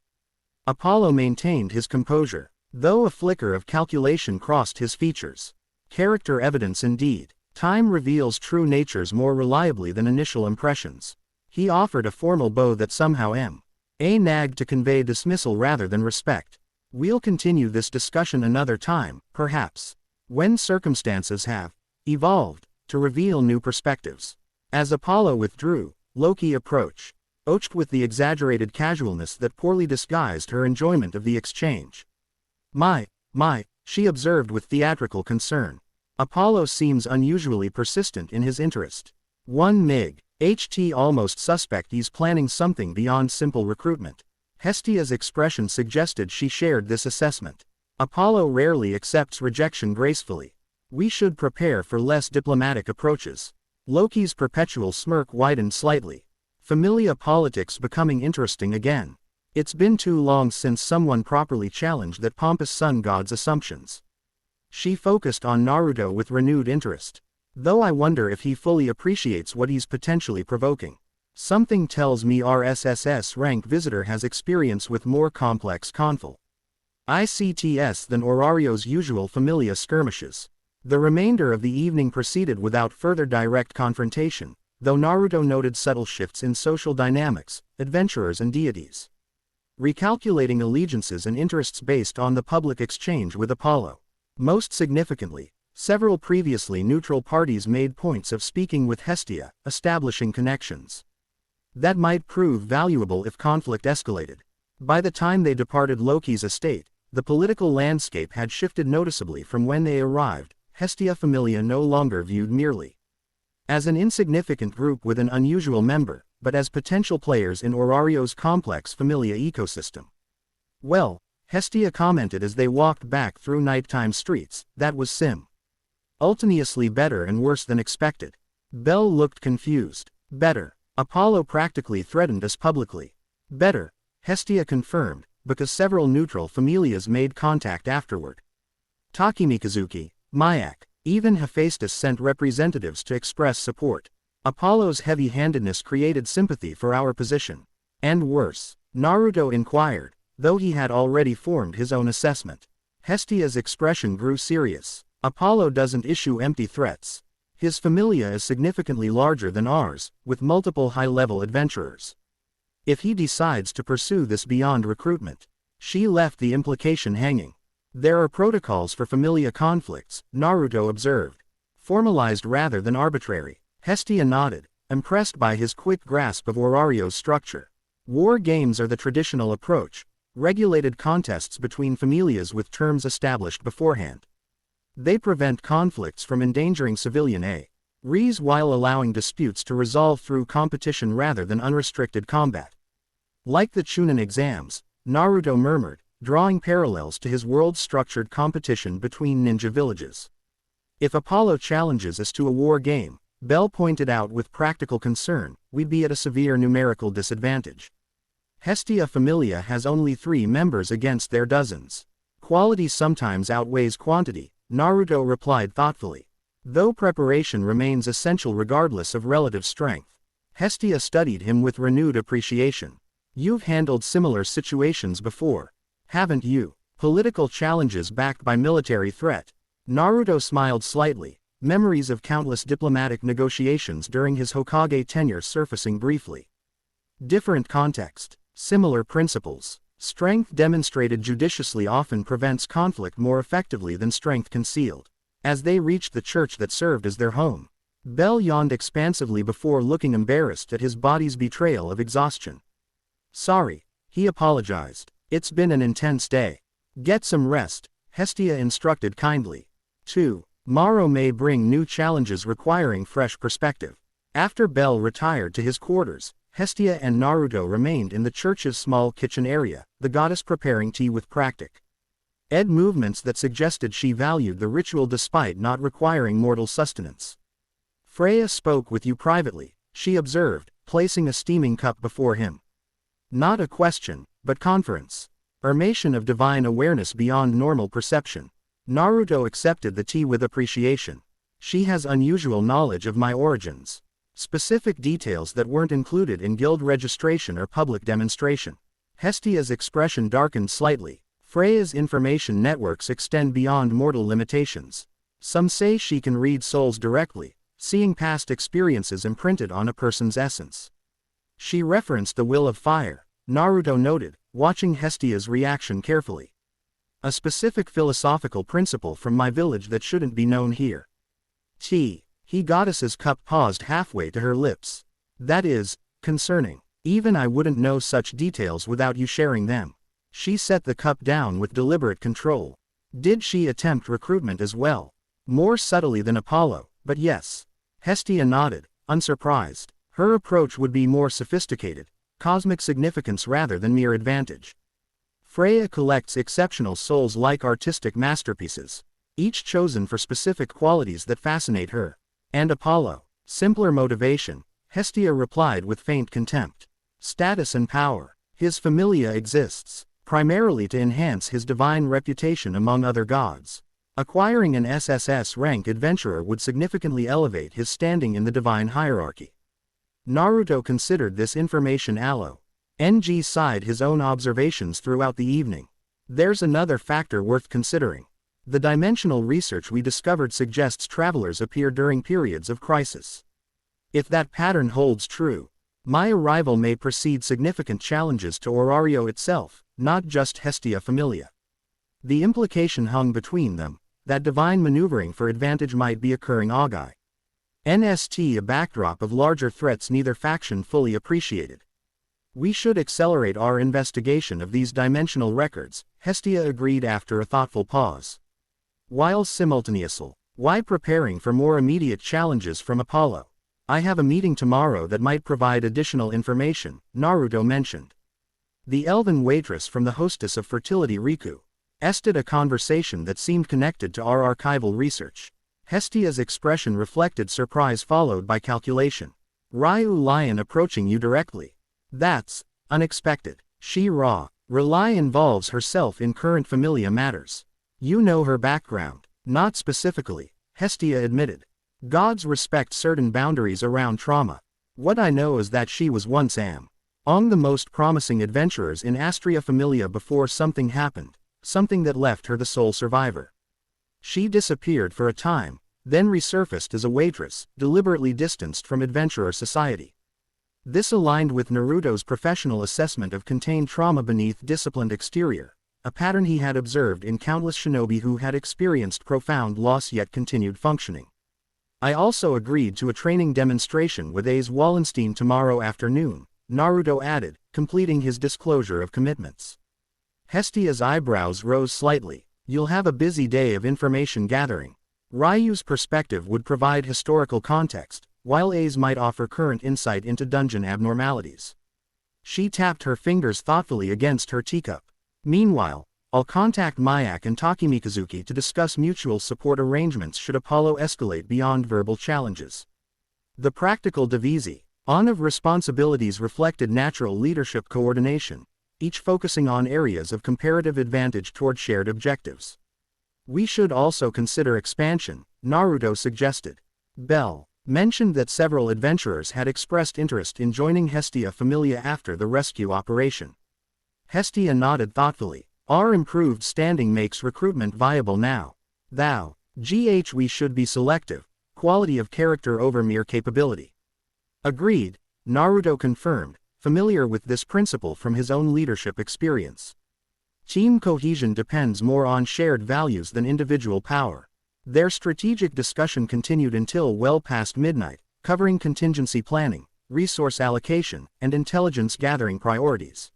Apollo maintained his composure, though a flicker of calculation crossed his features. Character evidence indeed. Time reveals true natures more reliably than initial impressions. He offered a formal bow that somehow nagged to convey dismissal rather than respect. "We'll continue this discussion another time, perhaps, when circumstances have evolved to reveal new perspectives." As Apollo withdrew, Loki approached with the exaggerated casualness that poorly disguised her enjoyment of the exchange. My, she observed with theatrical concern. "Apollo seems unusually persistent in his interest. One MIG/HT almost suspect he's planning something beyond simple recruitment." Hestia's expression suggested she shared this assessment. "Apollo rarely accepts rejection gracefully. We should prepare for less diplomatic approaches." Loki's perpetual smirk widened slightly. Familia politics becoming interesting again. It's been too long since someone properly challenged that pompous sun god's assumptions. She focused on Naruto with renewed interest. "Though I wonder if he fully appreciates what he's potentially provoking. Something tells me our SSS-Rank visitor has experience with more complex ICTs than Orario's usual Familia skirmishes." The remainder of the evening proceeded without further direct confrontation, though Naruto noted subtle shifts in social dynamics, adventurers and deities recalculating allegiances and interests based on the public exchange with Apollo. Most significantly, several previously neutral parties made points of speaking with Hestia, establishing connections that might prove valuable if conflict escalated. By the time they departed Loki's estate, the political landscape had shifted noticeably from when they arrived. Hestia Familia no longer viewed merely as an insignificant group with an unusual member, but as potential players in Orario's complex Familia ecosystem. "Well," Hestia commented as they walked back through nighttime streets, "that was simultaneously better and worse than expected." Bell looked confused. "Better." Apollo practically threatened us publicly. "Better," Hestia confirmed, because several neutral familias made contact afterward. Takemikazuki, Mayak, even Hephaestus sent representatives to express support. Apollo's heavy-handedness created sympathy for our position. "And worse?" Naruto inquired, though he had already formed his own assessment. Hestia's expression grew serious. "Apollo doesn't issue empty threats. His familia is significantly larger than ours, with multiple high-level adventurers. If he decides to pursue this beyond recruitment." She left the implication hanging. "There are protocols for familia conflicts," Naruto observed. "Formalized rather than arbitrary." Hestia nodded, impressed by his quick grasp of Orario's structure. "War games are the traditional approach, regulated contests between familias with terms established beforehand. They prevent conflicts from endangering civilian Res while allowing disputes to resolve through competition rather than unrestricted combat." "Like the Chunin exams," Naruto murmured, drawing parallels to his world-structured competition between ninja villages. "If Apollo challenges us to a war game," Bell pointed out with practical concern, "we'd be at a severe numerical disadvantage. Hestia Familia has only 3 members against their dozens. Quality sometimes outweighs quantity," Naruto replied thoughtfully. "Though preparation remains essential regardless of relative strength." Hestia studied him with renewed appreciation. "You've handled similar situations before, haven't you? Political challenges backed by military threat." Naruto smiled slightly, memories of countless diplomatic negotiations during his Hokage tenure surfacing briefly. "Different context, similar principles. Strength demonstrated judiciously often prevents conflict more effectively than strength concealed. As they reached the church that served as their home, Bell yawned expansively before looking embarrassed at his body's betrayal of exhaustion. Sorry, he apologized. It's been an intense day. Get some rest, Hestia instructed kindly. 2. Tomorrow may bring new challenges requiring fresh perspective. After Bell retired to his quarters, Hestia and Naruto remained in the church's small kitchen area, the goddess preparing tea with practic movements that suggested she valued the ritual despite not requiring mortal sustenance. Freya spoke with you privately, she observed, placing a steaming cup before him. Not a question, but conference. Emanation of divine awareness beyond normal perception. Naruto accepted the tea with appreciation. She has unusual knowledge of my origins. Specific details that weren't included in guild registration or public demonstration. Hestia's expression darkened slightly. Freya's information networks extend beyond mortal limitations. Some say she can read souls directly, seeing past experiences imprinted on a person's essence. She referenced the will of fire, Naruto noted, watching Hestia's reaction carefully. A specific philosophical principle from my village that shouldn't be known here. Goddess's cup paused halfway to her lips. That is, concerning. Even I wouldn't know such details without you sharing them. She set the cup down with deliberate control. Did she attempt recruitment as well? More subtly than Apollo, but yes. Hestia nodded, unsurprised. Her approach would be more sophisticated, cosmic significance rather than mere advantage. Freya collects exceptional souls like artistic masterpieces, each chosen for specific qualities that fascinate her. And Apollo, simpler motivation, Hestia replied with faint contempt. Status and power. His familia exists, primarily to enhance his divine reputation among other gods. Acquiring an SSS-Rank adventurer would significantly elevate his standing in the divine hierarchy. Naruto considered this information aloe. NG sighed his own observations throughout the evening. There's another factor worth considering. The dimensional research we discovered suggests travelers appear during periods of crisis. If that pattern holds true, my arrival may precede significant challenges to Orario itself, not just Hestia Familia. The implication hung between them, that divine maneuvering for advantage might be occurring augai. NST a backdrop of larger threats neither faction fully appreciated. We should accelerate our investigation of these dimensional records, Hestia agreed after a thoughtful pause. While simultaneously, why preparing for more immediate challenges from Apollo? I have a meeting tomorrow that might provide additional information, Naruto mentioned. The elven waitress from the hostess of fertility Ryuu ested a conversation that seemed connected to our archival research. Hestia's expression reflected surprise followed by calculation. Ryuu lion approaching you directly. That's unexpected. Rely involves herself in current familia matters. You know her background. Not specifically, Hestia admitted. Gods respect certain boundaries around trauma. What I know is that she was once among the most promising adventurers in Hestia Familia before something happened, something that left her the sole survivor. She disappeared for a time, then resurfaced as a waitress, deliberately distanced from adventurer society. This aligned with Naruto's professional assessment of contained trauma beneath disciplined exterior, a pattern he had observed in countless shinobi who had experienced profound loss yet continued functioning. I also agreed to a training demonstration with Ace Wallenstein tomorrow afternoon, Naruto added, completing his disclosure of commitments. Hestia's eyebrows rose slightly. You'll have a busy day of information gathering. Ryu's perspective would provide historical context, while Ace might offer current insight into dungeon abnormalities. She tapped her fingers thoughtfully against her teacup. Meanwhile, I'll contact Mayak and Takemikazuki to discuss mutual support arrangements should Apollo escalate beyond verbal challenges. The practical divisi of responsibilities reflected natural leadership coordination, each focusing on areas of comparative advantage toward shared objectives. We should also consider expansion, Naruto suggested. Bell mentioned that several adventurers had expressed interest in joining Hestia Familia after the rescue operation. Hestia nodded thoughtfully. Our improved standing makes recruitment viable now. We should be selective, quality of character over mere capability. Agreed, Naruto confirmed, familiar with this principle from his own leadership experience. Team cohesion depends more on shared values than individual power. Their strategic discussion continued until well past midnight, covering contingency planning, resource allocation, and intelligence gathering priorities.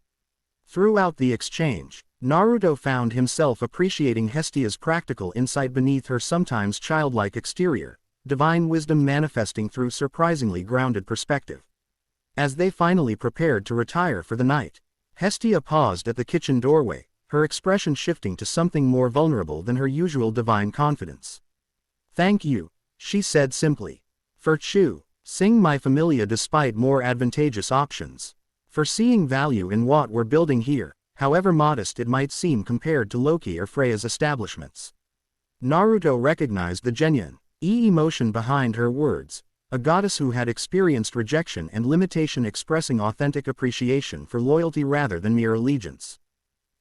Throughout the exchange, Naruto found himself appreciating Hestia's practical insight beneath her sometimes childlike exterior, divine wisdom manifesting through surprisingly grounded perspective. As they finally prepared to retire for the night, Hestia paused at the kitchen doorway, her expression shifting to something more vulnerable than her usual divine confidence. "Thank you," she said simply. "For seeing my familia despite more advantageous options. For seeing value in what we're building here, however modest it might seem compared to Loki or Freya's establishments." Naruto recognized the genuine emotion behind her words, a goddess who had experienced rejection and limitation expressing authentic appreciation for loyalty rather than mere allegiance.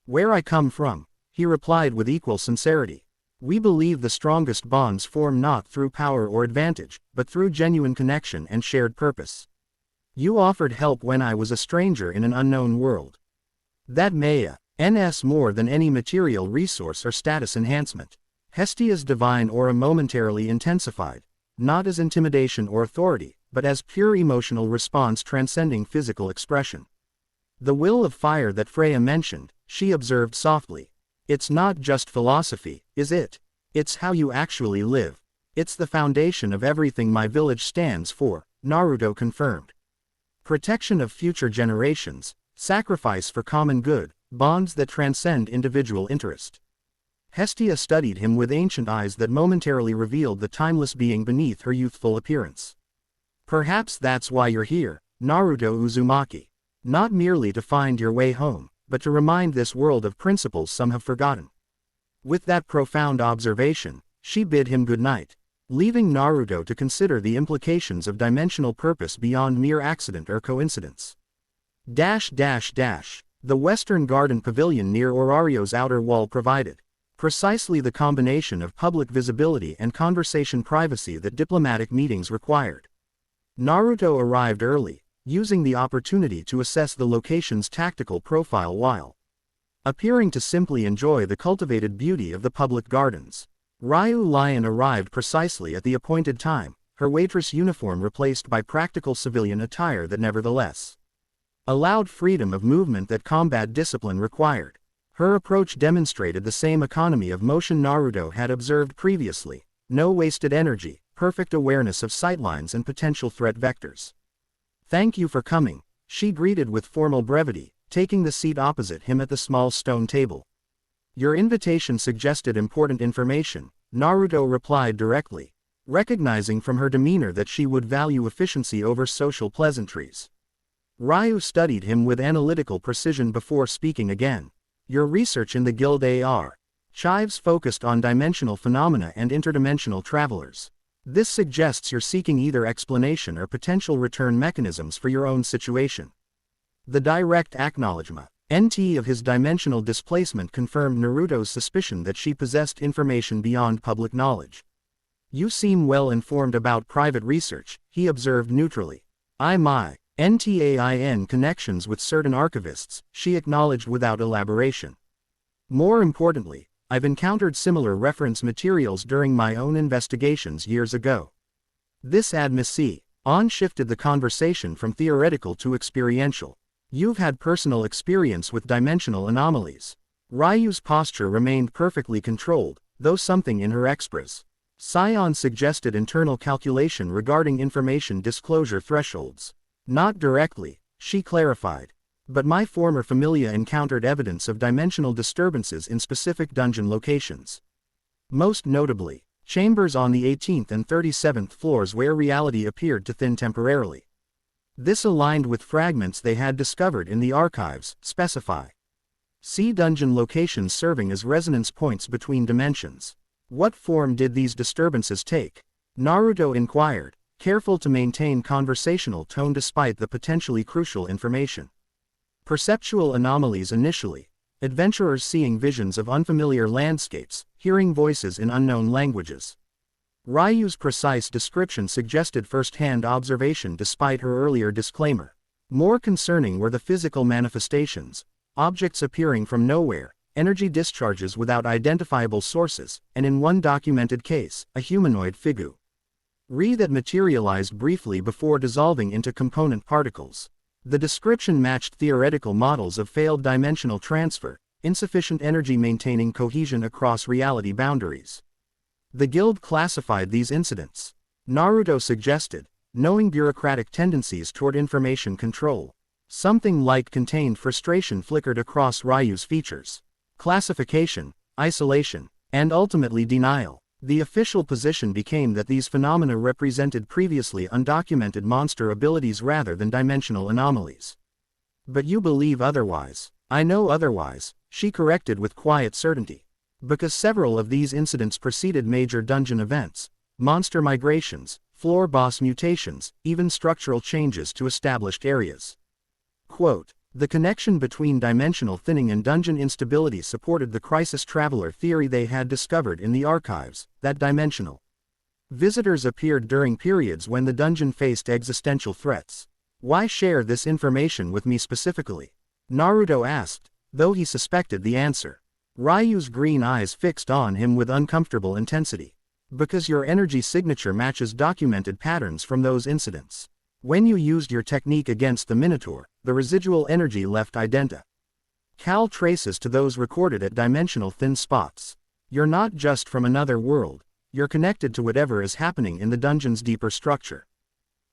"Where I come from," he replied with equal sincerity. "We believe the strongest bonds form not through power or advantage, but through genuine connection and shared purpose. You offered help when I was a stranger in an unknown world. That matters more than any material resource or status enhancement." Hestia's divine aura momentarily intensified, not as intimidation or authority, but as pure emotional response transcending physical expression. "The will of fire that Freya mentioned," she observed softly. "It's not just philosophy, is it? It's how you actually live. It's the foundation of everything my village stands for," Naruto confirmed. "Protection of future generations, sacrifice for common good, bonds that transcend individual interest." Hestia studied him with ancient eyes that momentarily revealed the timeless being beneath her youthful appearance. "Perhaps that's why you're here, Naruto Uzumaki. Not merely to find your way home, but to remind this world of principles some have forgotten." With that profound observation, she bid him good night, leaving Naruto to consider the implications of dimensional purpose beyond mere accident or coincidence. The Western Garden Pavilion near Orario's outer wall provided precisely the combination of public visibility and conversation privacy that diplomatic meetings required. Naruto arrived early, using the opportunity to assess the location's tactical profile while appearing to simply enjoy the cultivated beauty of the public gardens. Ryuu Lion arrived precisely at the appointed time, her waitress uniform replaced by practical civilian attire that nevertheless allowed freedom of movement that combat discipline required. Her approach demonstrated the same economy of motion Naruto had observed previously: no wasted energy, perfect awareness of sightlines and potential threat vectors. "Thank you for coming," she greeted with formal brevity, taking the seat opposite him at the small stone table. "Your invitation suggested important information," Naruto replied directly, recognizing from her demeanor that she would value efficiency over social pleasantries. Ryuu studied him with analytical precision before speaking again. "Your research in the Guild Chives focused on dimensional phenomena and interdimensional travelers. This suggests you're seeking either explanation or potential return mechanisms for your own situation." The direct acknowledgement of his dimensional displacement confirmed Naruto's suspicion that she possessed information beyond public knowledge. "You seem well informed about private research," he observed neutrally. "My NTAIN connections with certain archivists," she acknowledged without elaboration. "More importantly, I've encountered similar reference materials during my own investigations years ago." This admissee shifted the conversation from theoretical to experiential. "You've had personal experience with dimensional anomalies." Ryu's posture remained perfectly controlled, though something in her expression suggested internal calculation regarding information disclosure thresholds. "Not directly," she clarified. "But my former familia encountered evidence of dimensional disturbances in specific dungeon locations. Most notably, chambers on the 18th and 37th floors where reality appeared to thin temporarily. This aligned with fragments they had discovered in the archives, specify. See dungeon locations serving as resonance points between dimensions." "What form did these disturbances take?" Naruto inquired, careful to maintain conversational tone despite the potentially crucial information. "Perceptual anomalies initially. Adventurers seeing visions of unfamiliar landscapes, hearing voices in unknown languages." Ryu's precise description suggested first-hand observation despite her earlier disclaimer. More concerning were the physical manifestations, objects appearing from nowhere, energy discharges without identifiable sources, and in one documented case, a humanoid figure that materialized briefly before dissolving into component particles. The description matched theoretical models of failed dimensional transfer, insufficient energy maintaining cohesion across reality boundaries. The guild classified these incidents. Naruto suggested, knowing bureaucratic tendencies toward information control. Something like contained frustration flickered across Ryu's features. Classification, isolation, and ultimately denial. The official position became that these phenomena represented previously undocumented monster abilities rather than dimensional anomalies. But you believe otherwise. I know otherwise, she corrected with quiet certainty. Because several of these incidents preceded major dungeon events, monster migrations, floor boss mutations, even structural changes to established areas. Quote, the connection between dimensional thinning and dungeon instability supported the crisis traveler theory they had discovered in the archives, that dimensional visitors appeared during periods when the dungeon faced existential threats. Why share this information with me specifically? Naruto asked, though he suspected the answer. Ryu's green eyes fixed on him with uncomfortable intensity. Because your energy signature matches documented patterns from those incidents. When you used your technique against the Minotaur, the residual energy left identical traces to those recorded at dimensional thin spots. You're not just from another world, you're connected to whatever is happening in the dungeon's deeper structure.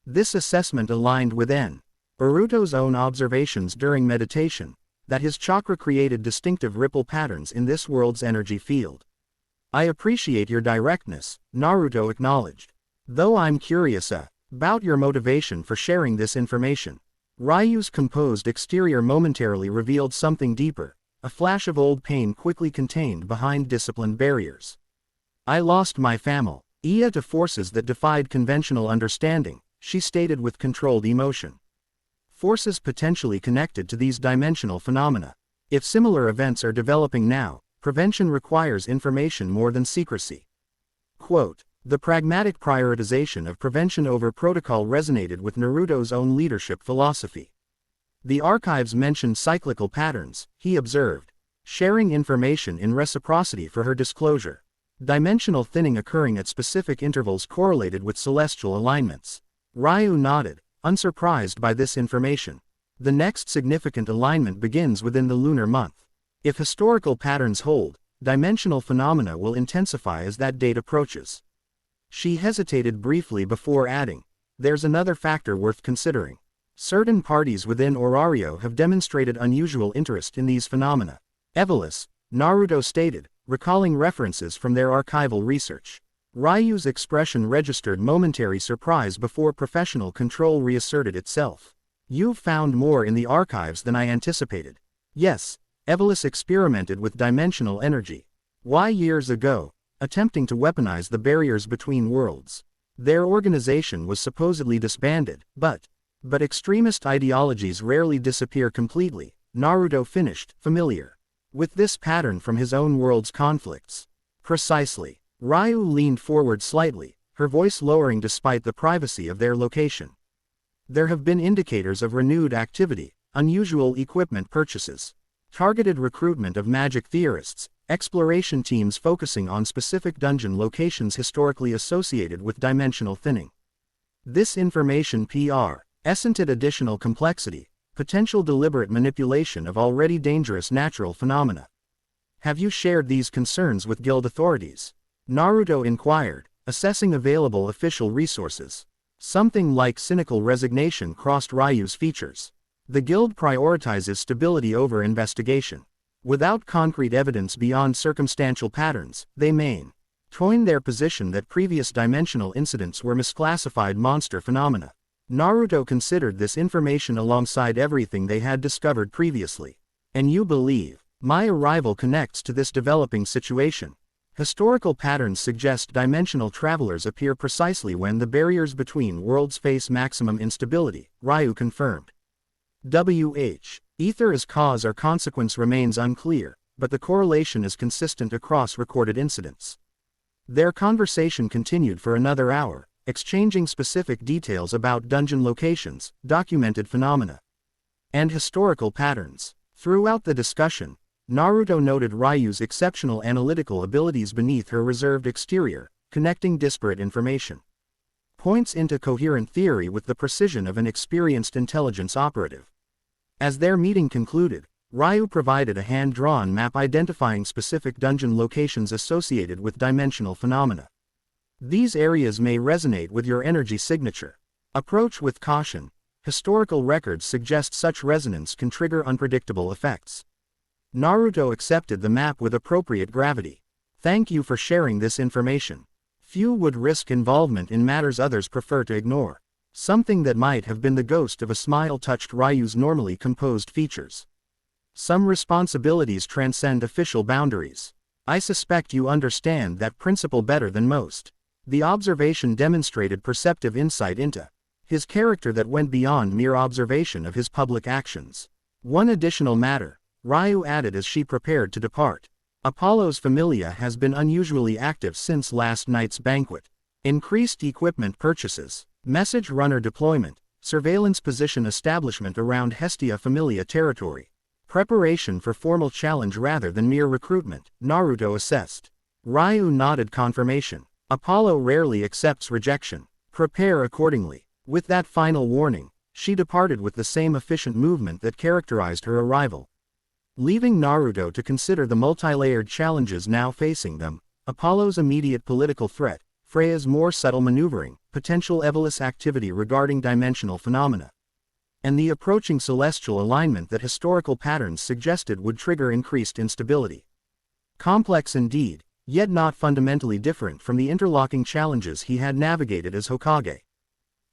This assessment aligned with Naruto's own observations during meditation, that his chakra created distinctive ripple patterns in this world's energy field. I appreciate your directness, Naruto acknowledged. Though I'm curious about your motivation for sharing this information. Ryu's composed exterior momentarily revealed something deeper, a flash of old pain quickly contained behind disciplined barriers. I lost my family to forces that defied conventional understanding, she stated with controlled emotion. Forces potentially connected to these dimensional phenomena. If similar events are developing now, prevention requires information more than secrecy. Quote, the pragmatic prioritization of prevention over protocol resonated with Naruto's own leadership philosophy. The archives mentioned cyclical patterns, he observed, sharing information in reciprocity for her disclosure. Dimensional thinning occurring at specific intervals correlated with celestial alignments. Ryu nodded, unsurprised by this information. The next significant alignment begins within the lunar month. If historical patterns hold, dimensional phenomena will intensify as that date approaches. She hesitated briefly before adding, there's another factor worth considering. Certain parties within Orario have demonstrated unusual interest in these phenomena. Evolus, Naruto stated, recalling references from their archival research. Ryu's expression registered momentary surprise before professional control reasserted itself. You've found more in the archives than I anticipated. Yes, Evolus experimented with dimensional energy. Why years ago? Attempting to weaponize the barriers between worlds. Their organization was supposedly disbanded, but extremist ideologies rarely disappear completely, Naruto finished, familiar with this pattern from his own world's conflicts. Precisely. Ryu leaned forward slightly, her voice lowering despite the privacy of their location. There have been indicators of renewed activity, unusual equipment purchases, targeted recruitment of magic theorists, exploration teams focusing on specific dungeon locations historically associated with dimensional thinning. This information presented additional complexity, potential deliberate manipulation of already dangerous natural phenomena. Have you shared these concerns with guild authorities? Naruto inquired, assessing available official resources. Something like cynical resignation crossed Ryu's features. The guild prioritizes stability over investigation. Without concrete evidence beyond circumstantial patterns, they maintain their position that previous dimensional incidents were misclassified monster phenomena. Naruto considered this information alongside everything they had discovered previously. And you believe, my arrival connects to this developing situation. Historical patterns suggest dimensional travelers appear precisely when the barriers between worlds face maximum instability, Ryu confirmed. Either as cause or consequence remains unclear, but the correlation is consistent across recorded incidents. Their conversation continued for another hour, exchanging specific details about dungeon locations, documented phenomena, and historical patterns. Throughout the discussion, Naruto noted Ryu's exceptional analytical abilities beneath her reserved exterior, connecting disparate information points into coherent theory with the precision of an experienced intelligence operative. As their meeting concluded, Ryu provided a hand-drawn map identifying specific dungeon locations associated with dimensional phenomena. These areas may resonate with your energy signature. Approach with caution. Historical records suggest such resonance can trigger unpredictable effects. Naruto accepted the map with appropriate gravity. Thank you for sharing this information. Few would risk involvement in matters others prefer to ignore. Something that might have been the ghost of a smile touched Ryu's normally composed features. Some responsibilities transcend official boundaries. I suspect you understand that principle better than most. The observation demonstrated perceptive insight into his character that went beyond mere observation of his public actions. One additional matter, Ryu added as she prepared to depart. Apollo's Familia has been unusually active since last night's banquet. Increased equipment purchases, message runner deployment, surveillance position establishment around Hestia Familia territory. Preparation for formal challenge rather than mere recruitment, Naruto assessed. Ryu nodded confirmation. Apollo rarely accepts rejection. Prepare accordingly. With that final warning, she departed with the same efficient movement that characterized her arrival. Leaving Naruto to consider the multi-layered challenges now facing them, Apollo's immediate political threat, Freya's more subtle maneuvering, potential Evolus activity regarding dimensional phenomena, and the approaching celestial alignment that historical patterns suggested would trigger increased instability. Complex indeed, yet not fundamentally different from the interlocking challenges he had navigated as Hokage.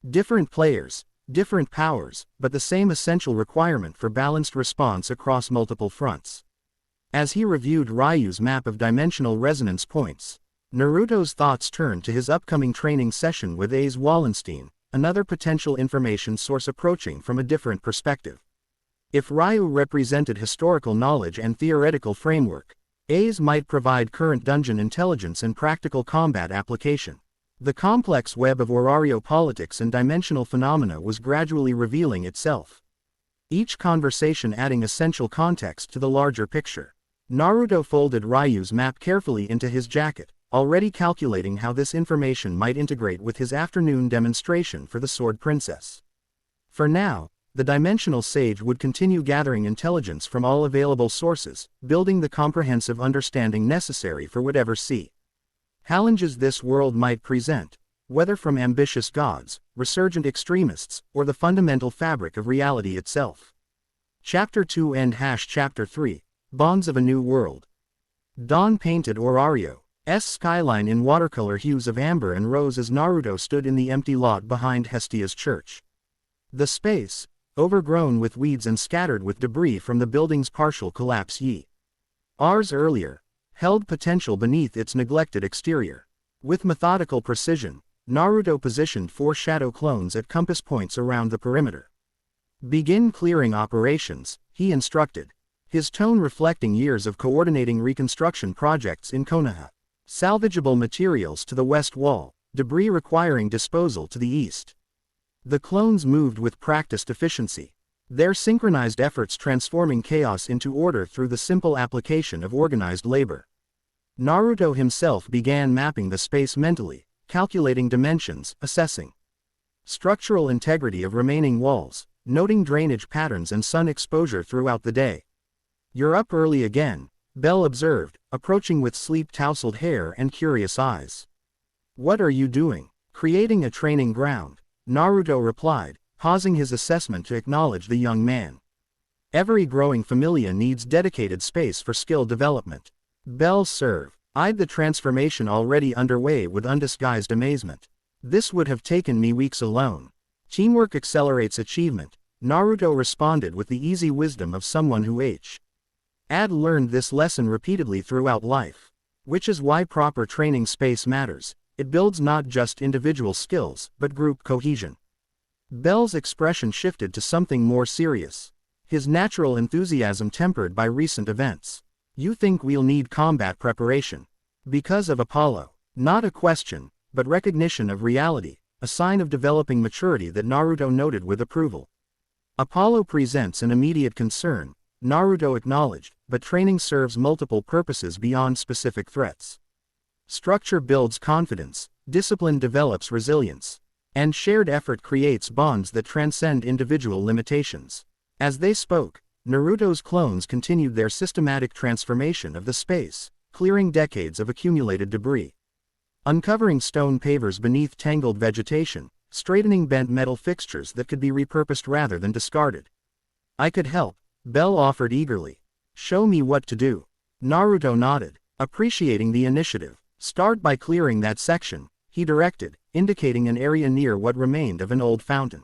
Different players, different powers, but the same essential requirement for balanced response across multiple fronts. As he reviewed Ryu's map of dimensional resonance points, Naruto's thoughts turned to his upcoming training session with Ace Wallenstein, another potential information source approaching from a different perspective. If Ryu represented historical knowledge and theoretical framework, Ace might provide current dungeon intelligence and practical combat application. The complex web of Orario politics and dimensional phenomena was gradually revealing itself, each conversation adding essential context to the larger picture. Naruto folded Ryu's map carefully into his jacket, already calculating how this information might integrate with his afternoon demonstration for the Sword Princess. For now, the Dimensional Sage would continue gathering intelligence from all available sources, building the comprehensive understanding necessary for whatever challenges this world might present, whether from ambitious gods, resurgent extremists, or the fundamental fabric of reality itself. Chapter 2 and Chapter 3, Bonds of a New World. Dawn painted Orario's skyline in watercolor hues of amber and rose as Naruto stood in the empty lot behind Hestia's church. The space, overgrown with weeds and scattered with debris from the building's partial collapse years earlier, held potential beneath its neglected exterior. With methodical precision, Naruto positioned 4 shadow clones at compass points around the perimeter. Begin clearing operations, he instructed, his tone reflecting years of coordinating reconstruction projects in Konoha. Salvageable materials to the west wall, debris requiring disposal to the east. The clones moved with practiced efficiency, their synchronized efforts transforming chaos into order through the simple application of organized labor. Naruto himself began mapping the space mentally, calculating dimensions, assessing structural integrity of remaining walls, noting drainage patterns and sun exposure throughout the day. You're up early again, Belle observed, approaching with sleep-tousled hair and curious eyes. What are you doing? Creating a training ground, Naruto replied, pausing his assessment to acknowledge the young man. Every growing familia needs dedicated space for skill development. Belle eyed the transformation already underway with undisguised amazement. This would have taken me weeks alone. Teamwork accelerates achievement, Naruto responded with the easy wisdom of someone who had learned this lesson repeatedly throughout life. Which is why proper training space matters. It builds not just individual skills, but group cohesion. Belle's expression shifted to something more serious, his natural enthusiasm tempered by recent events. You think we'll need combat preparation? Because of Apollo? Not a question, but recognition of reality, a sign of developing maturity that Naruto noted with approval. Apollo presents an immediate concern, Naruto acknowledged, but training serves multiple purposes beyond specific threats. Structure builds confidence, discipline develops resilience, and shared effort creates bonds that transcend individual limitations. As they spoke, Naruto's clones continued their systematic transformation of the space, clearing decades of accumulated debris. Uncovering stone pavers beneath tangled vegetation, straightening bent metal fixtures that could be repurposed rather than discarded. I could help, Bell offered eagerly. Show me what to do. Naruto nodded, appreciating the initiative. Start by clearing that section, he directed, indicating an area near what remained of an old fountain.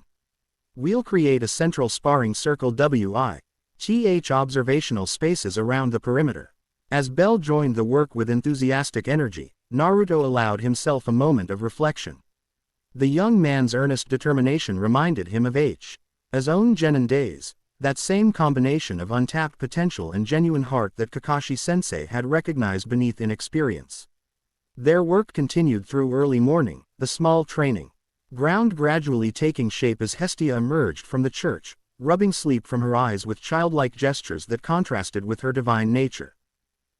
We'll create a central sparring circle WITH observational spaces around the perimeter. As Bell joined the work with enthusiastic energy, Naruto allowed himself a moment of reflection. The young man's earnest determination reminded him of his own genin days, that same combination of untapped potential and genuine heart that Kakashi-sensei had recognized beneath inexperience. Their work continued through early morning, the small training ground gradually taking shape as Hestia emerged from the church, rubbing sleep from her eyes with childlike gestures that contrasted with her divine nature.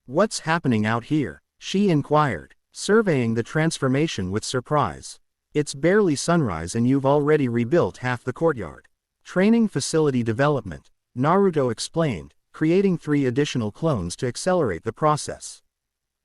What's happening out here? She inquired, surveying the transformation with surprise. It's barely sunrise and you've already rebuilt half the courtyard. Training facility development, Naruto explained, creating 3 additional clones to accelerate the process.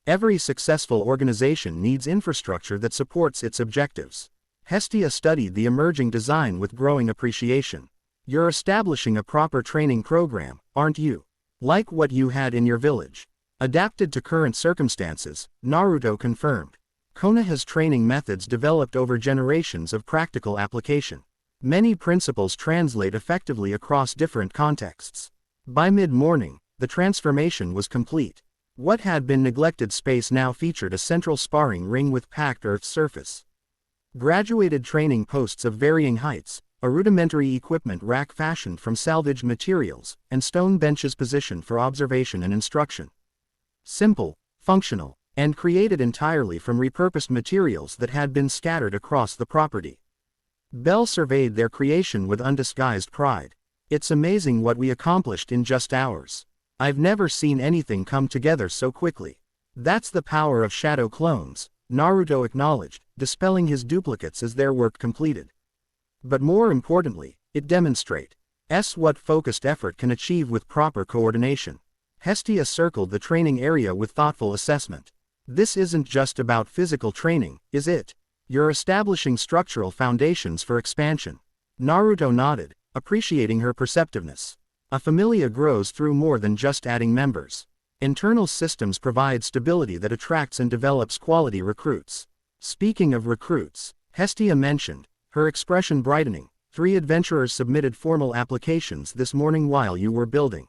Every successful organization needs infrastructure that supports its objectives. Hestia studied the emerging design with growing appreciation. You're establishing a proper training program, aren't you? Like what you had in your village. Adapted to current circumstances, Naruto confirmed. Konoha's training methods developed over generations of practical application. Many principles translate effectively across different contexts. By mid-morning, the transformation was complete. What had been neglected space now featured a central sparring ring with packed earth surface. Graduated training posts of varying heights, a rudimentary equipment rack fashioned from salvaged materials, and stone benches positioned for observation and instruction. Simple, functional, and created entirely from repurposed materials that had been scattered across the property. Bell surveyed their creation with undisguised pride. It's amazing what we accomplished in just hours. I've never seen anything come together so quickly. That's the power of shadow clones, Naruto acknowledged, dispelling his duplicates as their work completed. But more importantly, it demonstrates what focused effort can achieve with proper coordination. Hestia circled the training area with thoughtful assessment. This isn't just about physical training, is it? You're establishing structural foundations for expansion. Naruto nodded, appreciating her perceptiveness. A familia grows through more than just adding members. Internal systems provide stability that attracts and develops quality recruits. Speaking of recruits, Hestia mentioned, her expression brightening, 3 adventurers submitted formal applications this morning while you were building.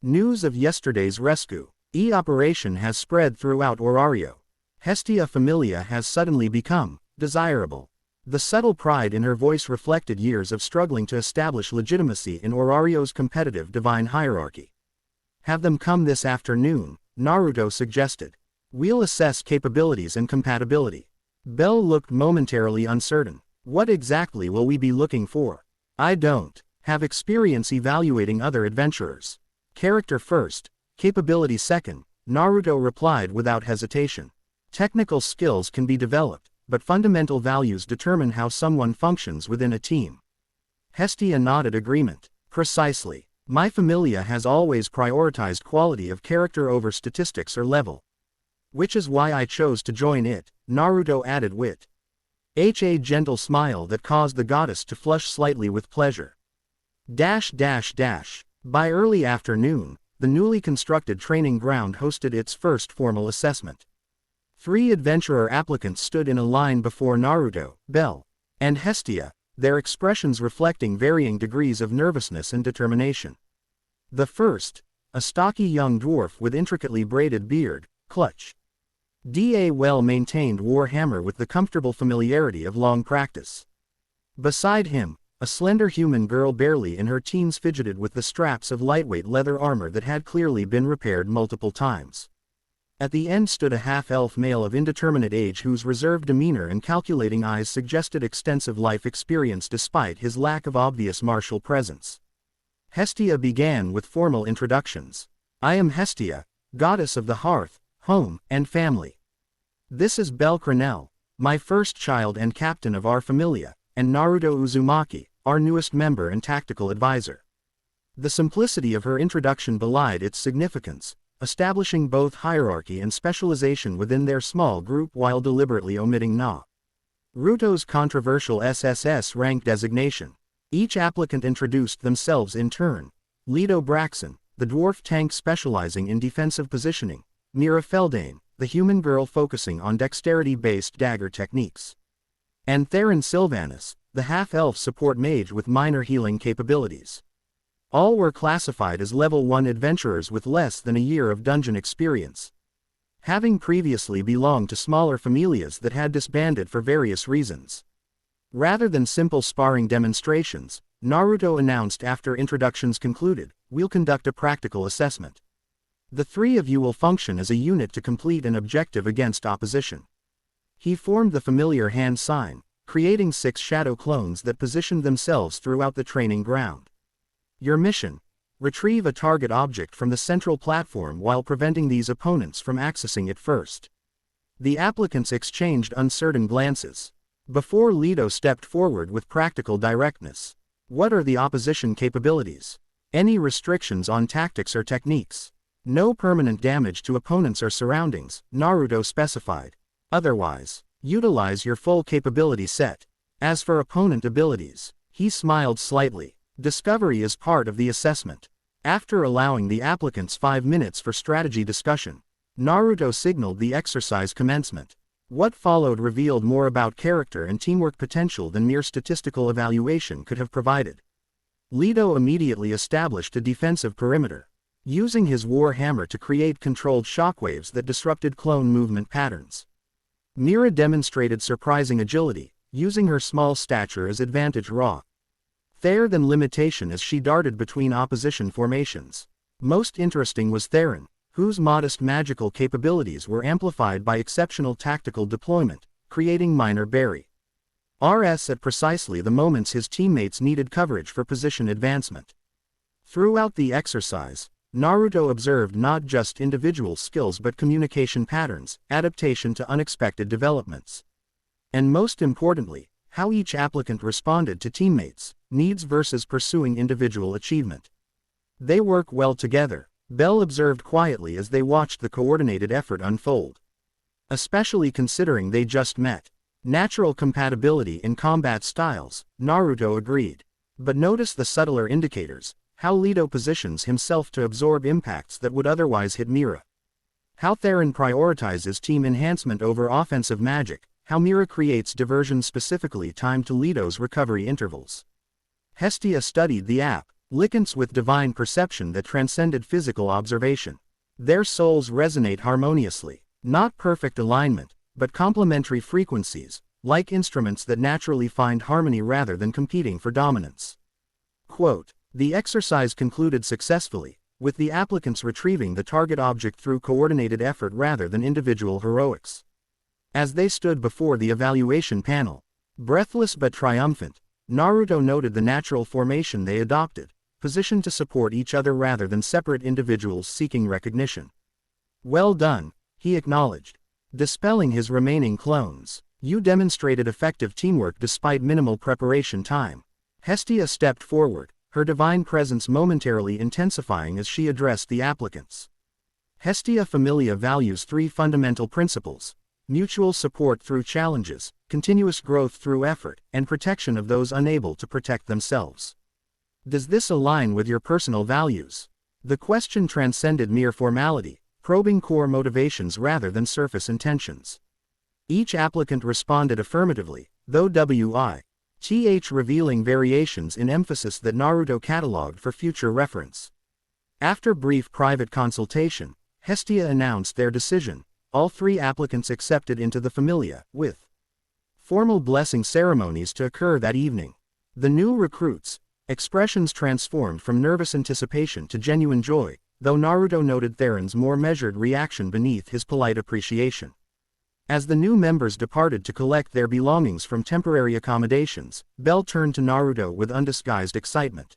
News of yesterday's rescue operation has spread throughout Orario. Hestia Familia has suddenly become desirable. The subtle pride in her voice reflected years of struggling to establish legitimacy in Orario's competitive divine hierarchy. Have them come this afternoon, Naruto suggested. We'll assess capabilities and compatibility. Bell looked momentarily uncertain. What exactly will we be looking for? I don't have experience evaluating other adventurers. Character first, capability second, Naruto replied without hesitation. Technical skills can be developed, but fundamental values determine how someone functions within a team. Hestia nodded agreement. Precisely. My familia has always prioritized quality of character over statistics or level. Which is why I chose to join it, Naruto added with a gentle smile that caused the goddess to flush slightly with pleasure. By early afternoon, the newly constructed training ground hosted its first formal assessment. 3 adventurer applicants stood in a line before Naruto, Bell, and Hestia, their expressions reflecting varying degrees of nervousness and determination. The first, a stocky young dwarf with intricately braided beard, clutched a well-maintained war hammer with the comfortable familiarity of long practice. Beside him, a slender human girl barely in her teens fidgeted with the straps of lightweight leather armor that had clearly been repaired multiple times. At the end stood a half-elf male of indeterminate age whose reserved demeanor and calculating eyes suggested extensive life experience despite his lack of obvious martial presence. Hestia began with formal introductions. "I am Hestia, goddess of the hearth, home, and family. This is Belle Crenelle, my first child and captain of our familia, and Naruto Uzumaki, our newest member and tactical advisor." The simplicity of her introduction belied its significance, establishing both hierarchy and specialization within their small group while deliberately omitting Naruto's controversial SSS-Rank designation. Each applicant introduced themselves in turn. Leto Braxton, the dwarf tank specializing in defensive positioning; Mira Feldane, the human girl focusing on dexterity-based dagger techniques; and Theron Sylvanus, the half-elf support mage with minor healing capabilities. All were classified as level 1 adventurers with less than a year of dungeon experience, having previously belonged to smaller familias that had disbanded for various reasons. Rather than simple sparring demonstrations, Naruto announced after introductions concluded, "We'll conduct a practical assessment. The three of you will function as a unit to complete an objective against opposition." He formed the familiar hand sign, creating 6 shadow clones that positioned themselves throughout the training ground. Your mission: retrieve a target object from the central platform while preventing these opponents from accessing it first. The applicants exchanged uncertain glances before Leto stepped forward with practical directness. "What are the opposition capabilities? Any restrictions on tactics or techniques?" "No permanent damage to opponents or surroundings," Naruto specified. "Otherwise, utilize your full capability set. As for opponent abilities," he smiled slightly, "discovery is part of the assessment." After allowing the applicants 5 minutes for strategy discussion, Naruto signaled the exercise commencement. What followed revealed more about character and teamwork potential than mere statistical evaluation could have provided. Leto immediately established a defensive perimeter, using his war hammer to create controlled shockwaves that disrupted clone movement patterns. Mira demonstrated surprising agility, using her small stature as advantage rather than limitation as she darted between opposition formations. Most interesting was Theron, whose modest magical capabilities were amplified by exceptional tactical deployment, creating minor barriers at precisely the moments his teammates needed coverage for position advancement. Throughout the exercise, Naruto observed not just individual skills but communication patterns, adaptation to unexpected developments, and most importantly, how each applicant responded to teammates' needs versus pursuing individual achievement. "They work well together," Belle observed quietly as they watched the coordinated effort unfold. "Especially considering they just met." "Natural compatibility in combat styles," Naruto agreed. "But notice the subtler indicators, how Leto positions himself to absorb impacts that would otherwise hit Mira. How Theron prioritizes team enhancement over offensive magic, how Mira creates diversion specifically timed to Leto's recovery intervals." Hestia studied the applicants with divine perception that transcended physical observation. Their souls resonate harmoniously, not perfect alignment, but complementary frequencies, like instruments that naturally find harmony rather than competing for dominance. Quote, "The exercise concluded successfully, with the applicants retrieving the target object through coordinated effort rather than individual heroics." As they stood before the evaluation panel, breathless but triumphant, Naruto noted the natural formation they adopted, positioned to support each other rather than separate individuals seeking recognition. "Well done," he acknowledged, dispelling his remaining clones. "You demonstrated effective teamwork despite minimal preparation time." Hestia stepped forward, her divine presence momentarily intensifying as she addressed the applicants. Hestia Familia values 3 fundamental principles: mutual support through challenges, continuous growth through effort, and protection of those unable to protect themselves. Does this align with your personal values? The question transcended mere formality, probing core motivations rather than surface intentions. Each applicant responded affirmatively, though revealing variations in emphasis that Naruto cataloged for future reference. After brief private consultation, Hestia announced their decision. All 3 applicants accepted into the Familia, with formal blessing ceremonies to occur that evening. The new recruits' expressions transformed from nervous anticipation to genuine joy, though Naruto noted Theron's more measured reaction beneath his polite appreciation. As the new members departed to collect their belongings from temporary accommodations, Bell turned to Naruto with undisguised excitement.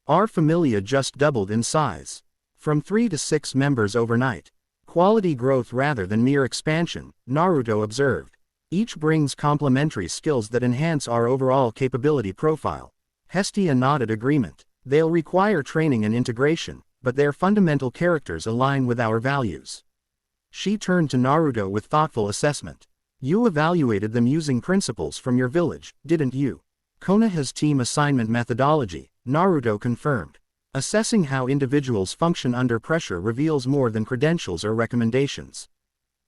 Our familia just doubled in size. From 3 to 6 members overnight. Quality growth rather than mere expansion, Naruto observed. Each brings complementary skills that enhance our overall capability profile. Hestia nodded agreement. They'll require training and integration, but their fundamental characters align with our values. She turned to Naruto with thoughtful assessment. You evaluated them using principles from your village, didn't you? Konoha's team assignment methodology, Naruto confirmed. Assessing how individuals function under pressure reveals more than credentials or recommendations.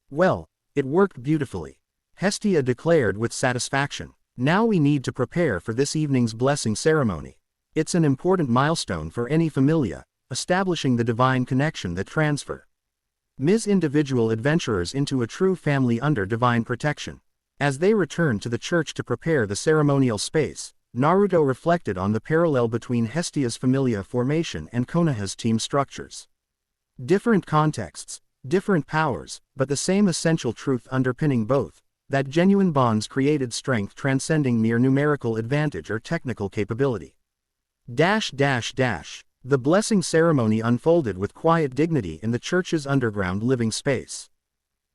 Well, it worked beautifully. Hestia declared with satisfaction. Now we need to prepare for this evening's blessing ceremony. It's an important milestone for any familia, establishing the divine connection that transfer individual adventurers into a true family under divine protection. As they returned to the church to prepare the ceremonial space, Naruto reflected on the parallel between Hestia's familia formation and Konoha's team structures. Different contexts, different powers, but the same essential truth underpinning both, that genuine bonds created strength transcending mere numerical advantage or technical capability. The blessing ceremony unfolded with quiet dignity in the church's underground living space.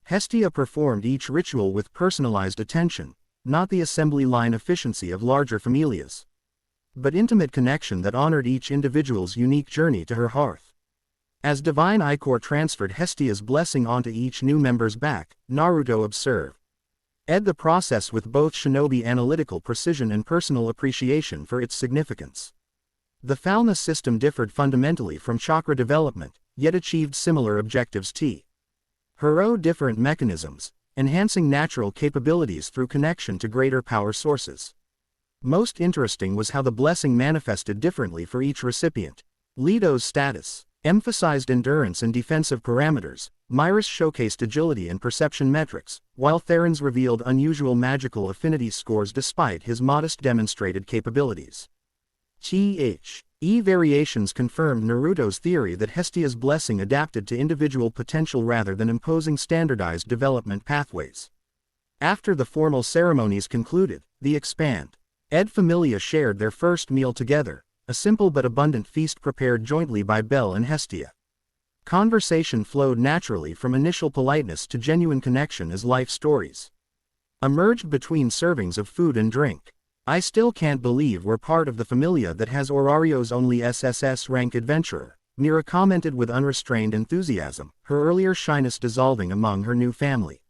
Hestia performed each ritual with personalized attention, not the assembly line efficiency of larger familias, but intimate connection that honored each individual's unique journey to her hearth. As divine Ichor transferred Hestia's blessing onto each new member's back, Naruto observed the process with both shinobi analytical precision and personal appreciation for its significance. The Falna system differed fundamentally from chakra development, yet achieved similar objectives. Her different mechanisms, enhancing natural capabilities through connection to greater power sources. Most interesting was how the blessing manifested differently for each recipient. Leto's status emphasized endurance and defensive parameters, Myris showcased agility and perception metrics, while Theron's revealed unusual magical affinity scores despite his modest demonstrated capabilities. Variations confirmed Naruto's theory that Hestia's blessing adapted to individual potential rather than imposing standardized development pathways. After the formal ceremonies concluded, the Familia shared their first meal together, a simple but abundant feast prepared jointly by Bell and Hestia. Conversation flowed naturally from initial politeness to genuine connection as life stories emerged between servings of food and drink. I still can't believe we're part of the familia that has Orario's only SSS-Rank adventurer, Mira commented with unrestrained enthusiasm, her earlier shyness dissolving among her new family.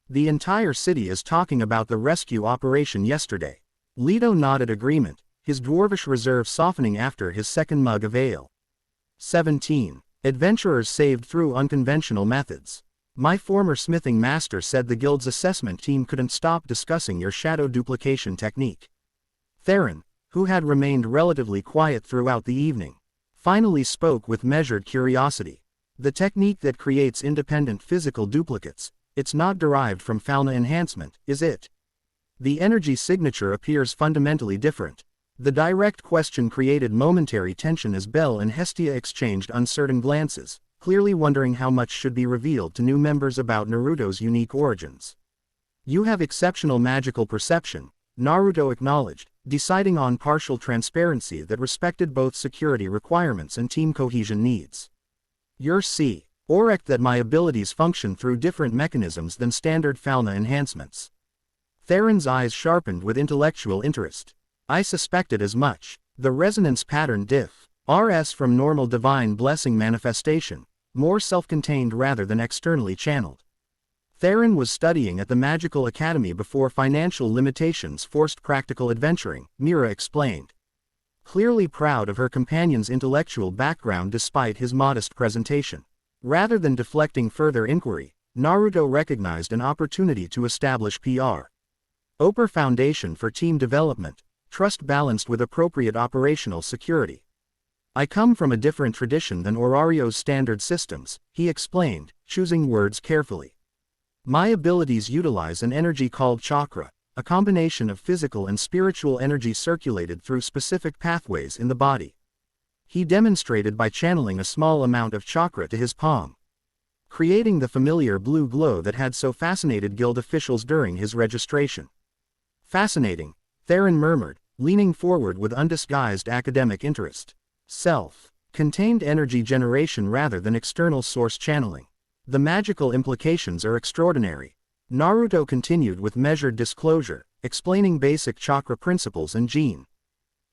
The entire city is talking about the rescue operation yesterday. Leto nodded agreement, his dwarvish reserve softening after his second mug of ale. 17. Adventurers saved through unconventional methods. My former smithing master said the guild's assessment team couldn't stop discussing your shadow duplication technique. Theron, who had remained relatively quiet throughout the evening, finally spoke with measured curiosity. The technique that creates independent physical duplicates, it's not derived from Falna enhancement, is it? The energy signature appears fundamentally different. The direct question created momentary tension as Bell and Hestia exchanged uncertain glances, clearly wondering how much should be revealed to new members about Naruto's unique origins. You have exceptional magical perception, Naruto acknowledged, deciding on partial transparency that respected both security requirements and team cohesion needs. You're correct that my abilities function through different mechanisms than standard Falna enhancements. Theron's eyes sharpened with intellectual interest. I suspected as much. The resonance pattern RS from normal divine blessing manifestation, more self-contained rather than externally channeled. Theron was studying at the Magical Academy before financial limitations forced practical adventuring, Mira explained. Clearly proud of her companion's intellectual background despite his modest presentation. Rather than deflecting further inquiry, Naruto recognized an opportunity to establish Oper foundation for team development, trust balanced with appropriate operational security. I come from a different tradition than Orario's standard systems, he explained, choosing words carefully. My abilities utilize an energy called chakra, a combination of physical and spiritual energy circulated through specific pathways in the body. He demonstrated by channeling a small amount of chakra to his palm, creating the familiar blue glow that had so fascinated guild officials during his registration. Fascinating, Theron murmured, leaning forward with undisguised academic interest. Self-contained energy generation rather than external source channeling. The magical implications are extraordinary. Naruto continued with measured disclosure, explaining basic chakra principles and gene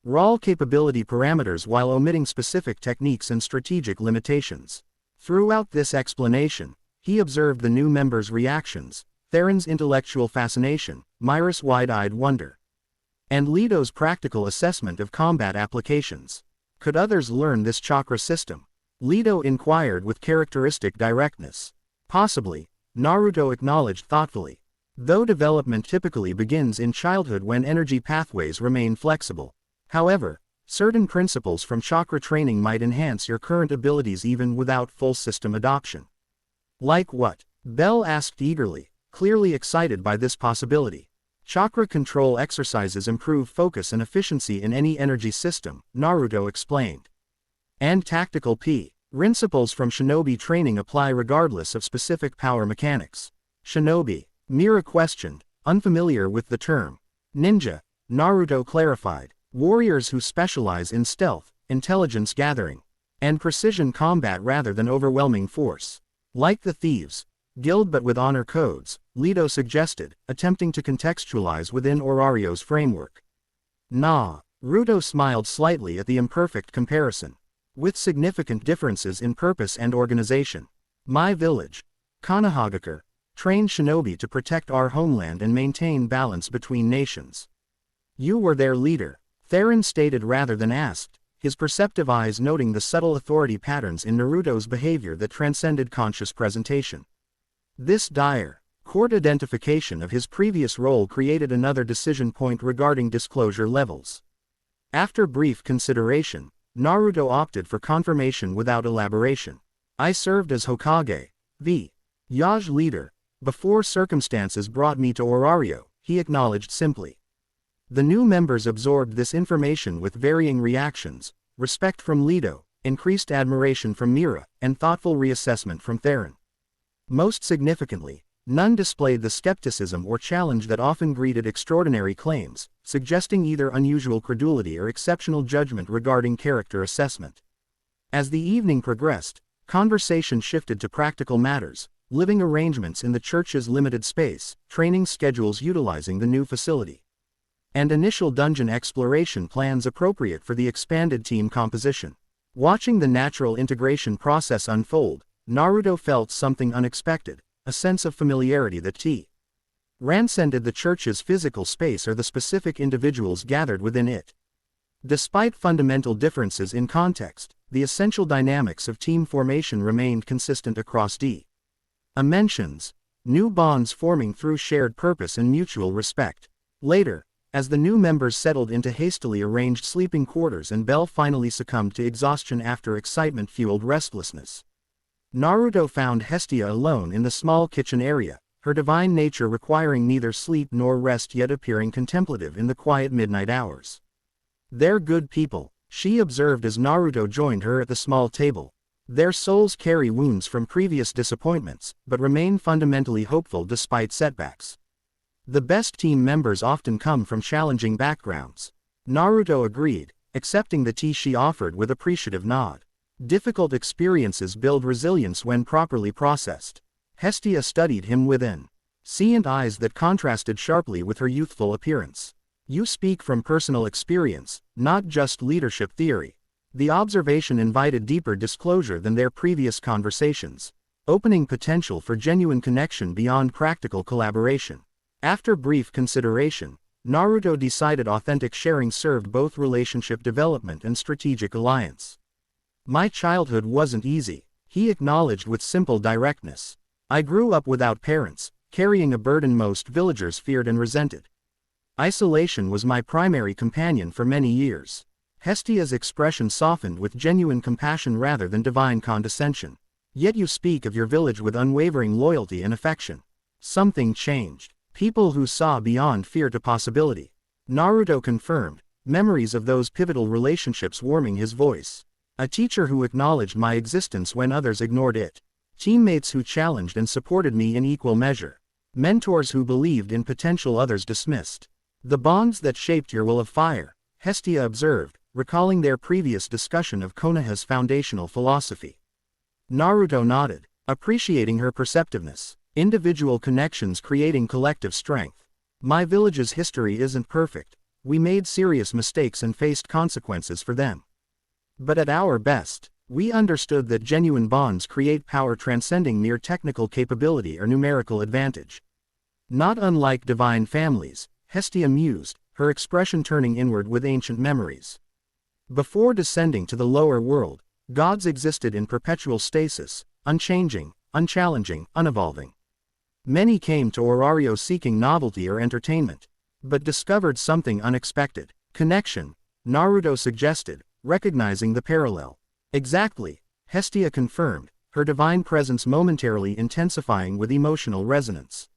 raw capability parameters while omitting specific techniques and strategic limitations. Throughout this explanation, he observed the new members' reactions, Theron's intellectual fascination, Myra's wide-eyed wonder, and Leto's practical assessment of combat applications. Could others learn this chakra system? Leto inquired with characteristic directness. Possibly, Naruto acknowledged thoughtfully. Though development typically begins in childhood when energy pathways remain flexible. However, certain principles from chakra training might enhance your current abilities even without full system adoption. Like what? Bell asked eagerly, clearly excited by this possibility. Chakra control exercises improve focus and efficiency in any energy system, Naruto explained. And tactical principles from shinobi training apply regardless of specific power mechanics. Shinobi, Mira questioned, unfamiliar with the term. Ninja, Naruto clarified. Warriors who specialize in stealth, intelligence gathering, and precision combat rather than overwhelming force. Like the thieves' guild but with honor codes, Leto suggested, attempting to contextualize within Orario's framework. Naruto smiled slightly at the imperfect comparison. With significant differences in purpose and organization. My village, Konohagakure, trained shinobi to protect our homeland and maintain balance between nations. You were their leader, Theron stated rather than asked, his perceptive eyes noting the subtle authority patterns in Naruto's behavior that transcended conscious presentation. This court identification of his previous role created another decision point regarding disclosure levels. After brief consideration, Naruto opted for confirmation without elaboration. I served as Hokage, the Yage leader, before circumstances brought me to Orario, he acknowledged simply. The new members absorbed this information with varying reactions, respect from Leto, increased admiration from Mira, and thoughtful reassessment from Theron. Most significantly, none displayed the skepticism or challenge that often greeted extraordinary claims, suggesting either unusual credulity or exceptional judgment regarding character assessment. As the evening progressed, conversation shifted to practical matters, living arrangements in the church's limited space, training schedules utilizing the new facility, and initial dungeon exploration plans appropriate for the expanded team composition. Watching the natural integration process unfold, Naruto felt something unexpected, a sense of familiarity that transcended the church's physical space or the specific individuals gathered within it. Despite fundamental differences in context, the essential dynamics of team formation remained consistent across dimensions, new bonds forming through shared purpose and mutual respect. Later, as the new members settled into hastily arranged sleeping quarters and Bell finally succumbed to exhaustion after excitement-fueled restlessness, Naruto found Hestia alone in the small kitchen area, her divine nature requiring neither sleep nor rest yet appearing contemplative in the quiet midnight hours. They're good people, she observed as Naruto joined her at the small table. Their souls carry wounds from previous disappointments, but remain fundamentally hopeful despite setbacks. The best team members often come from challenging backgrounds. Naruto agreed, accepting the tea she offered with appreciative nod. Difficult experiences build resilience when properly processed. Hestia studied him with seeing eyes that contrasted sharply with her youthful appearance. You speak from personal experience, not just leadership theory. The observation invited deeper disclosure than their previous conversations, opening potential for genuine connection beyond practical collaboration. After brief consideration, Naruto decided authentic sharing served both relationship development and strategic alliance. My childhood wasn't easy, he acknowledged with simple directness. I grew up without parents, carrying a burden most villagers feared and resented. Isolation was my primary companion for many years. Hestia's expression softened with genuine compassion rather than divine condescension. Yet you speak of your village with unwavering loyalty and affection. Something changed. People who saw beyond fear to possibility. Naruto confirmed, memories of those pivotal relationships warming his voice. A teacher who acknowledged my existence when others ignored it. Teammates who challenged and supported me in equal measure. Mentors who believed in potential others dismissed. The bonds that shaped your will of fire, Hestia observed, recalling their previous discussion of Konoha's foundational philosophy. Naruto nodded, appreciating her perceptiveness. Individual connections creating collective strength. My village's history isn't perfect. We made serious mistakes and faced consequences for them. But at our best, we understood that genuine bonds create power transcending mere technical capability or numerical advantage. Not unlike divine families, Hestia mused, her expression turning inward with ancient memories. Before descending to the lower world, gods existed in perpetual stasis, unchanging, unchallenging, unevolving. Many came to Orario seeking novelty or entertainment, but discovered something unexpected. Connection, Naruto suggested, recognizing the parallel. Exactly, Hestia confirmed, her divine presence momentarily intensifying with emotional resonance.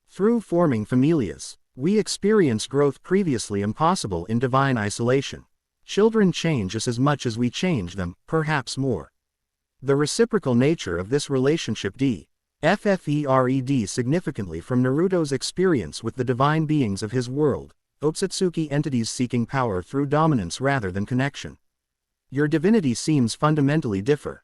Through forming familias, we experience growth previously impossible in divine isolation. Children change us as much as we change them, perhaps more. The reciprocal nature of this relationship differed significantly from Naruto's experience with the divine beings of his world, Otsutsuki entities seeking power through dominance rather than connection. Your divinity seems fundamentally different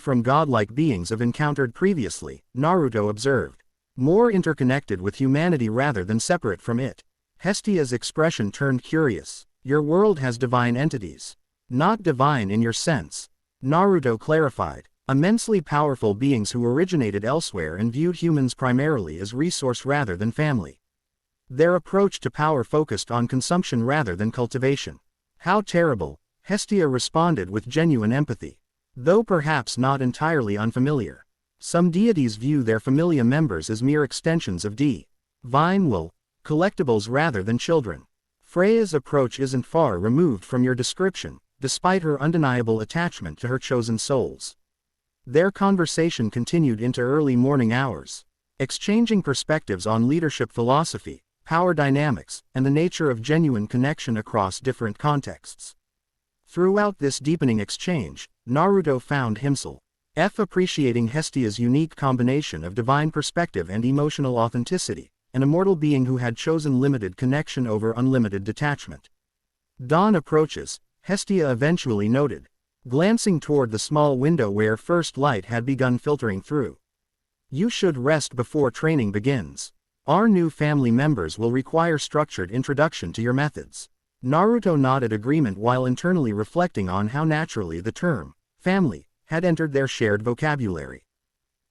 from godlike beings I've encountered previously, Naruto observed. More interconnected with humanity rather than separate from it. Hestia's expression turned curious. Your world has divine entities. Not divine in your sense. Naruto clarified. Immensely powerful beings who originated elsewhere and viewed humans primarily as resource rather than family. Their approach to power focused on consumption rather than cultivation. How terrible, Hestia responded with genuine empathy. Though perhaps not entirely unfamiliar. Some deities view their familia members as mere extensions of divine will, collectibles rather than children. Freya's approach isn't far removed from your description, despite her undeniable attachment to her chosen souls. Their conversation continued into early morning hours, exchanging perspectives on leadership philosophy, power dynamics, and the nature of genuine connection across different contexts. Throughout this deepening exchange, Naruto found himself appreciating Hestia's unique combination of divine perspective and emotional authenticity, an immortal being who had chosen limited connection over unlimited detachment. Dawn approaches, Hestia eventually noted, glancing toward the small window where first light had begun filtering through. You should rest before training begins. Our new family members will require structured introduction to your methods. Naruto nodded agreement while internally reflecting on how naturally the term, family, had entered their shared vocabulary.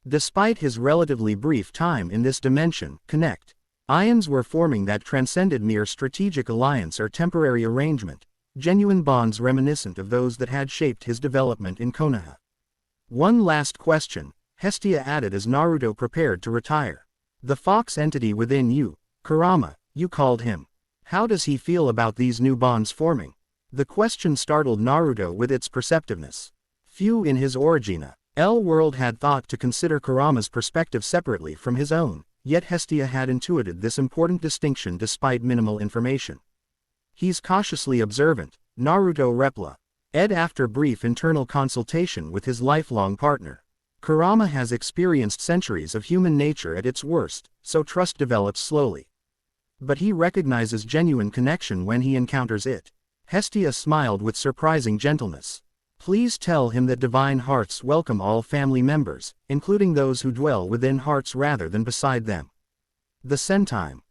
Despite his relatively brief time in this dimension, connections were forming that transcended mere strategic alliance or temporary arrangement, genuine bonds reminiscent of those that had shaped his development in Konoha. One last question, Hestia added as Naruto prepared to retire. The fox entity within you, Kurama, you called him. How does he feel about these new bonds forming? The question startled Naruto with its perceptiveness. Few in his original world had thought to consider Kurama's perspective separately from his own, yet Hestia had intuited this important distinction despite minimal information. He's cautiously observant, Naruto replied. After brief internal consultation with his lifelong partner. Kurama has experienced centuries of human nature at its worst, so trust develops slowly. But he recognizes genuine connection when he encounters it. Hestia smiled with surprising gentleness. Please tell him that divine hearts welcome all family members, including those who dwell within hearts rather than beside them. The Sentime,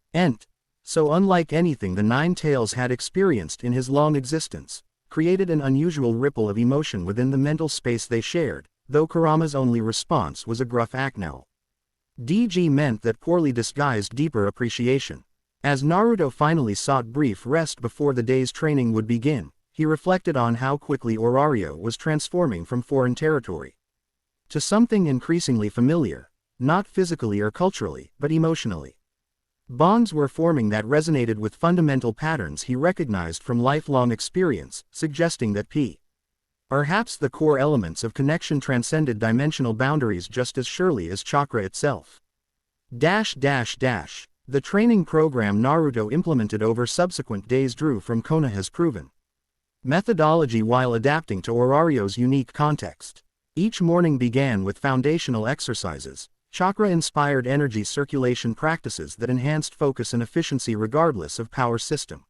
so unlike anything the Nine Tails had experienced in his long existence, created an unusual ripple of emotion within the mental space they shared, though Kurama's only response was a gruff "Aknel." DG meant that poorly disguised deeper appreciation. As Naruto finally sought brief rest before the day's training would begin, he reflected on how quickly Orario was transforming from foreign territory to something increasingly familiar, not physically or culturally, but emotionally. Bonds were forming that resonated with fundamental patterns he recognized from lifelong experience, suggesting that perhaps the core elements of connection transcended dimensional boundaries just as surely as chakra itself. The training program Naruto implemented over subsequent days drew from Konoha's proven Methodology while adapting to Orario's unique context. Each morning began with foundational exercises, chakra-inspired energy circulation practices that enhanced focus and efficiency regardless of power system.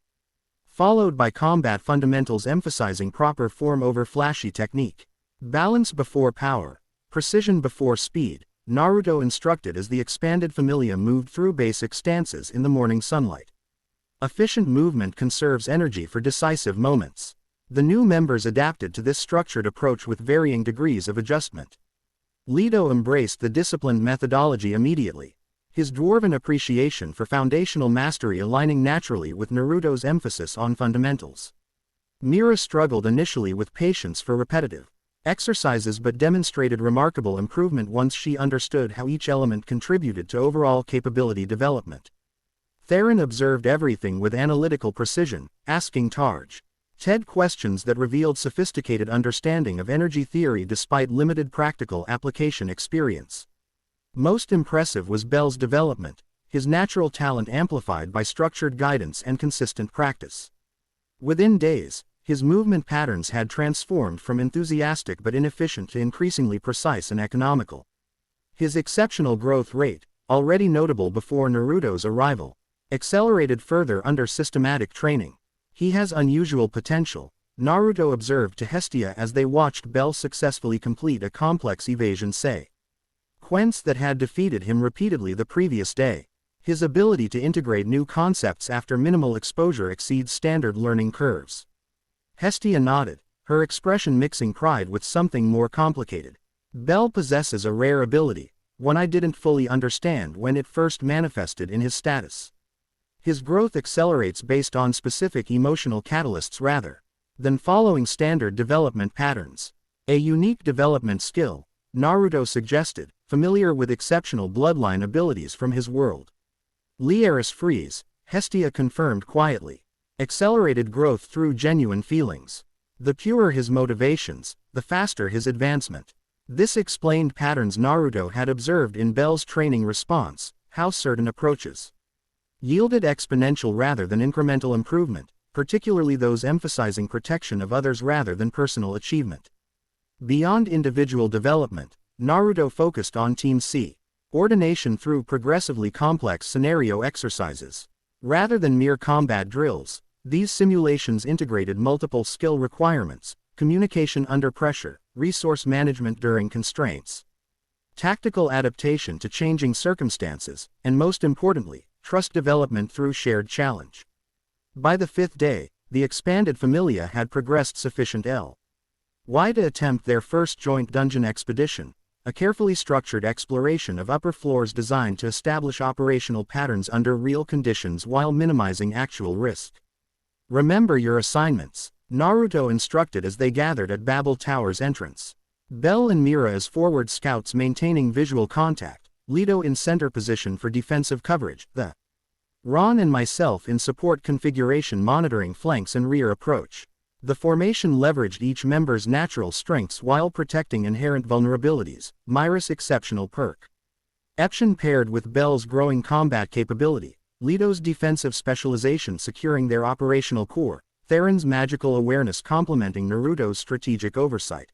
Followed by combat fundamentals emphasizing proper form over flashy technique. Balance before power, precision before speed, Naruto instructed as the expanded familia moved through basic stances in the morning sunlight. Efficient movement conserves energy for decisive moments. The new members adapted to this structured approach with varying degrees of adjustment. Leto embraced the disciplined methodology immediately, his dwarven appreciation for foundational mastery aligning naturally with Naruto's emphasis on fundamentals. Mira struggled initially with patience for repetitive exercises but demonstrated remarkable improvement once she understood how each element contributed to overall capability development. Theron observed everything with analytical precision, asking Ted questions that revealed sophisticated understanding of energy theory despite limited practical application experience. Most impressive was Bell's development, his natural talent amplified by structured guidance and consistent practice. Within days, his movement patterns had transformed from enthusiastic but inefficient to increasingly precise and economical. His exceptional growth rate, already notable before Naruto's arrival, accelerated further under systematic training. He has unusual potential, Naruto observed to Hestia as they watched Bell successfully complete a complex evasion sequence that had defeated him repeatedly the previous day. His ability to integrate new concepts after minimal exposure exceeds standard learning curves. Hestia nodded, her expression mixing pride with something more complicated. Bell possesses a rare ability, one I didn't fully understand when it first manifested in his status. His growth accelerates based on specific emotional catalysts rather than following standard development patterns. A unique development skill, Naruto suggested, familiar with exceptional bloodline abilities from his world. Liaris freeze, Hestia confirmed quietly. Accelerated growth through genuine feelings. The purer his motivations, the faster his advancement. This explained patterns Naruto had observed in Bell's training response, how certain approaches yielded exponential rather than incremental improvement, particularly those emphasizing protection of others rather than personal achievement. Beyond individual development, Naruto focused on Team C ordination through progressively complex scenario exercises. Rather than mere combat drills, these simulations integrated multiple skill requirements, communication under pressure, resource management during constraints, tactical adaptation to changing circumstances, and most importantly, trust development through shared challenge. By the fifth day, the expanded familia had progressed sufficient to attempt their first joint dungeon expedition, a carefully structured exploration of upper floors designed to establish operational patterns under real conditions while minimizing actual risk. Remember your assignments, Naruto instructed as they gathered at Babel Tower's entrance. Bell and Mira as forward scouts maintaining visual contact, Leto in center position for defensive coverage, Ron and myself in support configuration monitoring flanks and rear approach. The formation leveraged each member's natural strengths while protecting inherent vulnerabilities, Mira's exceptional perk. Eption paired with Bell's growing combat capability, Leto's defensive specialization securing their operational core, Theron's magical awareness complementing Naruto's strategic oversight.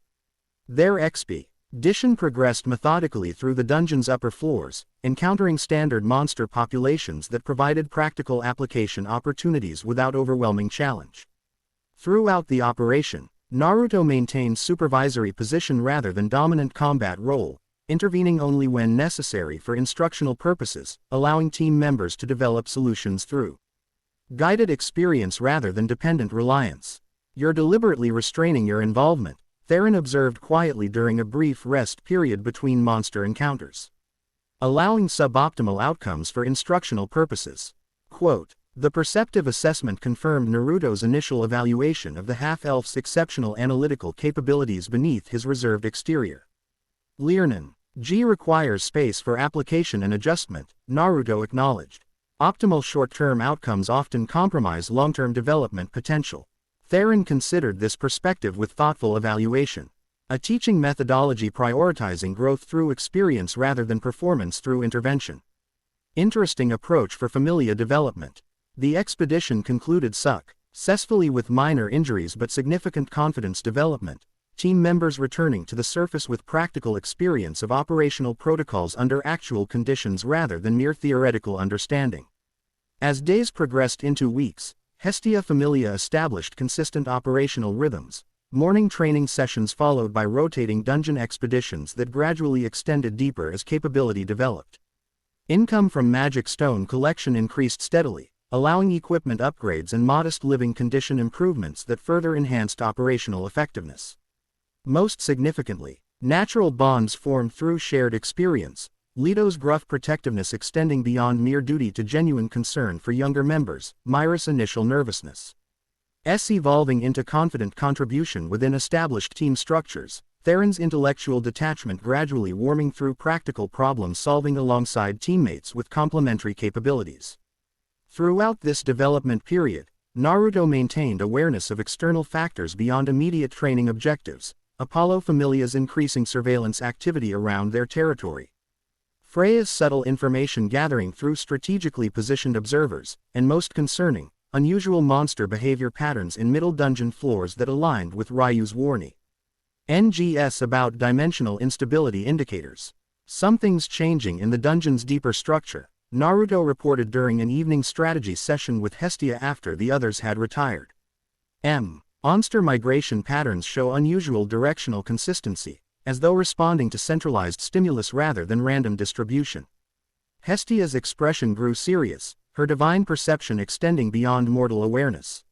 Their expedition progressed methodically through the dungeon's upper floors, encountering standard monster populations that provided practical application opportunities without overwhelming challenge. Throughout the operation, Naruto maintained supervisory position rather than dominant combat role, intervening only when necessary for instructional purposes, allowing team members to develop solutions through guided experience rather than dependent reliance. You're deliberately restraining your involvement, Theron observed quietly during a brief rest period between monster encounters, allowing suboptimal outcomes for instructional purposes. Quote, the perceptive assessment confirmed Naruto's initial evaluation of the half-elf's exceptional analytical capabilities beneath his reserved exterior. Learnin. G requires space for application and adjustment, Naruto acknowledged. Optimal short-term outcomes often compromise long-term development potential. Theron considered this perspective with thoughtful evaluation. A teaching methodology prioritizing growth through experience rather than performance through intervention. Interesting approach for familia development. The expedition concluded successfully with minor injuries but significant confidence development, team members returning to the surface with practical experience of operational protocols under actual conditions rather than mere theoretical understanding. As days progressed into weeks, Hestia Familia established consistent operational rhythms, morning training sessions followed by rotating dungeon expeditions that gradually extended deeper as capability developed. Income from magic stone collection increased steadily, allowing equipment upgrades and modest living condition improvements that further enhanced operational effectiveness. Most significantly, natural bonds formed through shared experience, Leto's gruff protectiveness extending beyond mere duty to genuine concern for younger members, Myra's initial nervousness evolving into confident contribution within established team structures, Theron's intellectual detachment gradually warming through practical problem solving alongside teammates with complementary capabilities. Throughout this development period, Naruto maintained awareness of external factors beyond immediate training objectives, Apollo Familia's increasing surveillance activity around their territory, Freya's subtle information gathering through strategically positioned observers, and most concerning, unusual monster behavior patterns in middle dungeon floors that aligned with Ryu's warning. NGS about dimensional instability indicators. Something's changing in the dungeon's deeper structure, Naruto reported during an evening strategy session with Hestia after the others had retired. Monster migration patterns show unusual directional consistency, as though responding to centralized stimulus rather than random distribution. Hestia's expression grew serious, her divine perception extending beyond mortal awareness.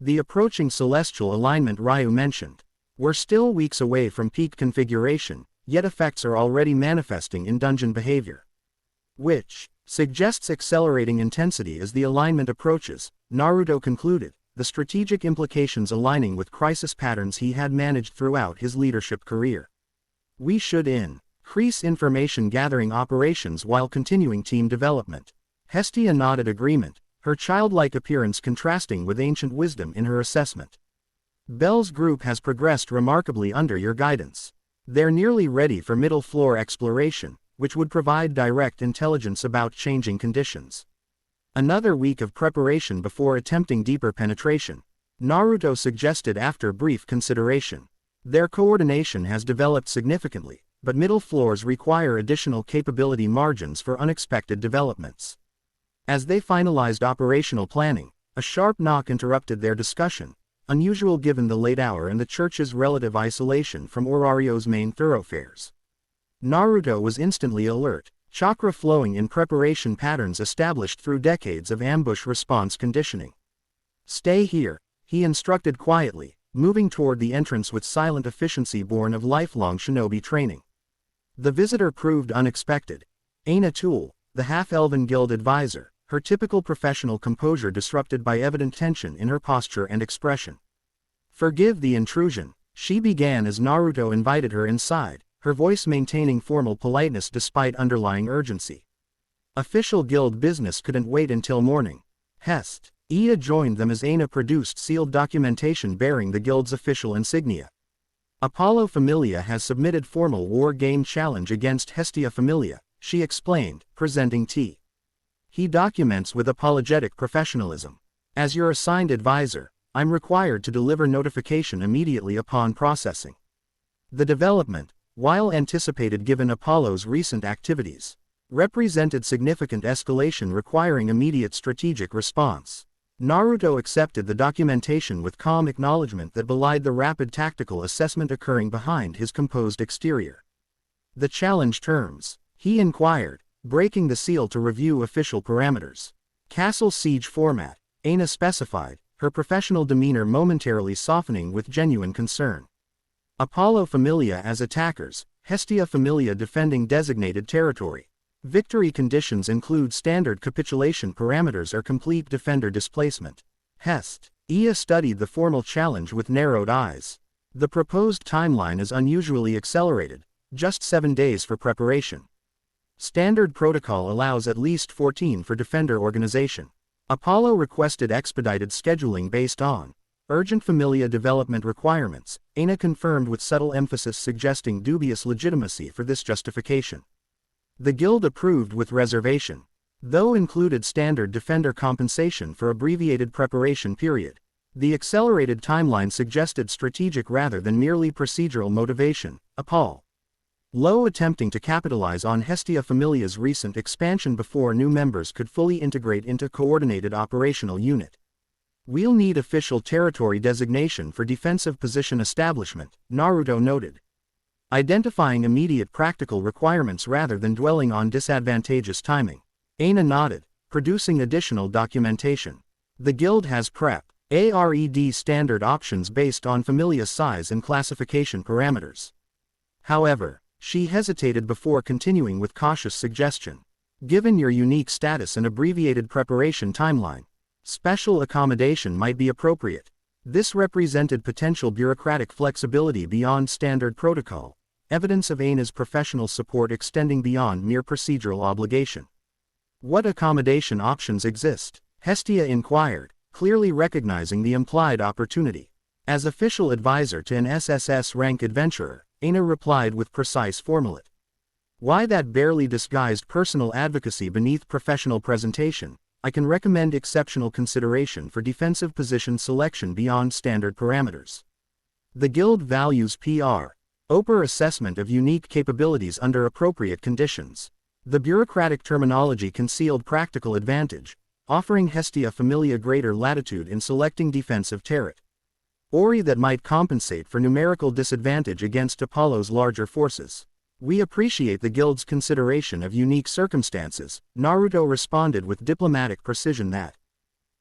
The approaching celestial alignment Ryu mentioned. We're still weeks away from peak configuration, yet effects are already manifesting in dungeon behavior, which suggests accelerating intensity as the alignment approaches, Naruto concluded, the strategic implications aligning with crisis patterns he had managed throughout his leadership career. We should increase information gathering operations while continuing team development. Hestia nodded agreement, her childlike appearance contrasting with ancient wisdom in her assessment. Bell's group has progressed remarkably under your guidance. They're nearly ready for middle floor exploration, which would provide direct intelligence about changing conditions. Another week of preparation before attempting deeper penetration, Naruto suggested after brief consideration. Their coordination has developed significantly, but middle floors require additional capability margins for unexpected developments. As they finalized operational planning, a sharp knock interrupted their discussion, unusual given the late hour and the church's relative isolation from Orario's main thoroughfares. Naruto was instantly alert, chakra flowing in preparation patterns established through decades of ambush response conditioning. Stay here, he instructed quietly, moving toward the entrance with silent efficiency born of lifelong shinobi training. The visitor proved unexpected. Aina Tool, the half-elven guild advisor, her typical professional composure disrupted by evident tension in her posture and expression. Forgive the intrusion, she began as Naruto invited her inside, her voice maintaining formal politeness despite underlying urgency. Official guild business couldn't wait until morning. Hestia joined them as Aina produced sealed documentation bearing the guild's official insignia. Apollo Familia has submitted formal war game challenge against Hestia Familia, she explained, presenting T. He documents with apologetic professionalism. As your assigned advisor, I'm required to deliver notification immediately upon processing. The development, while anticipated given Apollo's recent activities, represented significant escalation requiring immediate strategic response. Naruto accepted the documentation with calm acknowledgement that belied the rapid tactical assessment occurring behind his composed exterior. The challenge terms, he inquired, breaking the seal to review official parameters. Castle siege format, Aina specified, her professional demeanor momentarily softening with genuine concern. Apollo Familia as attackers, Hestia Familia defending designated territory. Victory conditions include standard capitulation parameters or complete defender displacement. Hestia studied the formal challenge with narrowed eyes. The proposed timeline is unusually accelerated, just 7 days for preparation. Standard protocol allows at least 14 for defender organization. Apollo requested expedited scheduling based on urgent Familia development requirements. Aina confirmed with subtle emphasis suggesting dubious legitimacy for this justification. The guild approved with reservation. Though included standard defender compensation for abbreviated preparation period, The accelerated timeline suggested strategic rather than merely procedural motivation. Apollo attempting to capitalize on Hestia Familia's recent expansion before new members could fully integrate into coordinated operational unit. We'll need official territory designation for defensive position establishment, Naruto noted. Identifying immediate practical requirements rather than dwelling on disadvantageous timing. Aina nodded, producing additional documentation. The guild has ARED standard options based on Familia's size and classification parameters. However, she hesitated before continuing with cautious suggestion. Given your unique status and abbreviated preparation timeline, special accommodation might be appropriate. This represented potential bureaucratic flexibility beyond standard protocol, evidence of Aina's professional support extending beyond mere procedural obligation. What accommodation options exist? Hestia inquired, clearly recognizing the implied opportunity. As official advisor to an SSS-Rank adventurer, Aina replied with precise formality. Why that barely disguised personal advocacy beneath professional presentation? I can recommend exceptional consideration for defensive position selection beyond standard parameters. The guild values proper assessment of unique capabilities under appropriate conditions. The bureaucratic terminology concealed practical advantage, offering Hestia Familia greater latitude in selecting defensive territory that might compensate for numerical disadvantage against Apollo's larger forces. We appreciate the guild's consideration of unique circumstances, Naruto responded with diplomatic precision that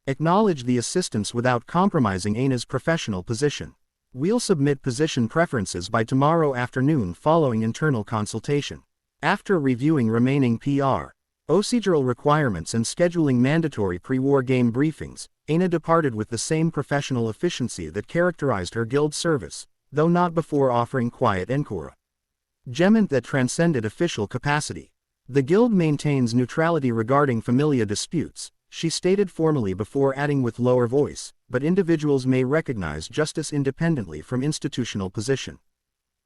acknowledged the assistance without compromising Aina's professional position. We'll submit position preferences by tomorrow afternoon following internal consultation. After reviewing remaining procedural requirements and scheduling mandatory pre-war game briefings, Aina departed with the same professional efficiency that characterized her guild service, though not before offering quiet encouragement that transcended official capacity. The guild maintains neutrality regarding familia disputes, she stated formally before adding with lower voice, but individuals may recognize justice independently from institutional position.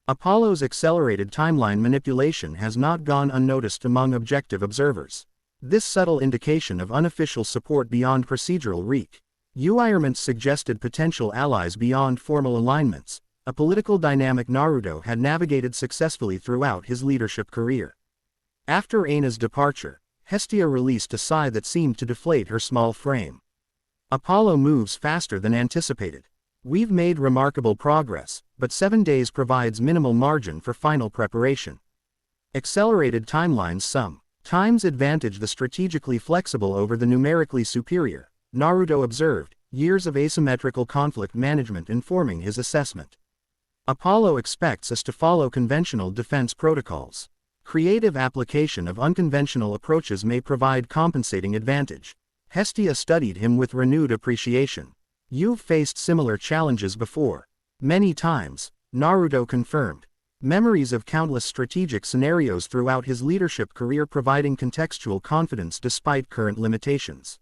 Apollo's accelerated timeline manipulation has not gone unnoticed among objective observers. This subtle indication of unofficial support beyond procedural requirements suggested potential allies beyond formal alignments, a political dynamic Naruto had navigated successfully throughout his leadership career. After Aina's departure, Hestia released a sigh that seemed to deflate her small frame. Apollo moves faster than anticipated. We've made remarkable progress, but 7 days provides minimal margin for final preparation. Accelerated timelines sometimes advantage the strategically flexible over the numerically superior, Naruto observed, years of asymmetrical conflict management informing his assessment. Apollo expects us to follow conventional defense protocols. Creative application of unconventional approaches may provide compensating advantage. Hestia studied him with renewed appreciation. You've faced similar challenges before. Many times, Naruto confirmed. Memories of countless strategic scenarios throughout his leadership career providing contextual confidence despite current limitations.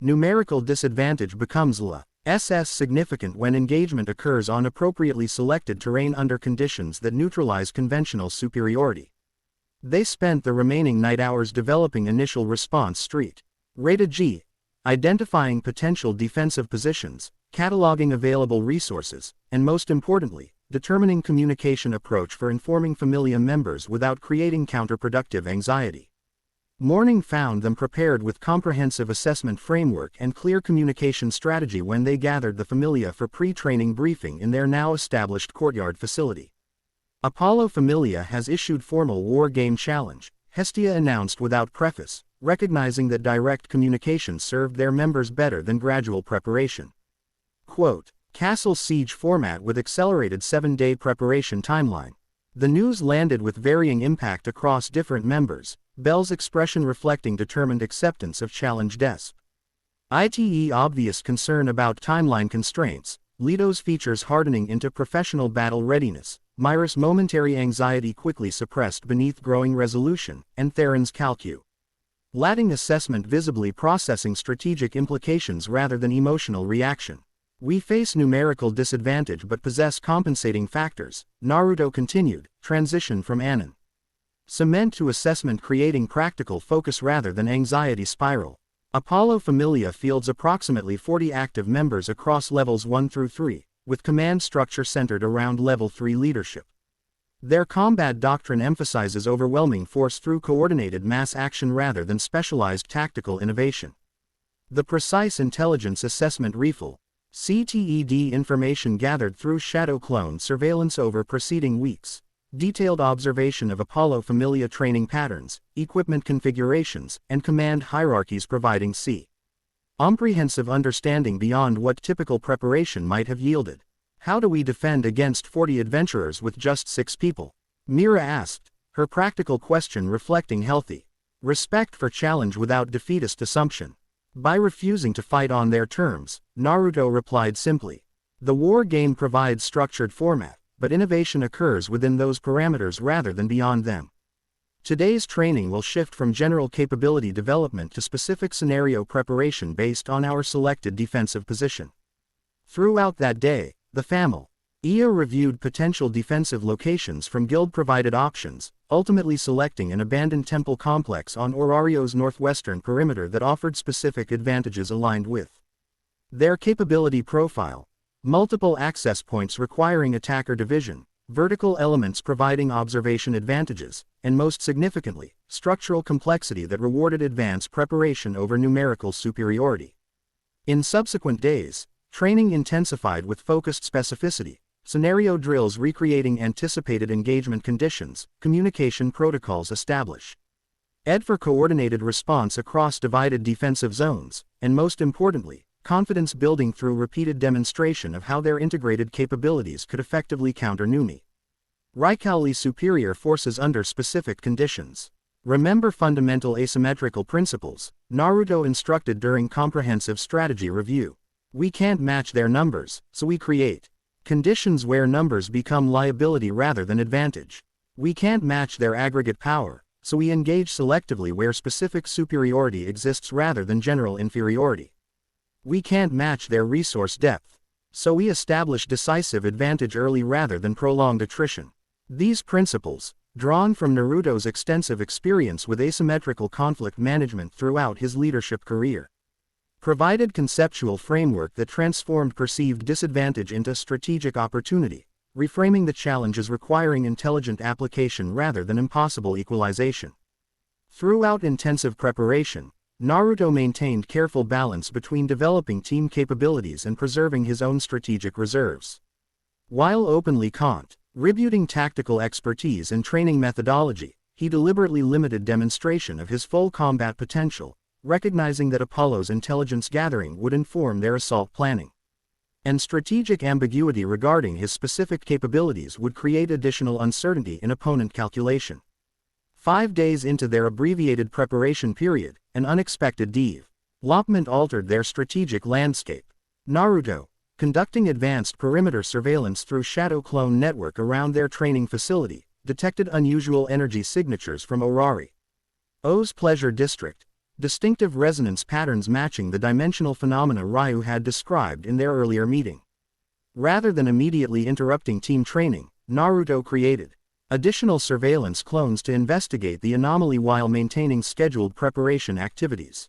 Numerical disadvantage becomes less significant when engagement occurs on appropriately selected terrain under conditions that neutralize conventional superiority. They spent the remaining night hours developing initial response strategy, identifying potential defensive positions, cataloging available resources, and most importantly, determining communication approach for informing familia members without creating counterproductive anxiety. Morning found them prepared with comprehensive assessment framework and clear communication strategy when they gathered the familia for pre-training briefing in their now established courtyard facility. Apollo Familia has issued formal war game challenge, Hestia announced without preface, recognizing that direct communication served their members better than gradual preparation. Quote, Castle Siege format with accelerated 7-day preparation timeline. The news landed with varying impact across different members, Bell's expression reflecting determined acceptance of challenge ite obvious concern about timeline constraints, Leto's features hardening into professional battle readiness, Myra's momentary anxiety quickly suppressed beneath growing resolution, and Theron's calculating assessment visibly processing strategic implications rather than emotional reaction. We face numerical disadvantage but possess compensating factors, Naruto continued, transition from cement to assessment creating practical focus rather than anxiety spiral. Apollo Familia fields approximately 40 active members across levels 1 through 3, with command structure centered around level 3 leadership. Their combat doctrine emphasizes overwhelming force through coordinated mass action rather than specialized tactical innovation. The precise intelligence assessment rifle, CTED information gathered through shadow clone surveillance over preceding weeks, detailed observation of Apollo Familia training patterns, equipment configurations, and command hierarchies providing comprehensive understanding beyond what typical preparation might have yielded. How do we defend against 40 adventurers with just 6 people? Mira asked, her practical question reflecting healthy respect for challenge without defeatist assumption. By refusing to fight on their terms, Naruto replied simply. The war game provides structured format, but innovation occurs within those parameters rather than beyond them. Today's training will shift from general capability development to specific scenario preparation based on our selected defensive position. Throughout that day, the Familia reviewed potential defensive locations from guild-provided options, ultimately selecting an abandoned temple complex on Orario's northwestern perimeter that offered specific advantages aligned with their capability profile. Multiple access points requiring attacker division, vertical elements providing observation advantages, and most significantly, structural complexity that rewarded advanced preparation over numerical superiority. In subsequent days, training intensified with focused specificity, scenario drills recreating anticipated engagement conditions, communication protocols established for coordinated response across divided defensive zones, and most importantly, confidence building through repeated demonstration of how their integrated capabilities could effectively counter numerically superior forces under specific conditions. Remember fundamental asymmetrical principles, Naruto instructed during comprehensive strategy review. We can't match their numbers, so we create conditions where numbers become liability rather than advantage. We can't match their aggregate power, so we engage selectively where specific superiority exists rather than general inferiority. We can't match their resource depth, so we establish decisive advantage early rather than prolonged attrition. These principles, drawn from Naruto's extensive experience with asymmetrical conflict management throughout his leadership career, provided conceptual framework that transformed perceived disadvantage into strategic opportunity, reframing the challenge as requiring intelligent application rather than impossible equalization. Throughout intensive preparation, Naruto maintained careful balance between developing team capabilities and preserving his own strategic reserves. While openly contributing tactical expertise and training methodology, he deliberately limited demonstration of his full combat potential, recognizing that Apollo's intelligence gathering would inform their assault planning, and strategic ambiguity regarding his specific capabilities would create additional uncertainty in opponent calculation. 5 days into their abbreviated preparation period, an unexpected development altered their strategic landscape. Naruto, conducting advanced perimeter surveillance through shadow clone network around their training facility, detected unusual energy signatures from Orario's pleasure district, distinctive resonance patterns matching the dimensional phenomena Ryuu had described in their earlier meeting. Rather than immediately interrupting team training, Naruto created additional surveillance clones to investigate the anomaly while maintaining scheduled preparation activities.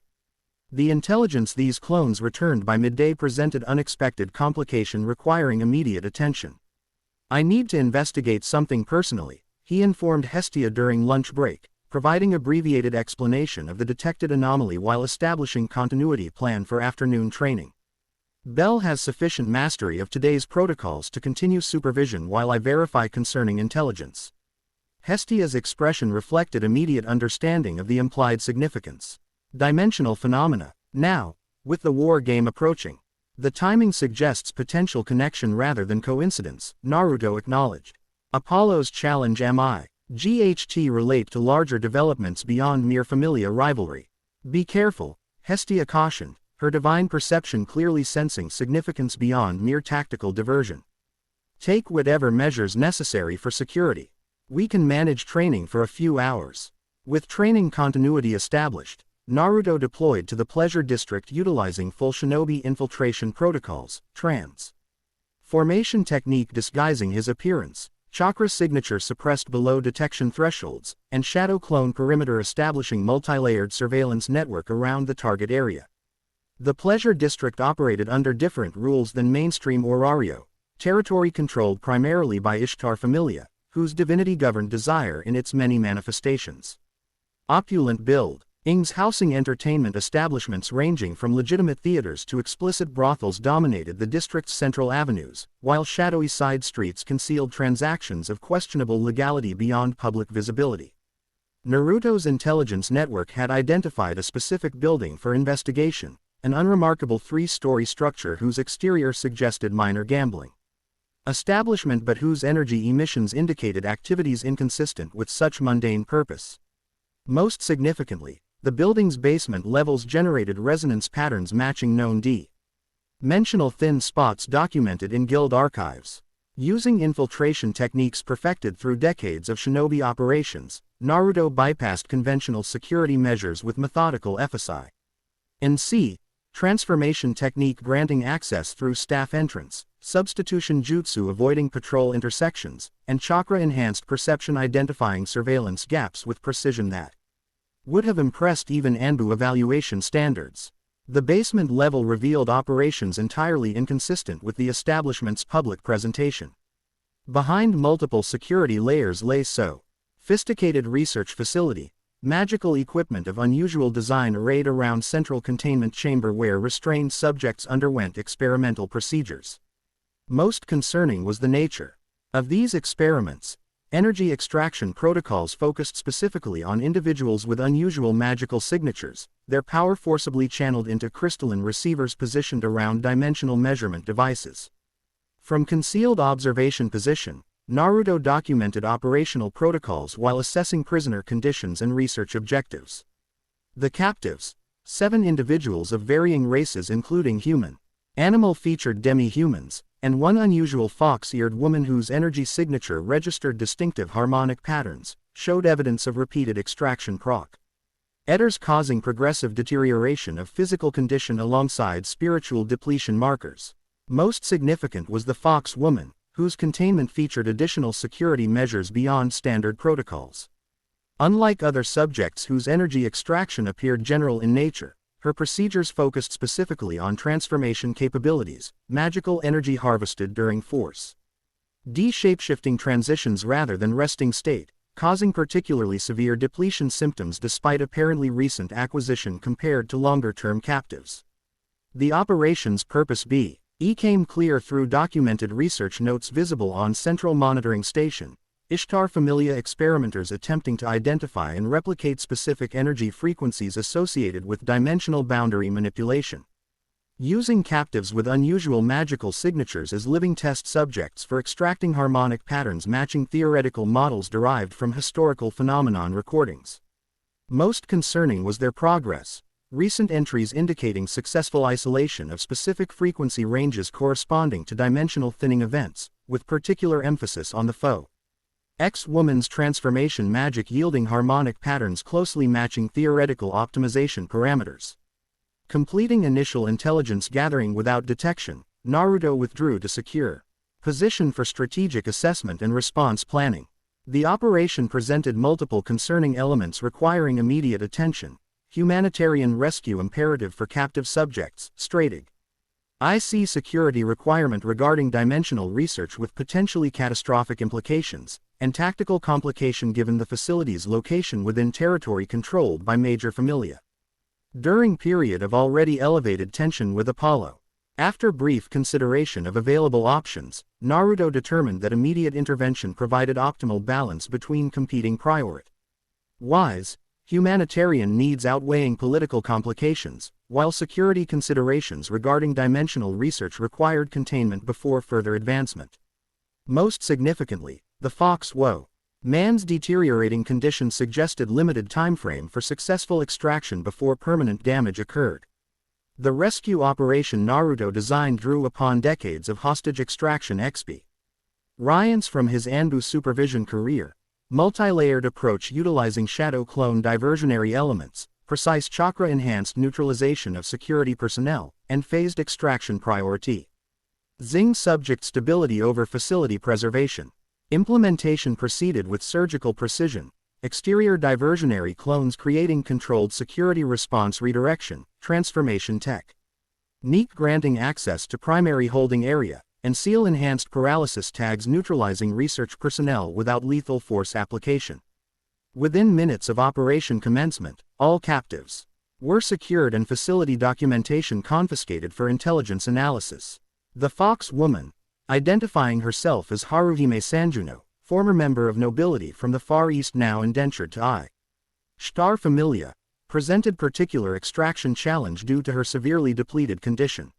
The intelligence these clones returned by midday presented unexpected complication requiring immediate attention. I need to investigate something personally, he informed Hestia during lunch break, providing abbreviated explanation of the detected anomaly while establishing continuity plan for afternoon training. Bell has sufficient mastery of today's protocols to continue supervision while I verify concerning intelligence. Hestia's expression reflected immediate understanding of the implied significance. Dimensional phenomena. Now, with the war game approaching, the timing suggests potential connection rather than coincidence, Naruto acknowledged. Apollo's challenge GHT relate to larger developments beyond mere familia rivalry. Be careful, Hestia cautioned, her divine perception clearly sensing significance beyond mere tactical diversion. Take whatever measures necessary for security. We can manage training for a few hours. With training continuity established, Naruto deployed to the pleasure district utilizing full shinobi infiltration protocols, transformation technique disguising his appearance, chakra signature suppressed below detection thresholds, and shadow clone perimeter establishing multi-layered surveillance network around the target area. The Pleasure District operated under different rules than mainstream Orario, territory controlled primarily by Hestia Familia, whose divinity governed desire in its many manifestations. Opulent build. Ing's housing entertainment establishments ranging from legitimate theaters to explicit brothels dominated the district's central avenues, while shadowy side streets concealed transactions of questionable legality beyond public visibility. Naruto's intelligence network had identified a specific building for investigation, an unremarkable three-story structure whose exterior suggested minor gambling establishment but whose energy emissions indicated activities inconsistent with such mundane purpose. Most significantly, the building's basement levels generated resonance patterns matching known dimensional thin spots documented in guild archives. Using infiltration techniques perfected through decades of shinobi operations, Naruto bypassed conventional security measures with methodical FSI. Transformation technique granting access through staff entrance, substitution jutsu avoiding patrol intersections, and chakra-enhanced perception identifying surveillance gaps with precision that would have impressed even Anbu evaluation standards. The basement level revealed operations entirely inconsistent with the establishment's public presentation. Behind multiple security layers lay sophisticated research facility, magical equipment of unusual design arrayed around central containment chamber where restrained subjects underwent experimental procedures. Most concerning was the nature of these experiments. Energy extraction protocols focused specifically on individuals with unusual magical signatures, their power forcibly channeled into crystalline receivers positioned around dimensional measurement devices. From concealed observation position, Naruto documented operational protocols while assessing prisoner conditions and research objectives. The captives, 7 individuals of varying races including human, animal-featured demi-humans, and 1 unusual fox-eared woman whose energy signature registered distinctive harmonic patterns, showed evidence of repeated extraction errors causing progressive deterioration of physical condition alongside spiritual depletion markers. Most significant was the fox woman, whose containment featured additional security measures beyond standard protocols. Unlike other subjects whose energy extraction appeared general in nature, her procedures focused specifically on transformation capabilities, magical energy harvested during force shapeshifting transitions rather than resting state, causing particularly severe depletion symptoms despite apparently recent acquisition compared to longer-term captives. The operation's purpose became clear through documented research notes visible on Central Monitoring Station. Hestia Familia experimenters attempting to identify and replicate specific energy frequencies associated with dimensional boundary manipulation. Using captives with unusual magical signatures as living test subjects for extracting harmonic patterns matching theoretical models derived from historical phenomenon recordings. Most concerning was their progress. Recent entries indicating successful isolation of specific frequency ranges corresponding to dimensional thinning events, with particular emphasis on the woman's transformation magic yielding harmonic patterns closely matching theoretical optimization parameters. Completing initial intelligence gathering without detection, Naruto withdrew to secure position for strategic assessment and response planning. The operation presented multiple concerning elements requiring immediate attention. Humanitarian rescue imperative for captive subjects, strategic IC security requirement regarding dimensional research with potentially catastrophic implications, and tactical complication given the facility's location within territory controlled by major familia. During period of already elevated tension with Apollo. After brief consideration of available options, Naruto determined that immediate intervention provided optimal balance between competing priorities. Humanitarian needs outweighing political complications, while security considerations regarding dimensional research required containment before further advancement. Most significantly, the Fox man's deteriorating condition suggested limited timeframe for successful extraction before permanent damage occurred. The rescue operation Naruto designed drew upon decades of hostage extraction experience from his Anbu supervision career. Multi-layered approach utilizing shadow clone diversionary elements, precise chakra-enhanced neutralization of security personnel, and phased extraction priority. Zing subject stability over facility preservation. Implementation proceeded with surgical precision. Exterior diversionary clones creating controlled security response redirection, transformation tech. NEEC granting access to primary holding area, and SEAL enhanced paralysis tags neutralizing research personnel without lethal force application. Within minutes of operation commencement, all captives were secured and facility documentation confiscated for intelligence analysis. The Fox woman, identifying herself as Haruhime Sanjuno, former member of nobility from the Far East now indentured to Hestia Familia, presented particular extraction challenge due to her severely depleted condition.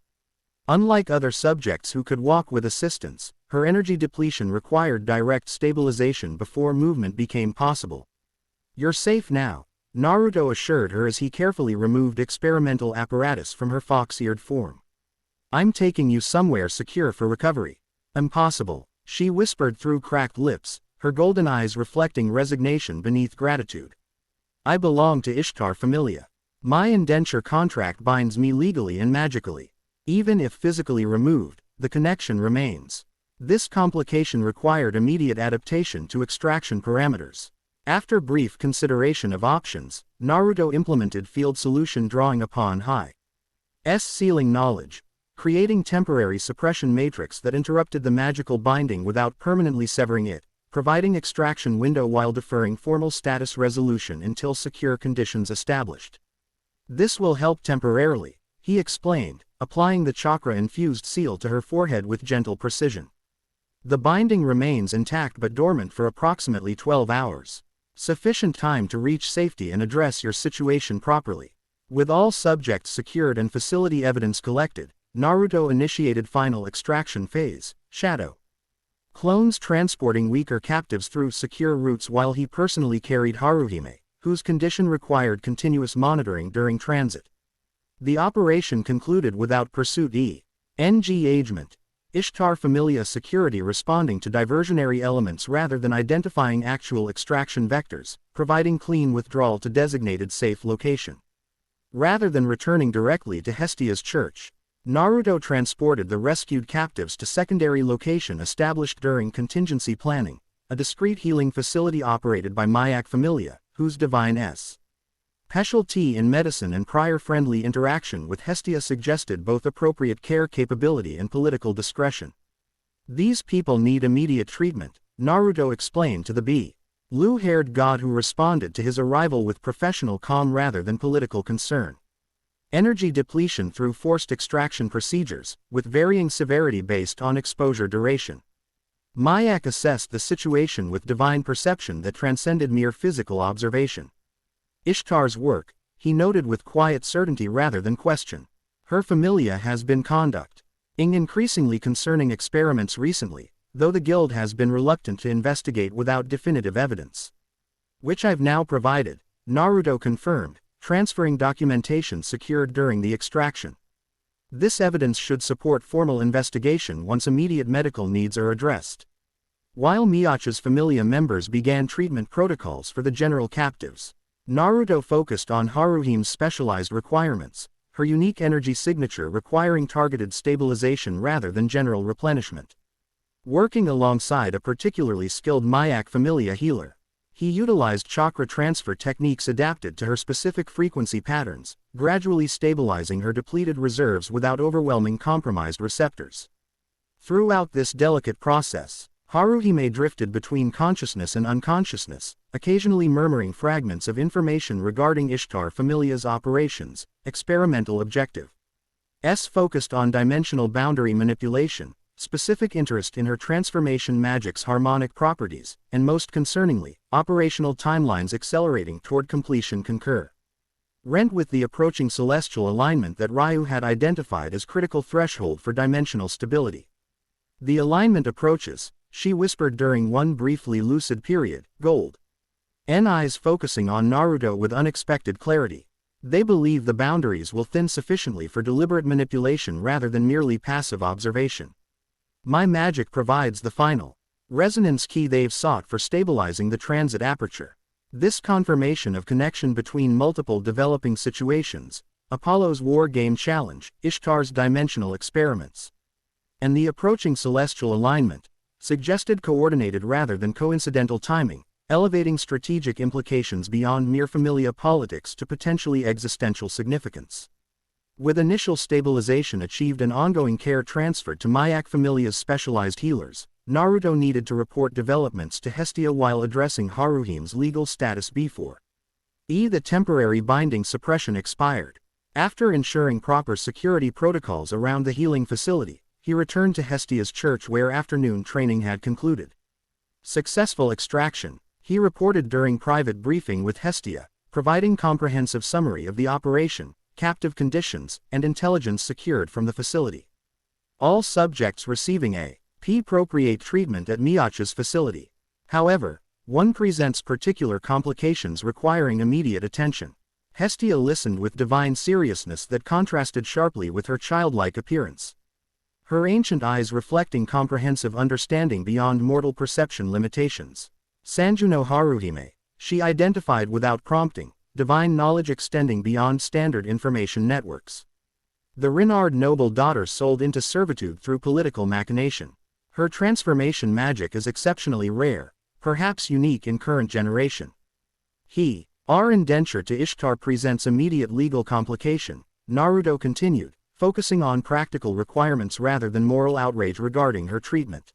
Unlike other subjects who could walk with assistance, her energy depletion required direct stabilization before movement became possible. "You're safe now," Naruto assured her as he carefully removed experimental apparatus from her fox-eared form. "I'm taking you somewhere secure for recovery." "Impossible," she whispered through cracked lips, her golden eyes reflecting resignation beneath gratitude. "I belong to Hestia Familia. My indenture contract binds me legally and magically. Even if physically removed, the connection remains." This complication required immediate adaptation to extraction parameters. After brief consideration of options, Naruto implemented field solution drawing upon High's sealing knowledge, creating temporary suppression matrix that interrupted the magical binding without permanently severing it, providing extraction window while deferring formal status resolution until secure conditions established. "This will help temporarily," he explained, applying the chakra-infused seal to her forehead with gentle precision. "The binding remains intact but dormant for approximately 12 hours. Sufficient time to reach safety and address your situation properly." With all subjects secured and facility evidence collected, Naruto initiated final extraction phase, Shadow Clones transporting weaker captives through secure routes while he personally carried Haruhime, whose condition required continuous monitoring during transit. The operation concluded without pursuit engagement. Hestia Familia security responding to diversionary elements rather than identifying actual extraction vectors, providing clean withdrawal to designated safe location. Rather than returning directly to Hestia's church, Naruto transported the rescued captives to secondary location established during contingency planning, a discreet healing facility operated by Hestia Familia, whose divine specialty in medicine and prior friendly interaction with Hestia suggested both appropriate care capability and political discretion. "These people need immediate treatment," Naruto explained to the blue-haired god who responded to his arrival with professional calm rather than political concern. Energy depletion through forced extraction procedures, with varying severity based on exposure duration. Mayak assessed the situation with divine perception that transcended mere physical observation. "Ishtar's work," he noted with quiet certainty rather than question. "Her familia has been conducting increasingly concerning experiments recently, though the guild has been reluctant to investigate without definitive evidence. Which I've now provided," Naruto confirmed, transferring documentation secured during the extraction. "This evidence should support formal investigation once immediate medical needs are addressed." While Miyachi's familia members began treatment protocols for the general captives, Naruto focused on Haruhime's specialized requirements, her unique energy signature requiring targeted stabilization rather than general replenishment. Working alongside a particularly skilled Mayak Familia healer, he utilized chakra transfer techniques adapted to her specific frequency patterns, gradually stabilizing her depleted reserves without overwhelming compromised receptors. Throughout this delicate process, Haruhime drifted between consciousness and unconsciousness, occasionally murmuring fragments of information regarding Hestia Familia's operations, experimental objective. Focused on dimensional boundary manipulation, specific interest in her transformation magic's harmonic properties, and most concerningly, operational timelines accelerating toward completion concur. Rent with the approaching celestial alignment that Ryuu had identified as critical threshold for dimensional stability. "The alignment approaches," she whispered during one briefly lucid period, gold eyes focusing on Naruto with unexpected clarity. "They believe the boundaries will thin sufficiently for deliberate manipulation rather than merely passive observation. My magic provides the final resonance key they've sought for stabilizing the transit aperture." This confirmation of connection between multiple developing situations, Apollo's War Game Challenge, Ishtar's dimensional experiments, and the approaching celestial alignment, suggested coordinated rather than coincidental timing, elevating strategic implications beyond mere familia politics to potentially existential significance. With initial stabilization achieved and ongoing care transferred to Mayak Familia's specialized healers, Naruto needed to report developments to Hestia while addressing Haruhime's legal status before the temporary binding suppression expired. After ensuring proper security protocols around the healing facility, he returned to Hestia's church where afternoon training had concluded. Successful extraction, he reported during private briefing with Hestia, providing comprehensive summary of the operation, captive conditions, and intelligence secured from the facility. All subjects receiving appropriate treatment at Miacha's facility. However, one presents particular complications requiring immediate attention. Hestia listened with divine seriousness that contrasted sharply with her childlike appearance. Her ancient eyes reflecting comprehensive understanding beyond mortal perception limitations. Sanjuno Haruhime, she identified without prompting, divine knowledge extending beyond standard information networks. The Renard noble daughter sold into servitude through political machination. Her transformation magic is exceptionally rare, perhaps unique in current generation. Our indenture to Ishtar presents immediate legal complication, Naruto continued, focusing on practical requirements rather than moral outrage regarding her treatment.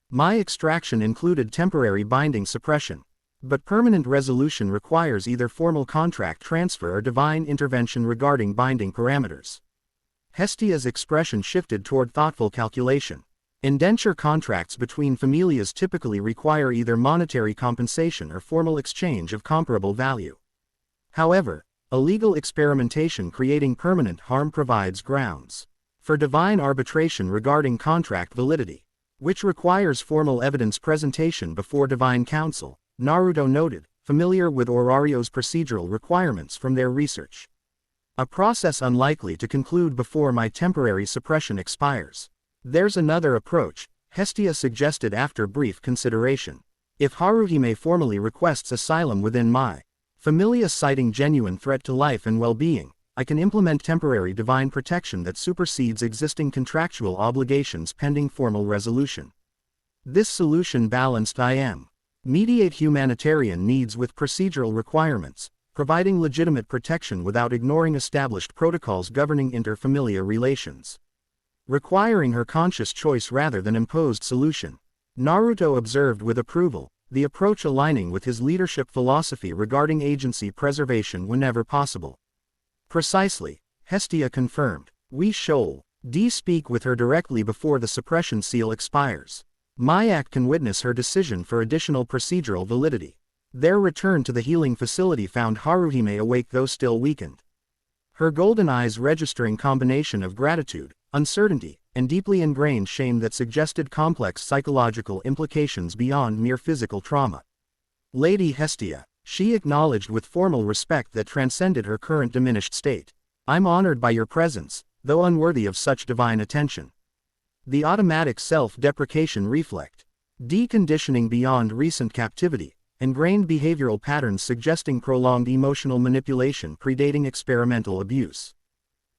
My extraction included temporary binding suppression, but permanent resolution requires either formal contract transfer or divine intervention regarding binding parameters. Hestia's expression shifted toward thoughtful calculation. Indenture contracts between familias typically require either monetary compensation or formal exchange of comparable value. However, illegal experimentation creating permanent harm provides grounds for divine arbitration regarding contract validity, which requires formal evidence presentation before divine council, Naruto noted, familiar with Orario's procedural requirements from their research. A process unlikely to conclude before my temporary suppression expires. There's another approach, Hestia suggested after brief consideration. If Haruhime formally requests asylum within my familia citing genuine threat to life and well-being, I can implement temporary divine protection that supersedes existing contractual obligations pending formal resolution. This solution balanced mediate humanitarian needs with procedural requirements, providing legitimate protection without ignoring established protocols governing inter-familia relations. Requiring her conscious choice rather than imposed solution. Naruto observed with approval, the approach aligning with his leadership philosophy regarding agency preservation whenever possible. Precisely, Hestia confirmed. We shall speak with her directly before the suppression seal expires. Mayak can witness her decision for additional procedural validity. Their return to the healing facility found Haruhime awake though still weakened. Her golden eyes registering combination of gratitude, uncertainty, and deeply ingrained shame that suggested complex psychological implications beyond mere physical trauma. Lady Hestia, she acknowledged with formal respect that transcended her current diminished state. I'm honored by your presence, though unworthy of such divine attention. The automatic self-deprecation reflect. Deconditioning beyond recent captivity, ingrained behavioral patterns suggesting prolonged emotional manipulation predating experimental abuse.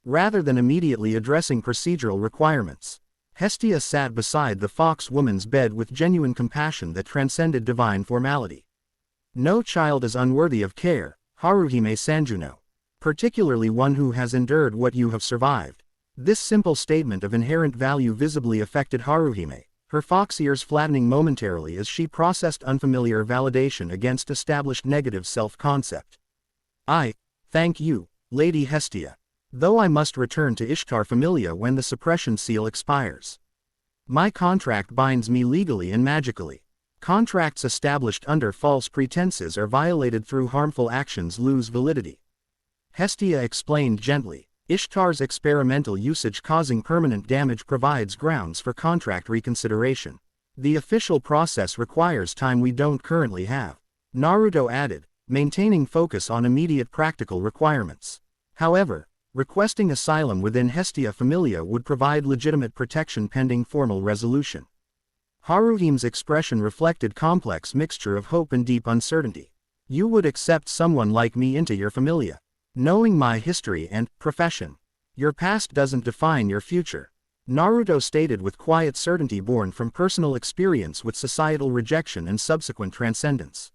Rather than immediately addressing procedural requirements, Hestia sat beside the fox woman's bed with genuine compassion that transcended divine formality. No child is unworthy of care, Haruhime Sanjuno. Particularly one who has endured what you have survived. This simple statement of inherent value visibly affected Haruhime, her fox ears flattening momentarily as she processed unfamiliar validation against established negative self-concept. I thank you, Lady Hestia. Though I must return to Ishtar Familia when the suppression seal expires. My contract binds me legally and magically. Contracts established under false pretenses or violated through harmful actions lose validity. Hestia explained gently, Ishtar's experimental usage causing permanent damage provides grounds for contract reconsideration. The official process requires time we don't currently have. Naruto added, maintaining focus on immediate practical requirements. However, requesting asylum within Hestia Familia would provide legitimate protection pending formal resolution. Haruhime's expression reflected complex mixture of hope and deep uncertainty. You would accept someone like me into your familia, knowing my history and profession. Your past doesn't define your future. Naruto stated with quiet certainty born from personal experience with societal rejection and subsequent transcendence.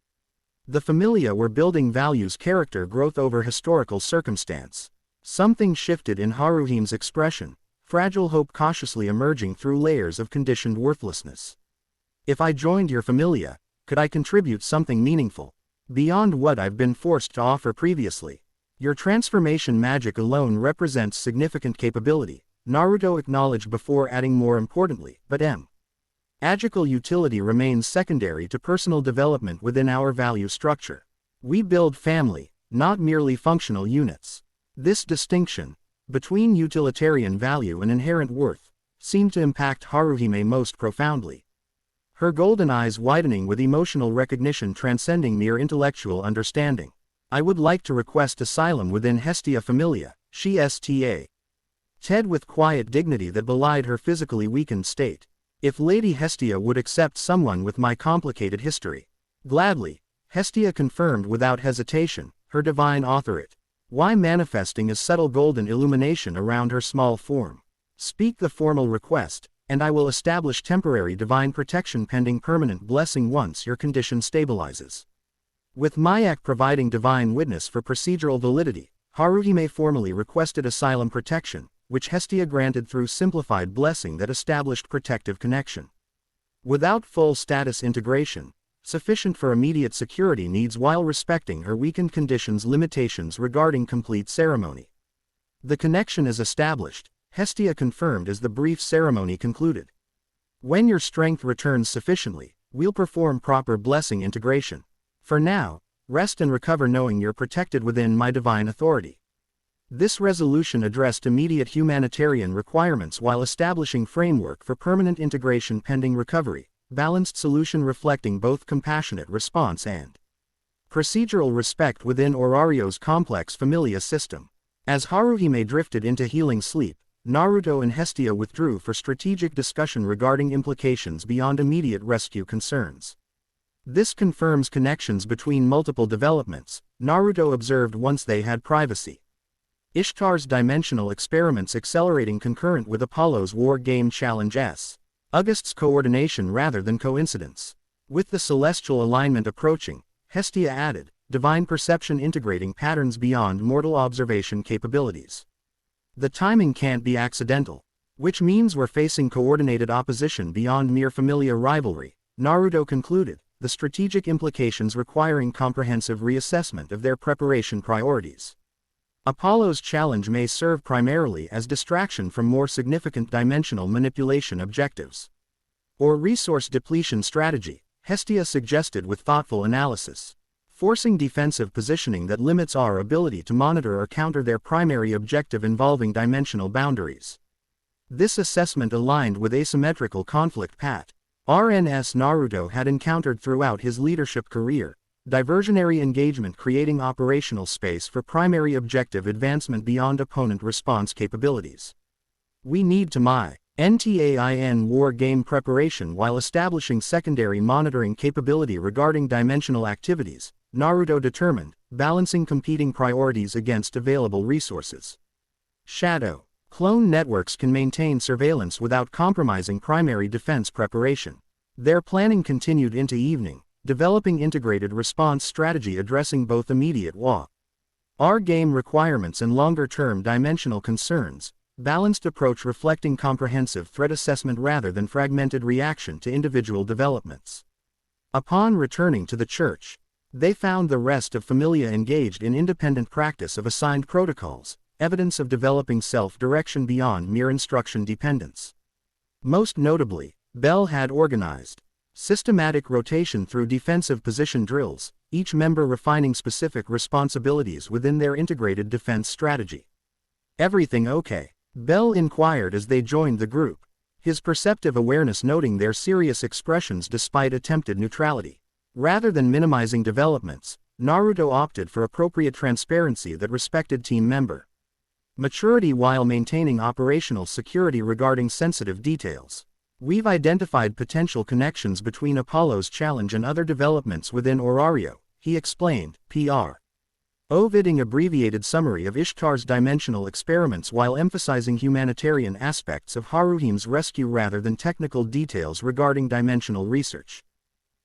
The Familia were building values character growth over historical circumstance. Something shifted in Haruhime's expression, fragile hope cautiously emerging through layers of conditioned worthlessness. If I joined your Familia, could I contribute something meaningful? Beyond what I've been forced to offer previously. Your transformation magic alone represents significant capability, Naruto acknowledged before adding more importantly, but magical utility remains secondary to personal development within our value structure. We build family, not merely functional units. This distinction, between utilitarian value and inherent worth, seemed to impact Haruhime most profoundly. Her golden eyes widening with emotional recognition transcending mere intellectual understanding. I would like to request asylum within Hestia Familia, she said with quiet dignity that belied her physically weakened state. If Lady Hestia would accept someone with my complicated history. Gladly, Hestia confirmed without hesitation, her divine authorate. Why manifesting a subtle golden illumination around her small form? Speak the formal request, and I will establish temporary divine protection pending permanent blessing once your condition stabilizes. With Mayak providing divine witness for procedural validity, Haruhime formally requested asylum protection, which Hestia granted through simplified blessing that established protective connection. Without full status integration, sufficient for immediate security needs while respecting her weakened condition's limitations regarding complete ceremony. The connection is established, Hestia confirmed as the brief ceremony concluded. When your strength returns sufficiently, we'll perform proper blessing integration. For now, rest and recover knowing you're protected within my divine authority. This resolution addressed immediate humanitarian requirements while establishing framework for permanent integration pending recovery, balanced solution reflecting both compassionate response and procedural respect within Orario's complex Familia system. As Haruhime drifted into healing sleep, Naruto and Hestia withdrew for strategic discussion regarding implications beyond immediate rescue concerns. This confirms connections between multiple developments, Naruto observed once they had privacy. Ishtar's dimensional experiments accelerating concurrent with Apollo's War Game Challenge S. August's coordination rather than coincidence. With the celestial alignment approaching, Hestia added, divine perception integrating patterns beyond mortal observation capabilities. The timing can't be accidental. Which means we're facing coordinated opposition beyond mere familiar rivalry, Naruto concluded, the strategic implications requiring comprehensive reassessment of their preparation priorities. Apollo's challenge may serve primarily as distraction from more significant dimensional manipulation objectives. Or resource depletion strategy, Hestia suggested with thoughtful analysis. Forcing defensive positioning that limits our ability to monitor or counter their primary objective involving dimensional boundaries. This assessment aligned with asymmetrical conflict path RNS Naruto had encountered throughout his leadership career. Diversionary engagement creating operational space for primary objective advancement beyond opponent response capabilities. We need to NTAIN war game preparation while establishing secondary monitoring capability regarding dimensional activities, Naruto determined, balancing competing priorities against available resources. Shadow clone networks can maintain surveillance without compromising primary defense preparation. Their planning continued into evening, developing integrated response strategy addressing both immediate war game requirements and longer-term dimensional concerns, balanced approach reflecting comprehensive threat assessment rather than fragmented reaction to individual developments. Upon returning to the church, they found the rest of Familia engaged in independent practice of assigned protocols, evidence of developing self-direction beyond mere instruction dependence. Most notably, Bell had organized systematic rotation through defensive position drills, each member refining specific responsibilities within their integrated defense strategy. Everything okay? Bell inquired as they joined the group, his perceptive awareness noting their serious expressions despite attempted neutrality. Rather than minimizing developments, Naruto opted for appropriate transparency that respected team member maturity while maintaining operational security regarding sensitive details. We've identified potential connections between Apollo's challenge and other developments within Orario, he explained, Pr. Oviding abbreviated summary of Ishtar's dimensional experiments while emphasizing humanitarian aspects of Haruhim's rescue rather than technical details regarding dimensional research.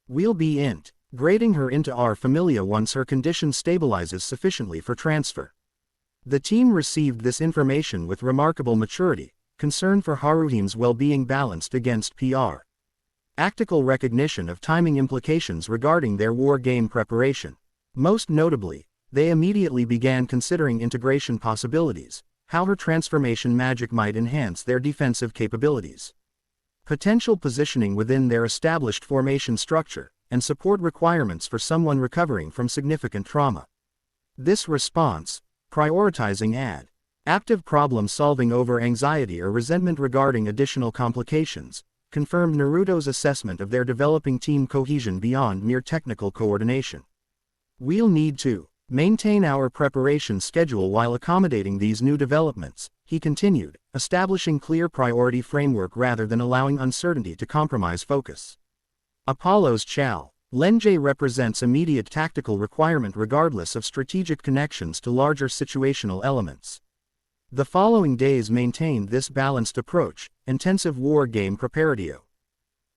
We'll be grading her into our Familia once her condition stabilizes sufficiently for transfer. The team received this information with remarkable maturity, concern for Haruhim's well-being balanced against practical recognition of timing implications regarding their war game preparation. Most notably, they immediately began considering integration possibilities, how her transformation magic might enhance their defensive capabilities, potential positioning within their established formation structure, and support requirements for someone recovering from significant trauma. This response, prioritizing active problem solving over anxiety or resentment regarding additional complications, confirmed Naruto's assessment of their developing team cohesion beyond mere technical coordination. We'll need to maintain our preparation schedule while accommodating these new developments, he continued, establishing clear priority framework rather than allowing uncertainty to compromise focus. Apollo's challenge represents immediate tactical requirement regardless of strategic connections to larger situational elements. The following days maintained this balanced approach, intensive war game preparatio.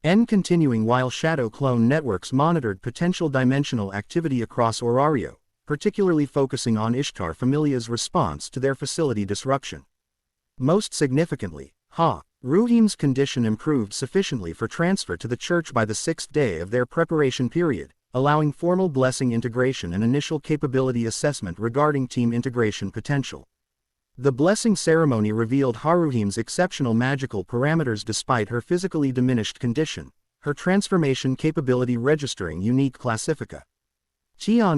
Continuing while Shadow Clone Networks monitored potential dimensional activity across Orario, particularly focusing on Ishtar Familia's response to their facility disruption. Most significantly, Haruhim's condition improved sufficiently for transfer to the church by the 6th day of their preparation period, allowing formal blessing integration and initial capability assessment regarding team integration potential. The blessing ceremony revealed Haruhim's exceptional magical parameters despite her physically diminished condition, her transformation capability registering unique classification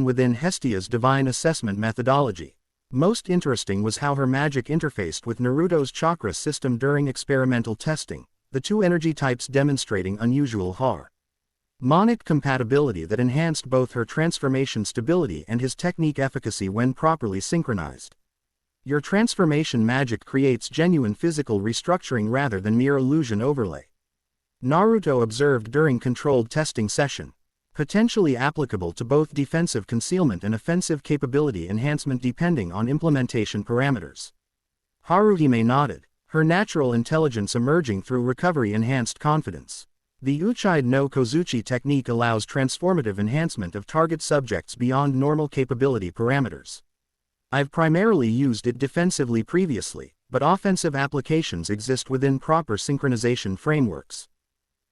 within Hestia's divine assessment methodology. Most interesting was how her magic interfaced with Naruto's chakra system during experimental testing, the two energy types demonstrating unusual harmonic compatibility that enhanced both her transformation stability and his technique efficacy when properly synchronized. Your transformation magic creates genuine physical restructuring rather than mere illusion overlay, Naruto observed during controlled testing session. Potentially applicable to both defensive concealment and offensive capability enhancement depending on implementation parameters. Haruhime nodded, her natural intelligence emerging through recovery-enhanced confidence. The Uchide no Kozuchi technique allows transformative enhancement of target subjects beyond normal capability parameters. I've primarily used it defensively previously, but offensive applications exist within proper synchronization frameworks.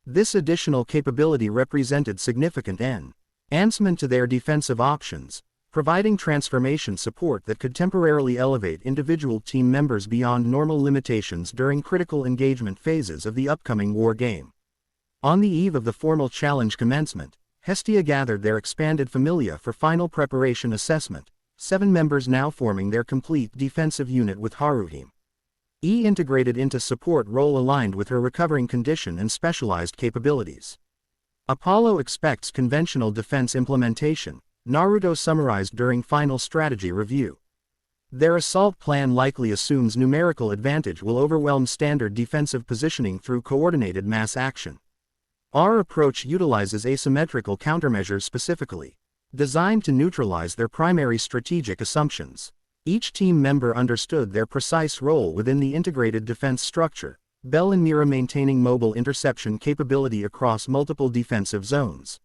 This additional capability represented significant enhancement to their defensive options, providing transformation support that could temporarily elevate individual team members beyond normal limitations during critical engagement phases of the upcoming war game. On the eve of the formal challenge commencement, Hestia gathered their expanded Familia for final preparation assessment, 7 members now forming their complete defensive unit with Haruhime integrated into support role aligned with her recovering condition and specialized capabilities. Apollo expects conventional defense implementation, Naruto summarized during final strategy review. Their assault plan likely assumes numerical advantage will overwhelm standard defensive positioning through coordinated mass action. Our approach utilizes asymmetrical countermeasures specifically designed to neutralize their primary strategic assumptions. Each team member understood their precise role within the integrated defense structure, Bell and Mira maintaining mobile interception capability across multiple defensive zones,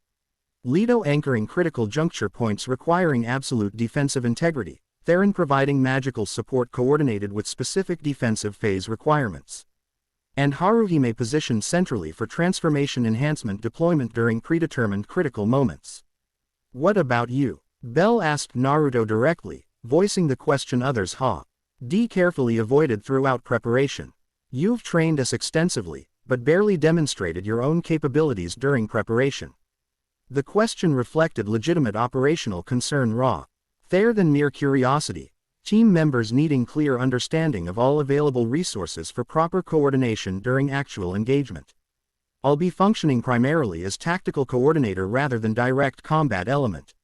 Leto anchoring critical juncture points requiring absolute defensive integrity, Theron providing magical support coordinated with specific defensive phase requirements, and Haruhime positioned centrally for transformation enhancement deployment during predetermined critical moments. What about you? Bell asked Naruto directly, voicing the question others carefully avoided throughout preparation. You've trained us extensively, but barely demonstrated your own capabilities during preparation. The question reflected legitimate operational concern there than mere curiosity, team members needing clear understanding of all available resources for proper coordination during actual engagement. I'll be functioning primarily as tactical coordinator rather than direct combat element,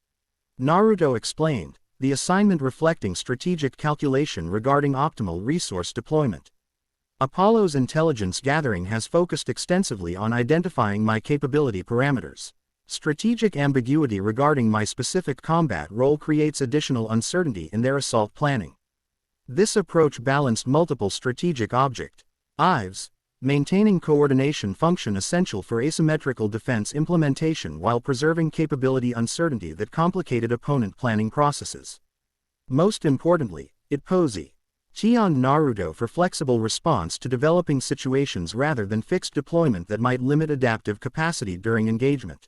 Naruto explained, the assignment reflecting strategic calculation regarding optimal resource deployment. Apollo's intelligence gathering has focused extensively on identifying my capability parameters. Strategic ambiguity regarding my specific combat role creates additional uncertainty in their assault planning. This approach balanced multiple strategic objectives, maintaining coordination function essential for asymmetrical defense implementation while preserving capability uncertainty that complicated opponent planning processes. Most importantly, it positioned Naruto for flexible response to developing situations rather than fixed deployment that might limit adaptive capacity during engagement.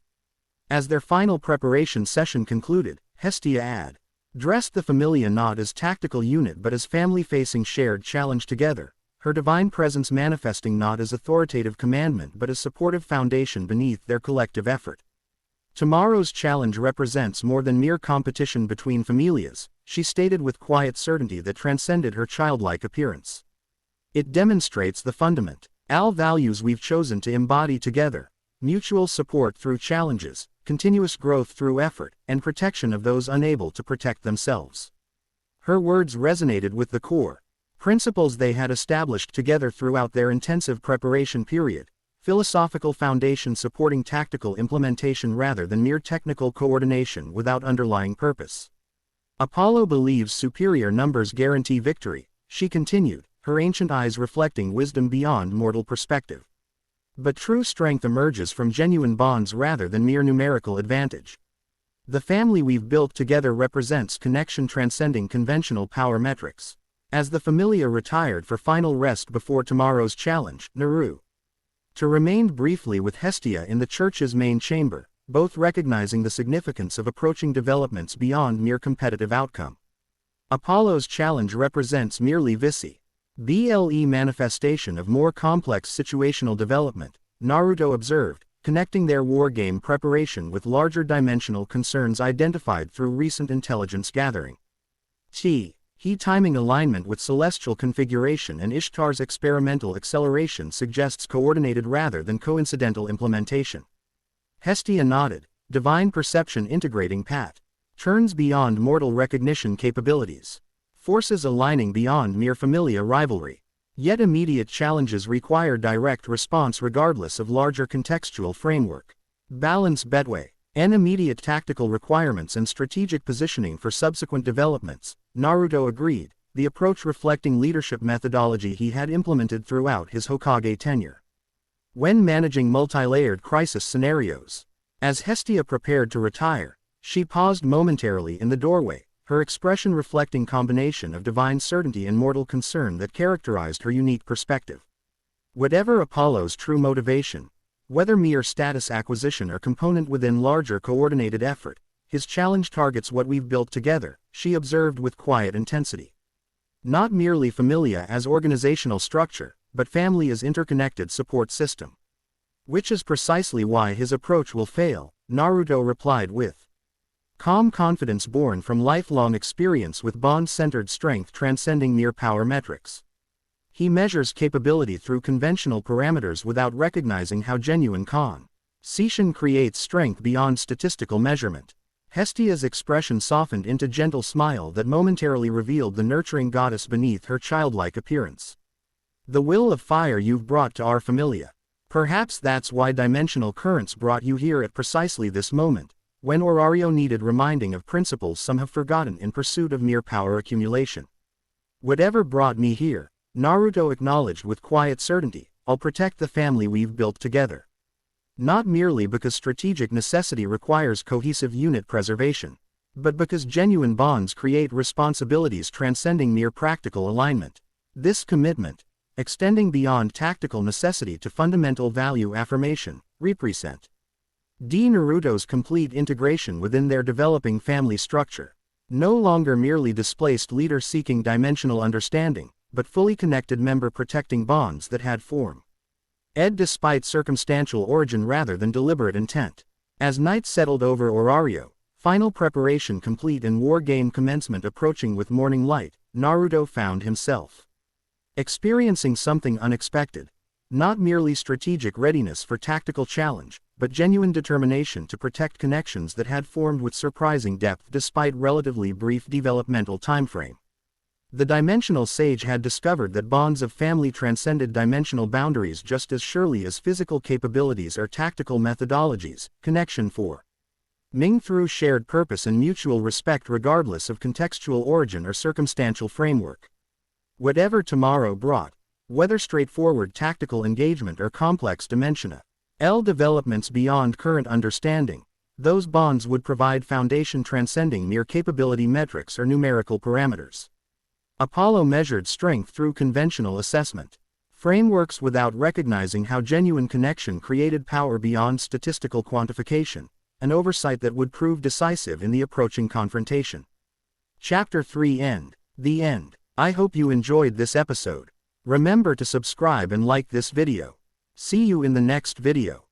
As their final preparation session concluded, Hestia addressed the Familia not as tactical unit but as family-facing shared challenge together, her divine presence manifesting not as authoritative commandment but as supportive foundation beneath their collective effort. Tomorrow's challenge represents more than mere competition between familias, she stated with quiet certainty that transcended her childlike appearance. It demonstrates the fundamental values we've chosen to embody together: mutual support through challenges, continuous growth through effort, and protection of those unable to protect themselves. Her words resonated with the core principles they had established together throughout their intensive preparation period: philosophical foundation supporting tactical implementation rather than mere technical coordination without underlying purpose. Apollo believes superior numbers guarantee victory, she continued, her ancient eyes reflecting wisdom beyond mortal perspective. But true strength emerges from genuine bonds rather than mere numerical advantage. The family we've built together represents connection transcending conventional power metrics. As the Familia retired for final rest before tomorrow's challenge, Naruto remained briefly with Hestia in the church's main chamber, both recognizing the significance of approaching developments beyond mere competitive outcome. Apollo's challenge represents merely visible manifestation of more complex situational development, Naruto observed, connecting their wargame preparation with larger dimensional concerns identified through recent intelligence gathering. He timing alignment with celestial configuration and Ishtar's experimental acceleration suggests coordinated rather than coincidental implementation. Hestia nodded, divine perception integrating patterns beyond mortal recognition capabilities. Forces aligning beyond mere familia rivalry. Yet immediate challenges require direct response regardless of larger contextual framework. Balance between immediate tactical requirements and strategic positioning for subsequent developments, Naruto agreed, the approach reflecting leadership methodology he had implemented throughout his Hokage tenure. When managing multi-layered crisis scenarios. As Hestia prepared to retire, she paused momentarily in the doorway, her expression reflecting combination of divine certainty and mortal concern that characterized her unique perspective. Whatever Apollo's true motivation, whether mere status acquisition or component within larger coordinated effort, his challenge targets what we've built together, she observed with quiet intensity. Not merely familia as organizational structure, but family as interconnected support system. Which is precisely why his approach will fail, Naruto replied with calm confidence born from lifelong experience with bond-centered strength transcending mere power metrics. He measures capability through conventional parameters without recognizing how genuine Sishin creates strength beyond statistical measurement. Hestia's expression softened into gentle smile that momentarily revealed the nurturing goddess beneath her childlike appearance. The will of fire you've brought to our familia. Perhaps that's why dimensional currents brought you here at precisely this moment, when Orario needed reminding of principles some have forgotten in pursuit of mere power accumulation. Whatever brought me here, Naruto acknowledged with quiet certainty, I'll protect the family we've built together. Not merely because strategic necessity requires cohesive unit preservation, but because genuine bonds create responsibilities transcending mere practical alignment. This commitment, extending beyond tactical necessity to fundamental value affirmation, represent Naruto's complete integration within their developing family structure. No longer merely displaced leader seeking dimensional understanding, but fully connected member protecting bonds that had form. Despite circumstantial origin rather than deliberate intent. As night settled over Orario, final preparation complete and war game commencement approaching with morning light, Naruto found himself experiencing something unexpected. Not merely strategic readiness for tactical challenge, but genuine determination to protect connections that had formed with surprising depth despite relatively brief developmental timeframe. The dimensional sage had discovered that bonds of family transcended dimensional boundaries just as surely as physical capabilities or tactical methodologies. Connection 4. Ming through shared purpose and mutual respect regardless of contextual origin or circumstantial framework. Whatever tomorrow brought, whether straightforward tactical engagement or complex dimensional developments beyond current understanding, those bonds would provide foundation transcending mere capability metrics or numerical parameters. Apollo measured strength through conventional assessment frameworks without recognizing how genuine connection created power beyond statistical quantification, an oversight that would prove decisive in the approaching confrontation. Chapter 3 End. The End. I hope you enjoyed this episode. Remember to subscribe and like this video. See you in the next video.